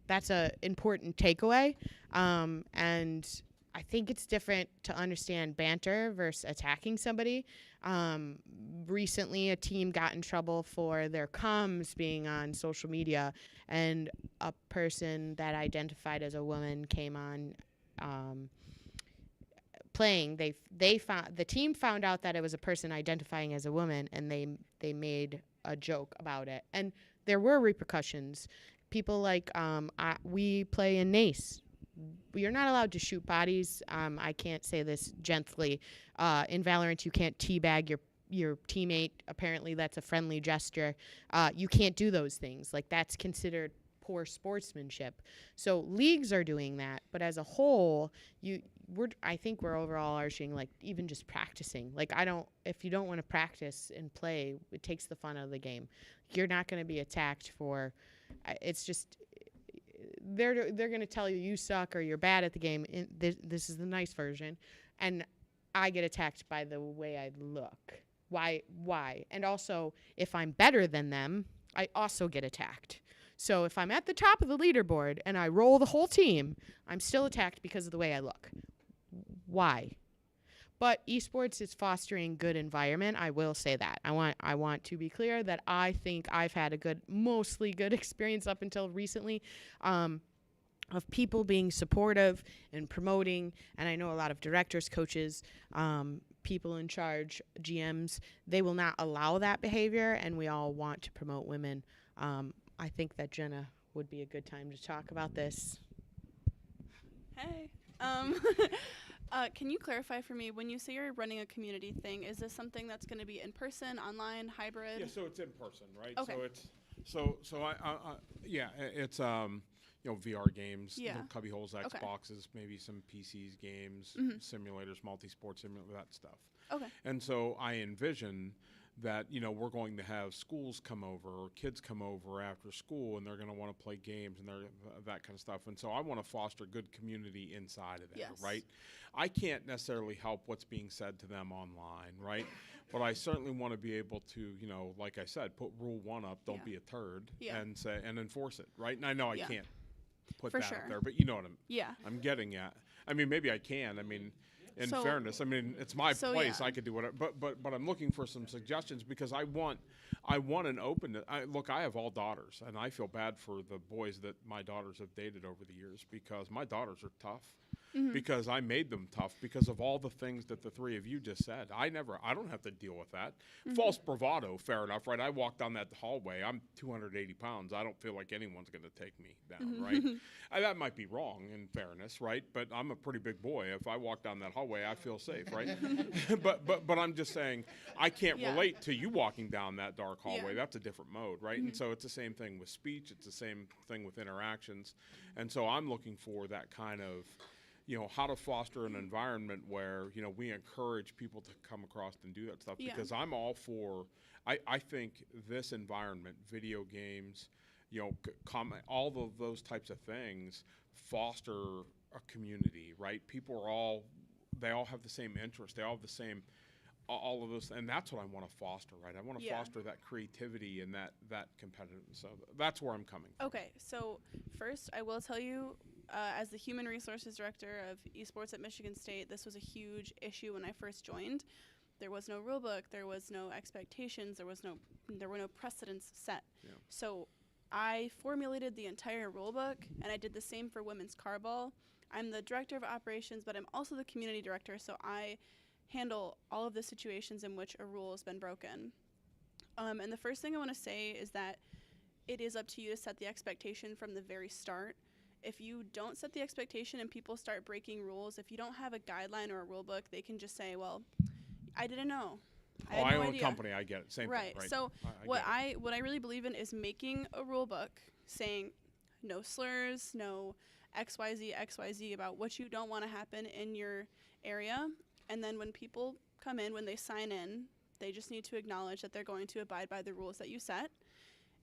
that's a important takeaway. And I think it's different to understand banter versus attacking somebody. Recently, a team got in trouble for their comms being on social media, and a person that identified as a woman came on playing. The team found out that it was a person identifying as a woman, and they made a joke about it. And there were repercussions. People like we play in NACE. You're not allowed to shoot bodies. I can't say this gently. In Valorant, you can't teabag your teammate. Apparently, that's a friendly gesture. You can't do those things. Like, that's considered poor sportsmanship. So leagues are doing that, but as a whole, I think we're overall arching, like, even just practicing. Like, if you don't want to practice and play, it takes the fun out of the game. You're not going to be attacked for. It's just. They're going to tell you suck or you're bad at the game. This is the nice version. And I get attacked by the way I look. Why? And also, if I'm better than them, I also get attacked. So if I'm at the top of the leaderboard and I roll the whole team, I'm still attacked because of the way I look. Why? But esports is fostering good environment. I will say that. I want to be clear that I think I've had a mostly good experience up until recently, of people being supportive and promoting. And I know a lot of directors, coaches, people in charge, GMs, they will not allow that behavior, and we all want to promote women. I think that Jenna would be a good time to talk about this. Hey. Can you clarify for me, when you say you're running a community thing, is this something that's going to be in person, online, hybrid? Yeah, so it's in person, right? Okay. So it's VR games, Yeah. little cubby holes, Okay. Xboxes, maybe some PCs, games, simulators, multi-sport simulator, that stuff. Okay. And so I envision that, we're going to have schools come over or kids come over after school, and they're going to want to play games and that kind of stuff. And so I want to foster good community inside of there, Yes. right? I can't necessarily help what's being said to them online, right? But I certainly want to be able to, like I said, put rule 1 up, don't Yeah. be a turd, Yeah. and enforce it, right? And I know I Yeah. can't put For that sure. up there, but you know what Yeah. I'm getting at. I mean, maybe I can. I mean, In So- fairness, I mean, it's my so, place. yeah. I could do whatever, but I'm looking for some suggestions because I want an open. Look, I have all daughters, and I feel bad for the boys that my daughters have dated over the years because my daughters are tough. Because I made them tough because of all the things that the three of you just said. I don't have to deal with that. False bravado, fair enough, right? I walk down that hallway. I'm 280 pounds. I don't feel like anyone's going to take me down, right? That might be wrong in fairness, right? But I'm a pretty big boy. If I walk down that hallway, I feel safe, right? but I'm just saying I can't Yeah. relate to you walking down that dark hallway. Yeah. That's a different mode, right? And so it's the same thing with speech. It's the same thing with interactions. And so I'm looking for that kind of, how to foster an environment where, we encourage people to come across and do that stuff. Yeah. Because I'm all for, I think this environment, video games, all of those types of things foster a community, right? They all have the same interests. They all have the same, all of those, and that's what I want to foster, right? I want to Yeah. foster that creativity and that competitiveness. So that's where I'm coming from. Okay, so first, I will tell you, as the Human Resources Director of Esports at Michigan State, this was a huge issue when I first joined. There was no rule book, there was no expectations, there were no precedents set. Yeah. So I formulated the entire rule book, and I did the same for women's carball. I'm the Director of Operations, but I'm also the Community Director, so I handle all of the situations in which a rule has been broken. And the first thing I want to say is that it is up to you to set the expectation from the very start. If you don't set the expectation and people start breaking rules, if you don't have a guideline or a rule book, they can just say, well, I didn't know. I had I no own idea. a company. I get it. Same Right. thing, right? So I what get it. what I really believe in is making a rule book saying no slurs, no XYZ about what you don't want to happen in your area. And then when people come in, when they sign in, they just need to acknowledge that they're going to abide by the rules that you set.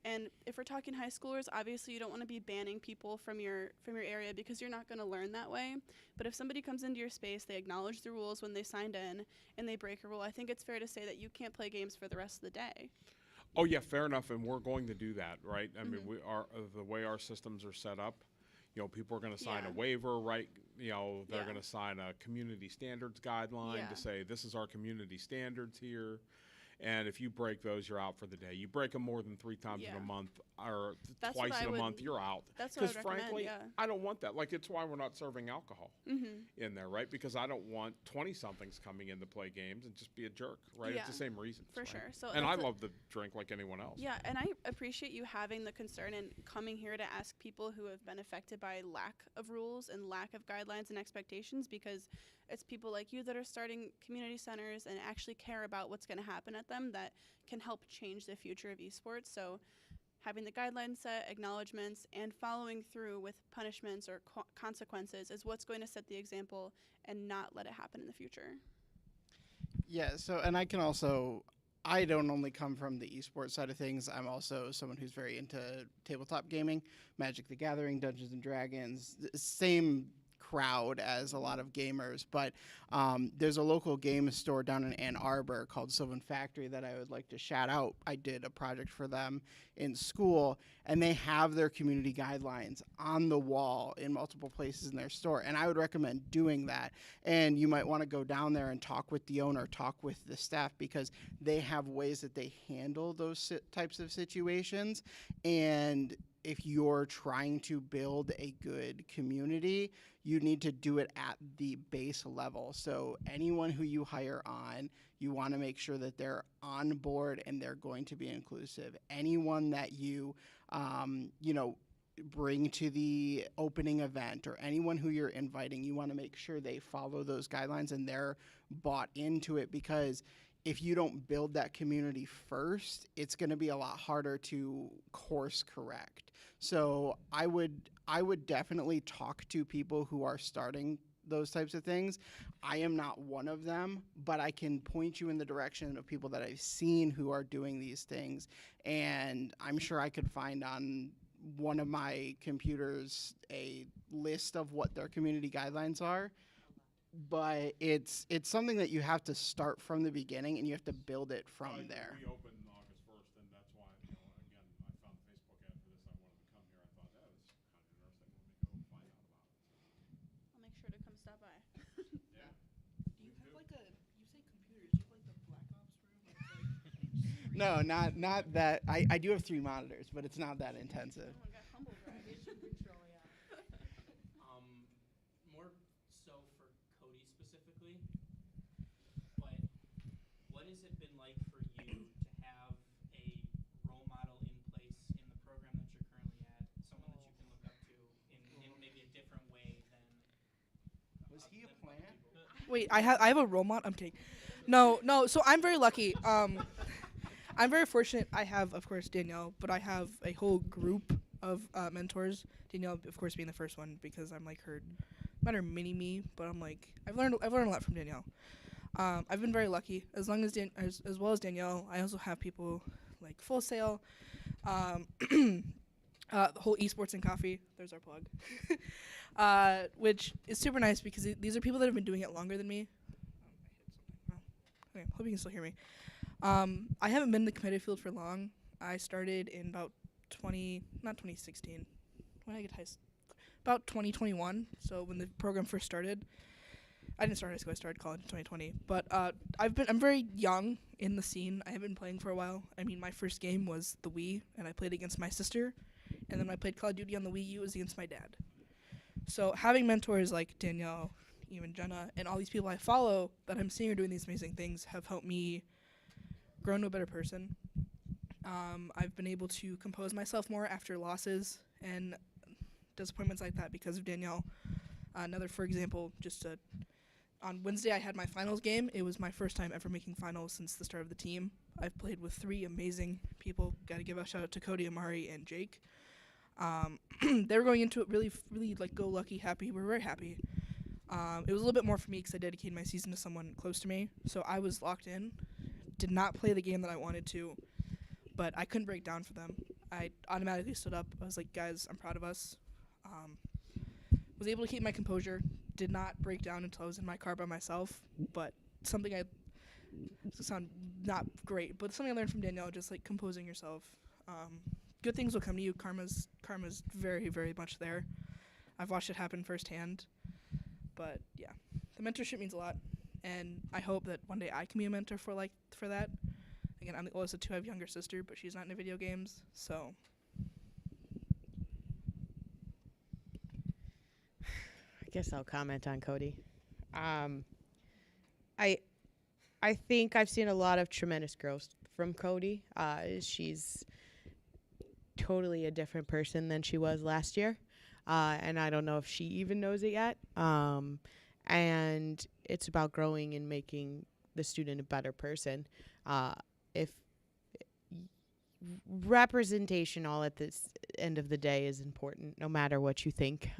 And if we're talking high schoolers, obviously you don't want to be banning people from your area because you're not going to learn that way. But if somebody comes into your space, they acknowledge the rules when they signed in, and they break a rule, I think it's fair to say that you can't play games for the rest of the day. Oh yeah, fair enough, and we're going to do that, right? I mean, we are the way our systems are set up. People are going to sign a Yeah. waiver, right? They're Yeah. going to sign a community standards guideline Yeah. to say this is our community standards here. And if you break those, you're out for the day. You break them more than 3 times in Yeah. a month or That's what twice I in a would- month, you're out. That's what I Because would recommend, frankly, yeah. I don't want that. Like, it's why we're not serving alcohol Mm-hmm. in there, right? Because I don't want 20-somethings coming in to play games and just be a jerk, right? Yeah, It's the same reasons. for right? sure. So And I that's a- love to drink like anyone else. Yeah, and I appreciate you having the concern and coming here to ask people who have been affected by lack of rules and lack of guidelines and expectations, because it's people like you that are starting community centers and actually care about what's going to happen at them that can help change the future of esports. So having the guidelines set, acknowledgements, and following through with punishments or consequences is what's going to set the example and not let it happen in the future. Yeah, so, and I don't only come from the esports side of things. I'm also someone who's very into tabletop gaming, Magic the Gathering, Dungeons and Dragons, same crowd as a lot of gamers. But there's a local game store down in Ann Arbor called Sylvan Factory that I would like to shout out. I did a project for them in school, and they have their community guidelines on the wall in multiple places in their store. And I would recommend doing that. And you might want to go down there and talk with the owner, talk with the staff, because they have ways that they handle those types of situations. And if you're trying to build a good community, you need to do it at the base level. So anyone who you hire on, you want to make sure that they're on board and they're going to be inclusive. Anyone that you, bring to the opening event or anyone who you're inviting, you want to make sure they follow those guidelines and they're bought into it, because if you don't build that community first, it's going to be a lot harder to course correct. So I would definitely talk to people who are starting those types of things. I am not one of them, but I can point you in the direction of people that I've seen who are doing these things. And I'm sure I could find on one of my computers a list of what their community guidelines are. But it's something that you have to start from the beginning, and you have to build it from there. We opened August 1st, and that's why, again, I found the Facebook ad for this. I wanted to come here. I thought that was kind of interesting. Let me go find out about it. I'll make sure to come stop by. Yeah. No, not that. I do have 3 monitors, but it's not that intensive. More so for Cody specifically, but what has it been like for you to have a role model in place in the program that you're currently at, someone that you can look up to in maybe a different way than Was he a than plant? other people? Wait, I have a role model. I'm kidding. No. So I'm very lucky. I'm very fortunate. I have, of course, Danielle, but I have a whole group of mentors. Danielle, of course, being the first one because I'm like her, not her mini me, but I'm like I've learned a lot from Danielle. I've been very lucky. As long as as well as Danielle, I also have people like Full Sail, the whole Esports and Coffee. There's our plug. Which is super nice because these are people that have been doing it longer than me. Okay, hope you can still hear me. I haven't been in the competitive field for long. I started in about 2016. When I get about 2021. So when the program first started, I didn't start high school. I started college in 2020. But I'm very young in the scene. I haven't been playing for a while. I mean, my first game was the Wii, and I played against my sister. And then when I played Call of Duty on the Wii U, it was against my dad. So having mentors like Danielle, even Jenna, and all these people I follow that I'm seeing are doing these amazing things have helped me grow into a better person. I've been able to compose myself more after losses and disappointments like that because of Danielle. For example, on Wednesday I had my finals game. It was my first time ever making finals since the start of the team. I've played with 3 amazing people. Got to give a shout out to Cody, Amari, and Jake. They were going into it really like go lucky, happy. We were very happy. It was a little bit more for me because I dedicated my season to someone close to me. So I was locked in. Did not play the game that I wanted to, but I couldn't break down for them. I automatically stood up. I was like, guys, I'm proud of us. Was able to keep my composure. Did not break down until I was in my car by myself. But something sound not great, but something I learned from Danielle, just like composing yourself. Good things will come to you. Karma's very, very much there. I've watched it happen firsthand. But yeah, the mentorship means a lot, and I hope that one day I can be a mentor for that. Again, I'm the oldest of 2. I have a younger sister, but she's not into video games, so. I guess I'll comment on Cody. I think I've seen a lot of tremendous growth from Cody. She's totally a different person than she was last year. And I don't know if she even knows it yet. And it's about growing and making the student a better person. If representation all at this end of the day is important, no matter what you think.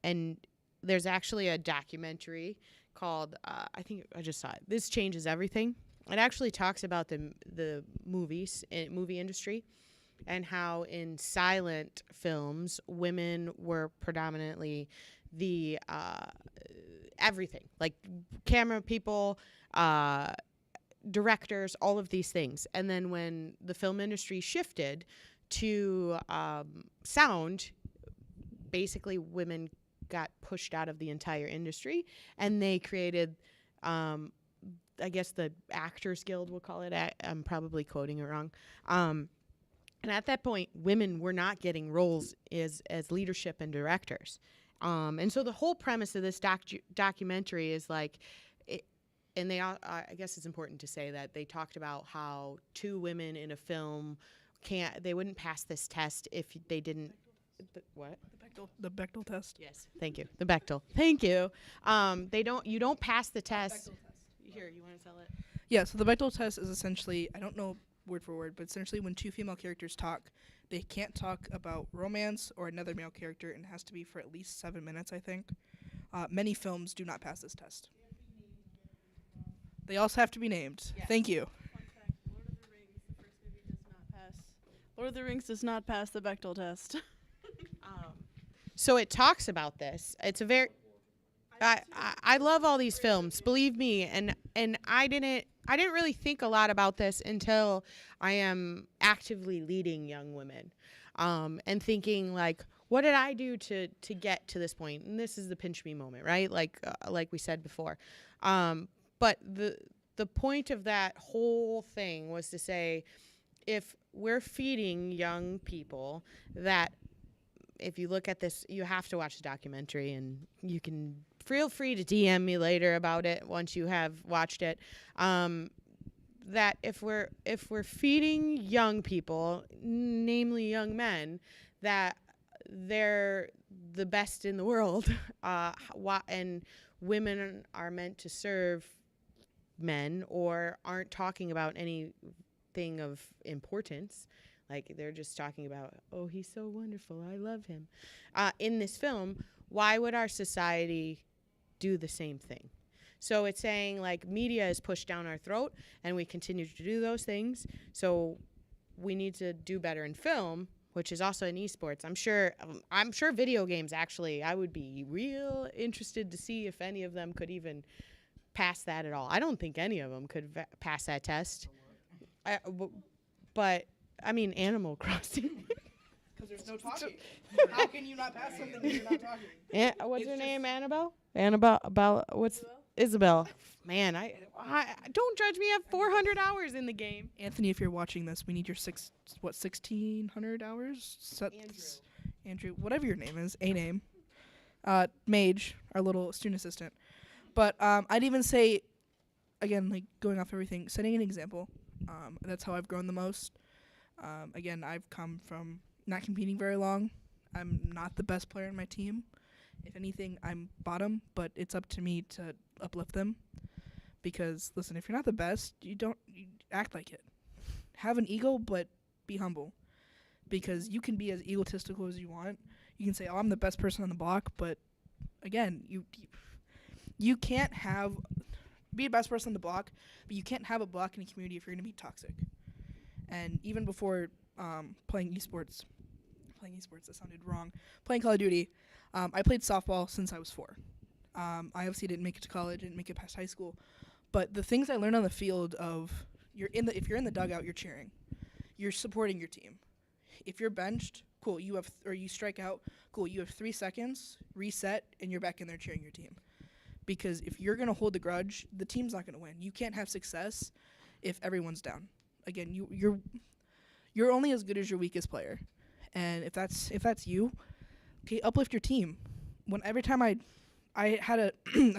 And there's actually a documentary called, I think I just saw it, This Changes Everything. It actually talks about the movie industry and how in silent films, women were predominantly the everything, like camera people, directors, all of these things. And then when the film industry shifted to sound, basically women got pushed out of the entire industry, and they created, I guess the Actors Guild, we'll call it. I'm probably quoting it wrong. And at that point, women were not getting roles as leadership and directors. And so the whole premise of this documentary is like, and I guess it's important to say that they talked about how 2 women in a film they wouldn't pass this test if they didn't. What? The Bechdel test. Yes, thank you. The Bechdel. Thank you. You don't pass the test. Here, you want to sell it? Yeah, so the Bechdel test is essentially, I don't know word for word, but essentially when 2 female characters talk, they can't talk about romance or another male character, and it has to be for at least 7 minutes, I think. Many films do not pass this test. They also have to be named. Yes. Thank you. Fun fact, Lord of the Rings, the first movie, does not pass. Lord of the Rings does not pass the Bechdel test. So it talks about this. It's a very I love all these films, believe me, and I didn't really think a lot about this until I am actively leading young women, and thinking like, what did I do to get to this point? And this is the pinch me moment, right? Like we said before. But the point of that whole thing was to say, if we're feeding young people that, if you look at this, you have to watch the documentary, and you can feel free to DM me later about it once you have watched it. That if we're feeding young people, namely young men, that they're the best in the world, and women are meant to serve men or aren't talking about anything of importance, like they're just talking about, oh, he's so wonderful, I love him, in this film, why would our society do the same thing? So it's saying, like, media is pushed down our throat and we continue to do those things, so we need to do better in film, which is also in esports. I'm sure video games, actually, I would be real interested to see if any of them could even pass that at all. I don't think any of them could pass that test. But I mean, Animal Crossing. Because there's no talking. How can you not pass something when you're not talking? What's your name, Annabelle? Annabelle. What's Isabel? Man, I don't judge me. I have 400 hours in the game. Anthony, if you're watching this, we need your 1,600 hours? Andrew, whatever your name is, a name. Mage, our little student assistant. But I'd even say, again, like going off everything, setting an example. That's how I've grown the most. Again, I've come from not competing very long. I'm not the best player on my team. If anything, I'm bottom, but it's up to me to uplift them. Because, listen, if you're not the best, you act like it. Have an ego, but be humble. Because you can be as egotistical as you want. You can say, oh, I'm the best person on the block, but, again, you can't be the best person on the block, but you can't have a block in a community if you're going to be toxic. And even before playing esports, that sounded wrong, playing Call of Duty, I played softball since I was 4. I obviously didn't make it to college, didn't make it past high school, but the things I learned on the field of, if you're in the dugout, you're cheering. You're supporting your team. If you're benched, cool, you strike out, cool, you have 3 seconds, reset, and you're back in there cheering your team. Because if you're going to hold the grudge, the team's not going to win. You can't have success if everyone's down. Again, you're only as good as your weakest player. And if that's you, okay, uplift your team. Every time I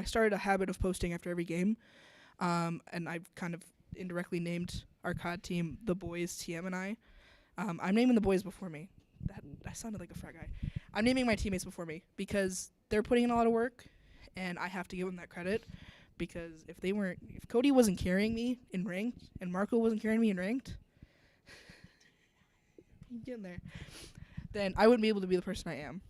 started a habit of posting after every game, and I've kind of indirectly named our COD team the boys, TM and I. I'm naming the boys before me. I sounded like a frat guy. I'm naming my teammates before me because they're putting in a lot of work, and I have to give them that credit. Because if Cody wasn't carrying me in ranked, and Marco wasn't carrying me in ranked, I'm getting there, then I wouldn't be able to be the person I am.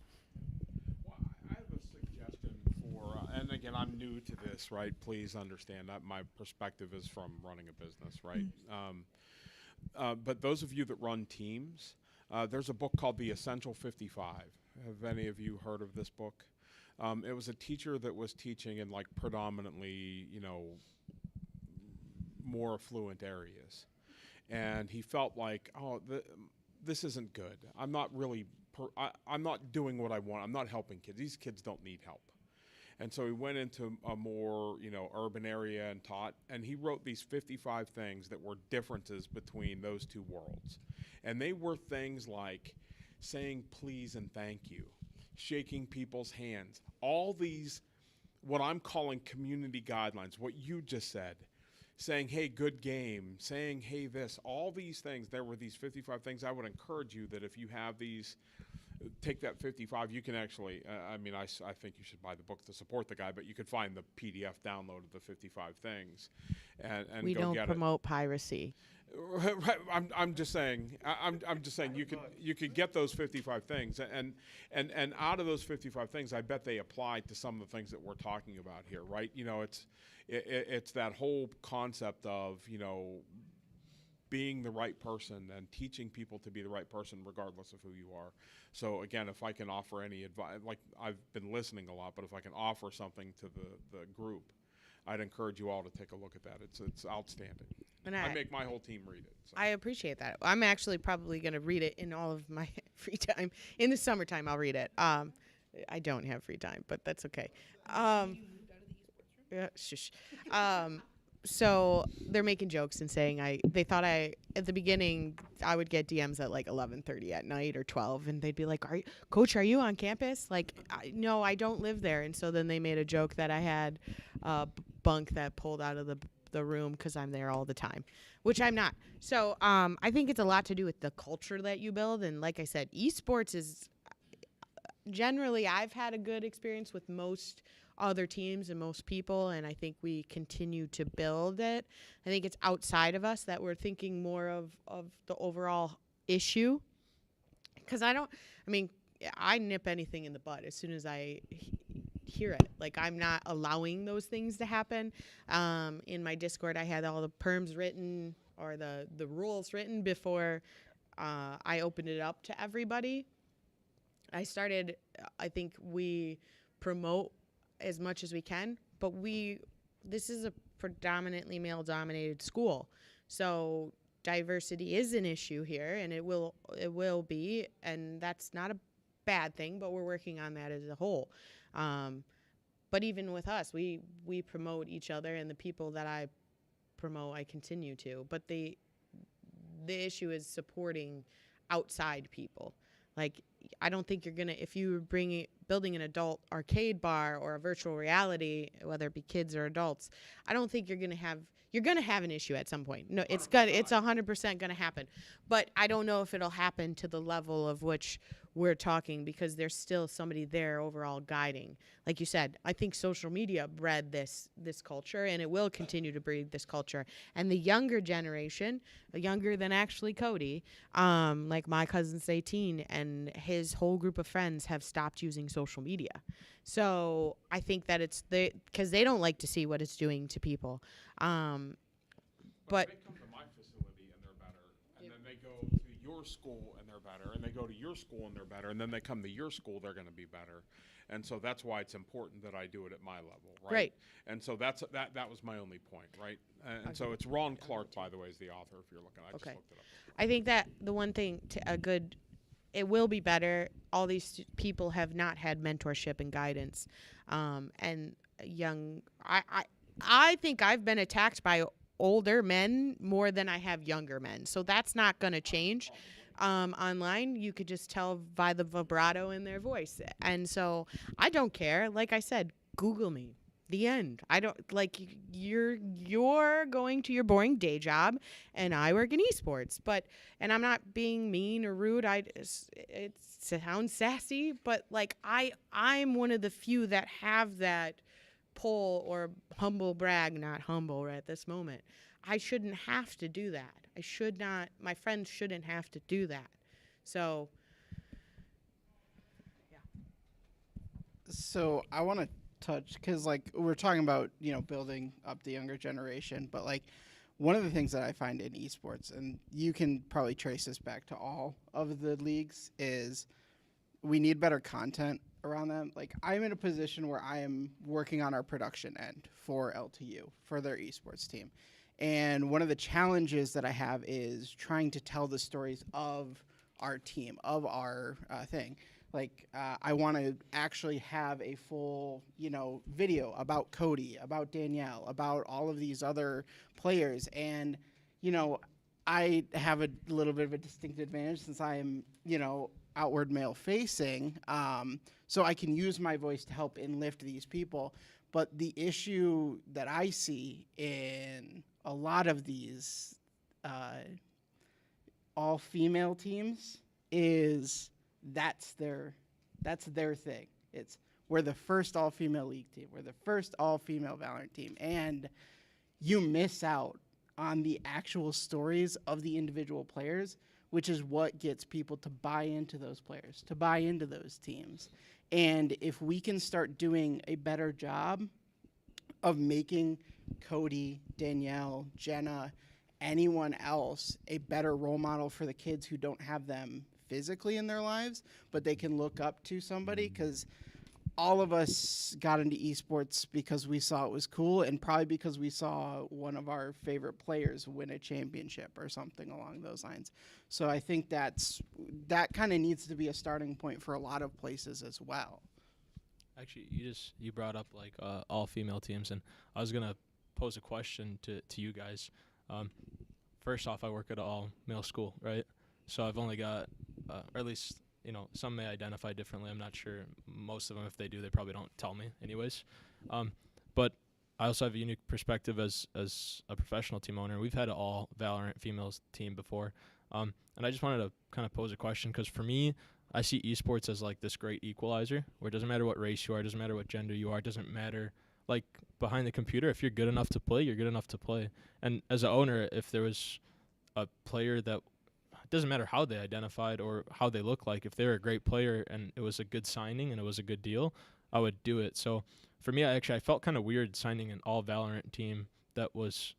Well, I have a suggestion for, and again, I'm new to this, right? Please understand that my perspective is from running a business, right? But those of you that run teams, there's a book called The Essential 55. Have any of you heard of this book? It was a teacher that was teaching in like predominantly, more affluent areas. And he felt like, this isn't good. I'm not really, I'm not doing what I want. I'm not helping kids. These kids don't need help. And so he went into a more, urban area and taught, and he wrote these 55 things that were differences between those two worlds. And they were things like saying please and thank you, shaking people's hands, all these, what I'm calling community guidelines, what you just said, saying, hey, good game, saying, hey, this, all these things. There were these 55 things. I would encourage you that if you have these, take that 55. You can actually, I think you should buy the book to support the guy, but you could find the PDF download of the 55 things and We go don't get promote piracy. Right, I'm just saying. I'm just saying you could get those 55 things, and out of those 55 things, I bet they apply to some of the things that we're talking about here, right? It's that whole concept of being the right person and teaching people to be the right person regardless of who you are. So again, if I can offer any advice, like I've been listening a lot, but if I can offer something to the group, I'd encourage you all to take a look at that. It's outstanding. And I make my whole team read it. So. I appreciate that. I'm actually probably going to read it in all of my free time. In the summertime, I'll read it. I don't have free time, but that's okay. Yeah, shush. so they're making jokes and saying they thought at the beginning I would get DMs at like 11:30 at night or 12, and they'd be like, Coach, are you on campus? Like, no, I don't live there. And so then they made a joke that I had a bunk that pulled out of the room because I'm there all the time, which I'm not. So I think it's a lot to do with the culture that you build. And like I said, esports is generally, I've had a good experience with most other teams and most people, and I think we continue to build it. I think it's outside of us that we're thinking more of the overall issue. Because I nip anything in the bud as soon as I hear it. Like, I'm not allowing those things to happen. In my Discord, I had all the perms written or the rules written before I opened it up to everybody. I think we promote as much as we can, but this is a predominantly male-dominated school. So diversity is an issue here, and it will be, and that's not a bad thing, but we're working on that as a whole. But even with us, we promote each other, and the people that I promote, I continue to. But the issue is supporting outside people. Like, I don't think if you were building an adult arcade bar or a virtual reality, whether it be kids or adults, I don't think you're going to have an issue at some point. No, it's 100% going to happen. But I don't know if it'll happen to the level of which we're talking, because there's still somebody there overall guiding. Like you said, I think social media bred this culture, and it will continue to breed this culture. And the younger generation, younger than actually Cody, like my cousin's 18, and his whole group of friends have stopped using social media. So I think that because they don't like to see what it's doing to people. But they come to my facility and they're better, and then they go to your school and they're better, and they go to your school and they're better, and then they come to your school, they're going to be better. And so that's why it's important that I do it at my level, right? Right. And so that was my only point, right? And so it's Ron Clark, by the way, is the author, if you're looking. I just looked it up. I think that the one thing it will be better. All these people have not had mentorship and guidance, and I think I've been attacked by older men more than I have younger men. So that's not going to change. Online, you could just tell by the vibrato in their voice. And so I don't care. Like I said, Google me. The end. I don't you're going to your boring day job, and I work in esports. And I'm not being mean or rude. It sounds sassy, but like I'm one of the few that have that pull or humble brag, not humble right at this moment. I shouldn't have to do that. I should not. My friends shouldn't have to do that. So, yeah. So I want to touch, because like we're talking about building up the younger generation, but like one of the things that I find in esports, and you can probably trace this back to all of the leagues, is we need better content around them. Like, I'm in a position where I am working on our production end for LTU, for their esports team. And one of the challenges that I have is trying to tell the stories of our team, of our thing. Like, I want to actually have a full, video about Cody, about Danielle, about all of these other players. And, I have a little bit of a distinct advantage since I am, outward male facing. So I can use my voice to help and lift these people. But the issue that I see in a lot of these all-female teams is that's their thing. We're the first all-female league team. We're the first all-female Valorant team. And you miss out on the actual stories of the individual players, which is what gets people to buy into those players, to buy into those teams. And if we can start doing a better job of making Cody, Danielle, Jenna, anyone else a better role model for the kids who don't have them physically in their lives, but they can look up to somebody, because all of us got into esports because we saw it was cool, and probably because we saw one of our favorite players win a championship or something along those lines. So I think that kind of needs to be a starting point for a lot of places as well. Actually, you brought up like all female teams, and I was gonna pose a question to you guys. First off, I work at an all-male school, right? So I've only got, or at least, some may identify differently. I'm not sure. Most of them, if they do, they probably don't tell me anyways. But I also have a unique perspective as a professional team owner. We've had an all Valorant females team before. And I just wanted to kind of pose a question, because for me, I see esports as like this great equalizer where it doesn't matter what race you are, it doesn't matter what gender you are, it doesn't matter, like, behind the computer, if you're good enough to play, you're good enough to play. And as an owner, if there was a player that, it doesn't matter how they identified or how they look like, if they're a great player and it was a good signing and it was a good deal, I would do it. So for me, I felt kind of weird signing an all Valorant team that was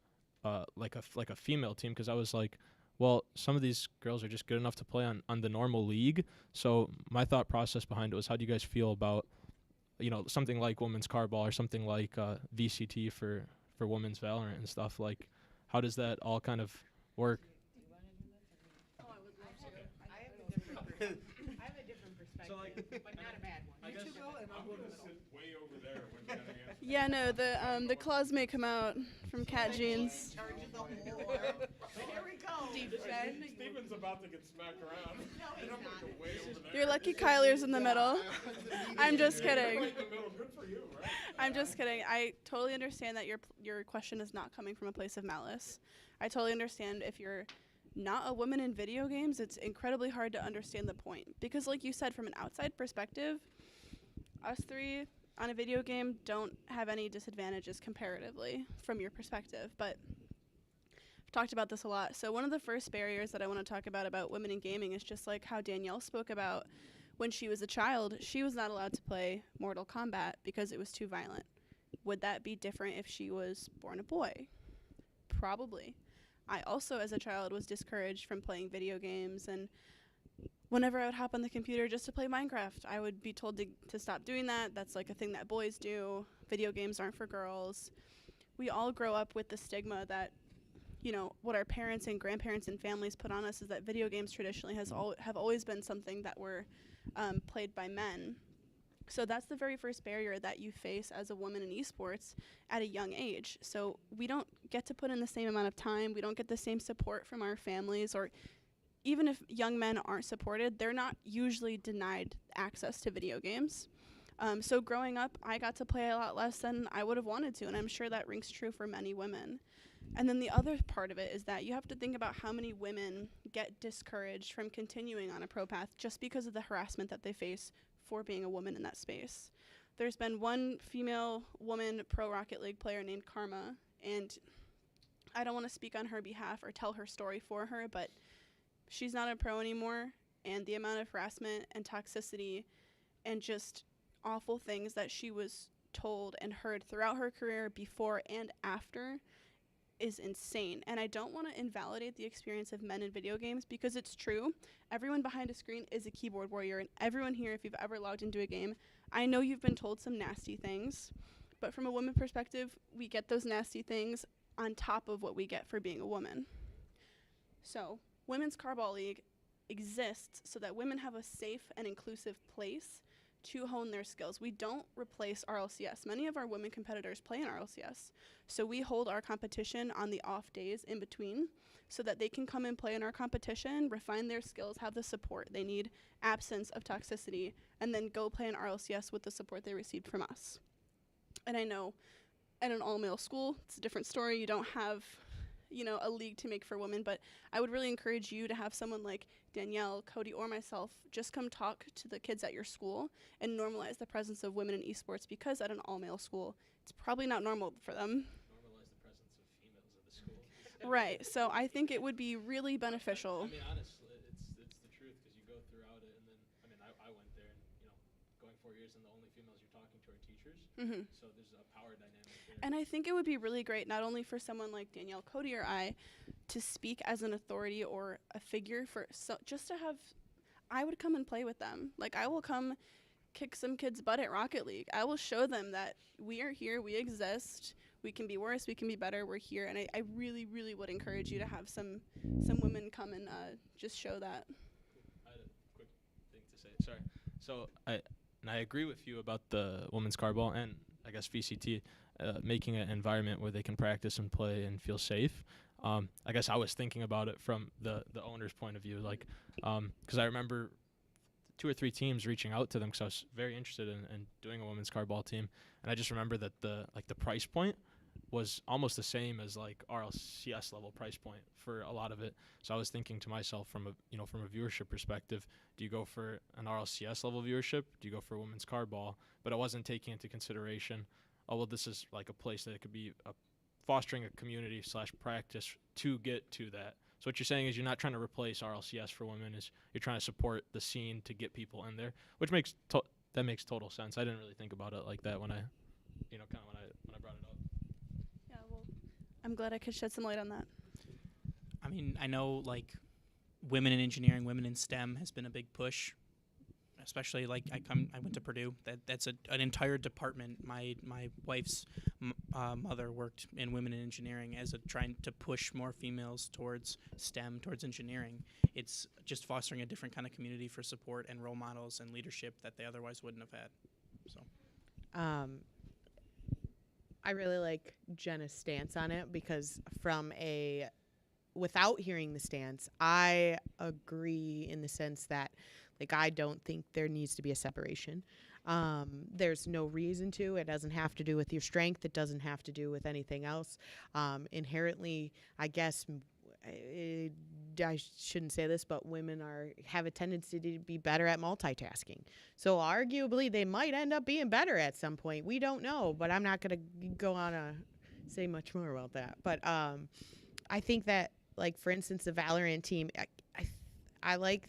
like a female team, because I was like, well, some of these girls are just good enough to play on the normal league. So my thought process behind it was, how do you guys feel about, something like women's carball or something like VCT for women's Valorant and stuff? Like, how does that all kind of work? I have a different perspective, but not a bad one. I'm going to sit way over there when you gotta answer. Yeah, no, the claws may come out from cat jeans. Charge of the whole. Here we go. Steven's about to get smacked around. No, he's And I'm gonna go not. way over there. You're lucky Kyler's in the middle. I'm just kidding. Right in the middle. Good for you, right? I'm just kidding. I totally understand that your question is not coming from a place of malice. I totally understand if you're not a woman in video games, it's incredibly hard to understand the point. Because like you said, from an outside perspective, us three on a video game don't have any disadvantages comparatively from your perspective. But I've talked about this a lot. So one of the first barriers that I want to talk about women in gaming is just like how Danielle spoke about when she was a child, she was not allowed to play Mortal Kombat because it was too violent. Would that be different if she was born a boy? Probably. I also, as a child, was discouraged from playing video games, and whenever I would hop on the computer just to play Minecraft, I would be told to stop doing that. That's like a thing that boys do. Video games aren't for girls. We all grow up with the stigma that, what our parents and grandparents and families put on us is that video games traditionally have always been something that were played by men. So that's the very first barrier that you face as a woman in esports at a young age. So we don't get to put in the same amount of time. We don't get the same support from our families, or even if young men aren't supported, they're not usually denied access to video games. So growing up, I got to play a lot less than I would have wanted to, and I'm sure that rings true for many women. And then the other part of it is that you have to think about how many women get discouraged from continuing on a pro path just because of the harassment that they face for being a woman in that space. There's been one female woman pro Rocket League player named Karma, and I don't want to speak on her behalf or tell her story for her, but she's not a pro anymore, and the amount of harassment and toxicity and just awful things that she was told and heard throughout her career, before and after, is insane. And I don't want to invalidate the experience of men in video games, because it's true. Everyone behind a screen is a keyboard warrior, and everyone here, if you've ever logged into a game, I know you've been told some nasty things, but from a woman perspective, we get those nasty things on top of what we get for being a woman. So Women's Carball League exists so that women have a safe and inclusive place to hone their skills. We don't replace RLCS. Many of our women competitors play in RLCS. So we hold our competition on the off days in between so that they can come and play in our competition, refine their skills, have the support they need, absence of toxicity, and then go play in RLCS with the support they received from us. And I know at an all-male school, it's a different story. You don't have, a league to make for women, but I would really encourage you to have someone like Danielle, Cody, or myself just come talk to the kids at your school and normalize the presence of women in esports, because at an all-male school, it's probably not normal for them. Normalize the presence of females at the school. Right, so I think it would be really beneficial. I mean, honestly, it's the truth, because you go throughout it, and then, I went there, and, going 4 years, and the only females you're talking to are teachers. Mm-hmm. So there's a power dynamic there. And I think it would be really great, not only for someone like Danielle, Cody, or I, to speak as an authority or a figure just to have, I would come and play with them. Like, I will come kick some kids' butt at Rocket League. I will show them that we are here, we exist, we can be worse, we can be better, we're here. And I really, really would encourage you to have some women come and just show that. I had a quick thing to say. Sorry. So I agree with you about the women's carball and I guess VCT. making an environment where they can practice and play and feel safe. I guess I was thinking about it from the owner's point of view, like, because I remember 2 or 3 teams reaching out to them because I was very interested in doing a women's cardball team, and I just remember that the price point was almost the same as like RLCS level price point for a lot of it. So I was thinking to myself from a viewership perspective, do you go for an RLCS level viewership? Do you go for women's cardball? But I wasn't taking into consideration, oh well, this is like a place that it could be fostering a community / practice to get to that. So what you're saying is you're not trying to replace RLCS for women, is you're trying to support the scene to get people in there, which makes total sense. I didn't really think about it like that when I brought it up. Yeah, well, I'm glad I could shed some light on that. I mean, I know like women in engineering, women in STEM has been a big push, especially like I went to Purdue. That's an entire department. My wife's mother worked in women in engineering as trying to push more females towards STEM, towards engineering. It's just fostering a different kind of community for support and role models and leadership that they otherwise wouldn't have had. So, I really like Jenna's stance on it because without hearing the stance, I agree in the sense that, like, I don't think there needs to be a separation. There's no reason to. It doesn't have to do with your strength. It doesn't have to do with anything else. Inherently, I guess, I shouldn't say this, but women have a tendency to be better at multitasking. So arguably, they might end up being better at some point. We don't know, but I'm not going to go on to say much more about that. But I think that, like, for instance, the Valorant team, I like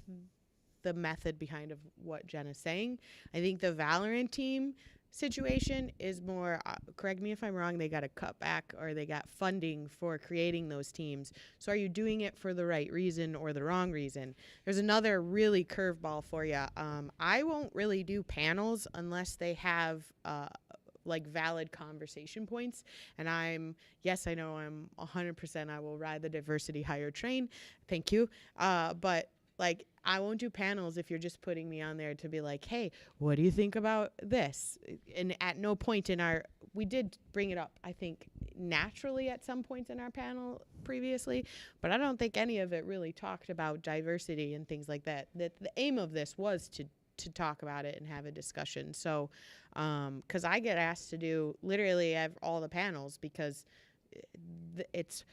the method behind of what Jen is saying. I think the Valorant team situation is more, correct me if I'm wrong, they got a cutback or they got funding for creating those teams. So are you doing it for the right reason or the wrong reason? There's another really curveball for you. I won't really do panels unless they have like valid conversation points. And I know I'm 100%, I will ride the diversity hire train. Thank you. But like, I won't do panels if you're just putting me on there to be like, hey, what do you think about this? And at no point we did bring it up, I think, naturally at some points in our panel previously, but I don't think any of it really talked about diversity and things like that. The aim of this was to talk about it and have a discussion. So, because I get asked to do literally all the panels because it's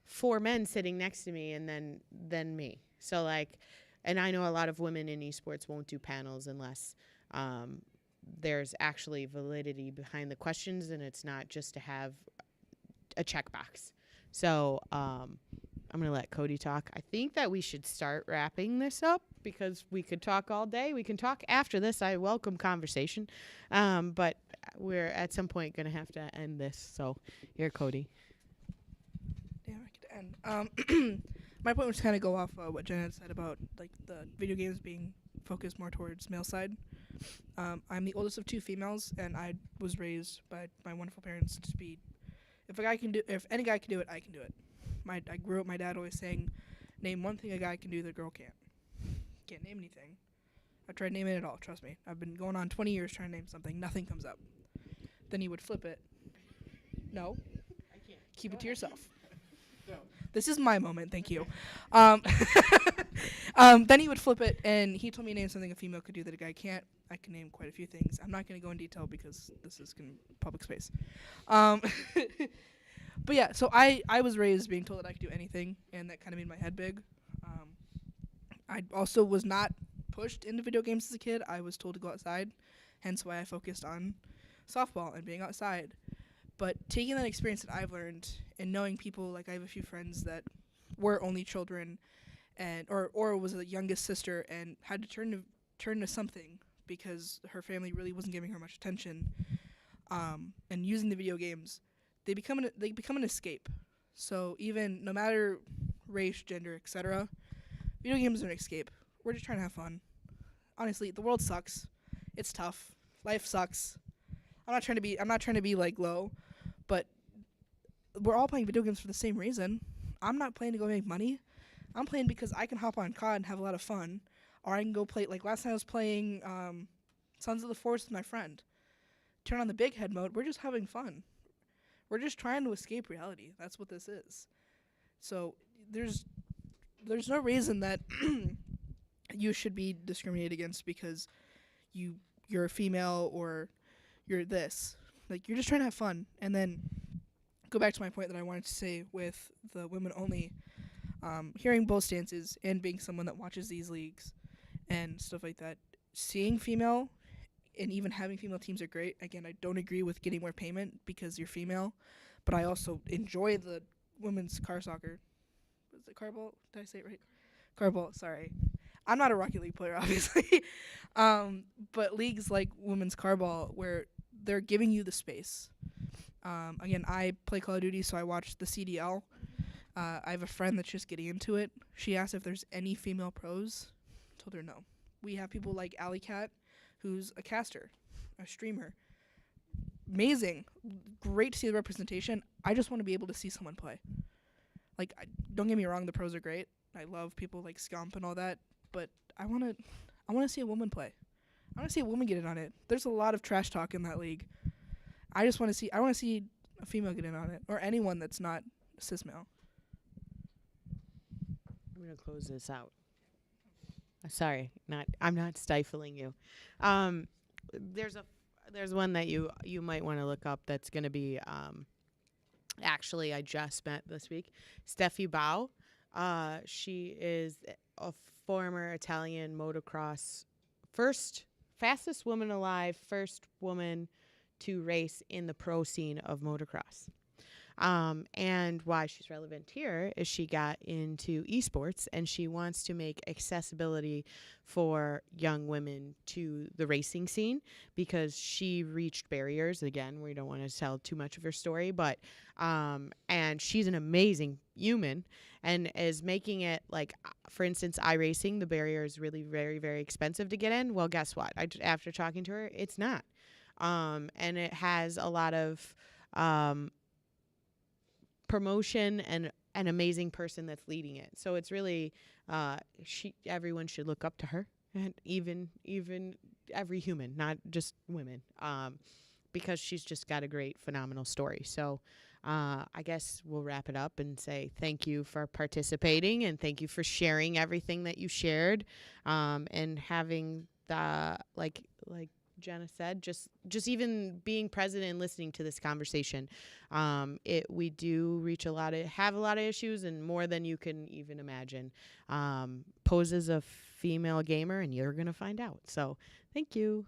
4 men sitting next to me and then me. So like, and I know a lot of women in esports won't do panels unless there's actually validity behind the questions and it's not just to have a checkbox. So I'm going to let Cody talk. I think that we should start wrapping this up because we could talk all day. We can talk after this. I welcome conversation. But we're at some point going to have to end this. So here, Cody. Damn, I could end. My point was kind of go off what Jen had said about like the video games being focused more towards male side. I'm the oldest of 2 females, and I was raised by my wonderful parents to be, if any guy can do it, I can do it. I grew up my dad always saying, name one thing a guy can do that a girl can't. Can't name anything. I tried naming it all, trust me. I've been going on 20 years trying to name something. Nothing comes up. Then he would flip it. No. I can't. Keep it to yourself. No. This is my moment, thank you. Then he would flip it, and he told me to name something a female could do that a guy can't. I can name quite a few things. I'm not going to go in detail because this is public space. But yeah, so I was raised being told that I could do anything, and that kind of made my head big. I also was not pushed into video games as a kid. I was told to go outside, hence why I focused on softball and being outside. But taking that experience that I've learned and knowing people, like I have a few friends that were only children and or was the youngest sister and had to turn to something because her family really wasn't giving her much attention, and using the video games, they become an escape. So even no matter race, gender, etc., video games are an escape. We're just trying to have fun. Honestly, the world sucks. It's tough. Life sucks. I'm not trying to be like low, but we're all playing video games for the same reason. I'm not playing to go make money. I'm playing because I can hop on COD and have a lot of fun, or I can go play. Like last night, I was playing Sons of the Forest with my friend. Turn on the big head mode. We're just having fun. We're just trying to escape reality. That's what this is. So there's no reason that you should be discriminated against because you're a female or you're this. Like, you're just trying to have fun. And then go back to my point that I wanted to say with the women only, hearing both stances and being someone that watches these leagues and stuff like that. Seeing female and even having female teams are great. Again, I don't agree with getting more payment because you're female, but I also enjoy the women's car soccer. Was it carball? Did I say it right? Carball, sorry. I'm not a Rocket League player, obviously. But leagues like women's carball where they're giving you the space. Again, I play Call of Duty, so I watch the CDL. I have a friend that's just getting into it. She asked if there's any female pros. Told her no. We have people like Alley Cat, who's a caster, a streamer. Amazing. Great to see the representation. I just want to be able to see someone play. Like, don't get me wrong, the pros are great. I love people like Scump and all that, but I want to see a woman play. I want to see a woman get in on it. There's a lot of trash talk in that league. I want to see a female get in on it, or anyone that's not cis male. I'm gonna close this out. Sorry, I'm not stifling you. There's one that you might want to look up that's gonna be actually I just met this week. Steffi Bau. She is a former Italian motocross fastest woman alive, first woman to race in the pro scene of motocross. And why she's relevant here is she got into esports and she wants to make accessibility for young women to the racing scene because she reached barriers. Again, we don't want to tell too much of her story, but and she's an amazing human and is making it like, for instance, iRacing, the barrier is really very, very expensive to get in. Well, guess what? After talking to her, it's not. And it has a lot of promotion and an amazing person that's leading it. So it's really everyone should look up to her, and even every human, not just women, because she's just got a great, phenomenal story. So I guess we'll wrap it up and say thank you for participating and thank you for sharing everything that you shared, and having the like Jenna said, just even being present and listening to this conversation. We do have a lot of issues and more than you can even imagine. Pose as a female gamer and you're going to find out. So thank you.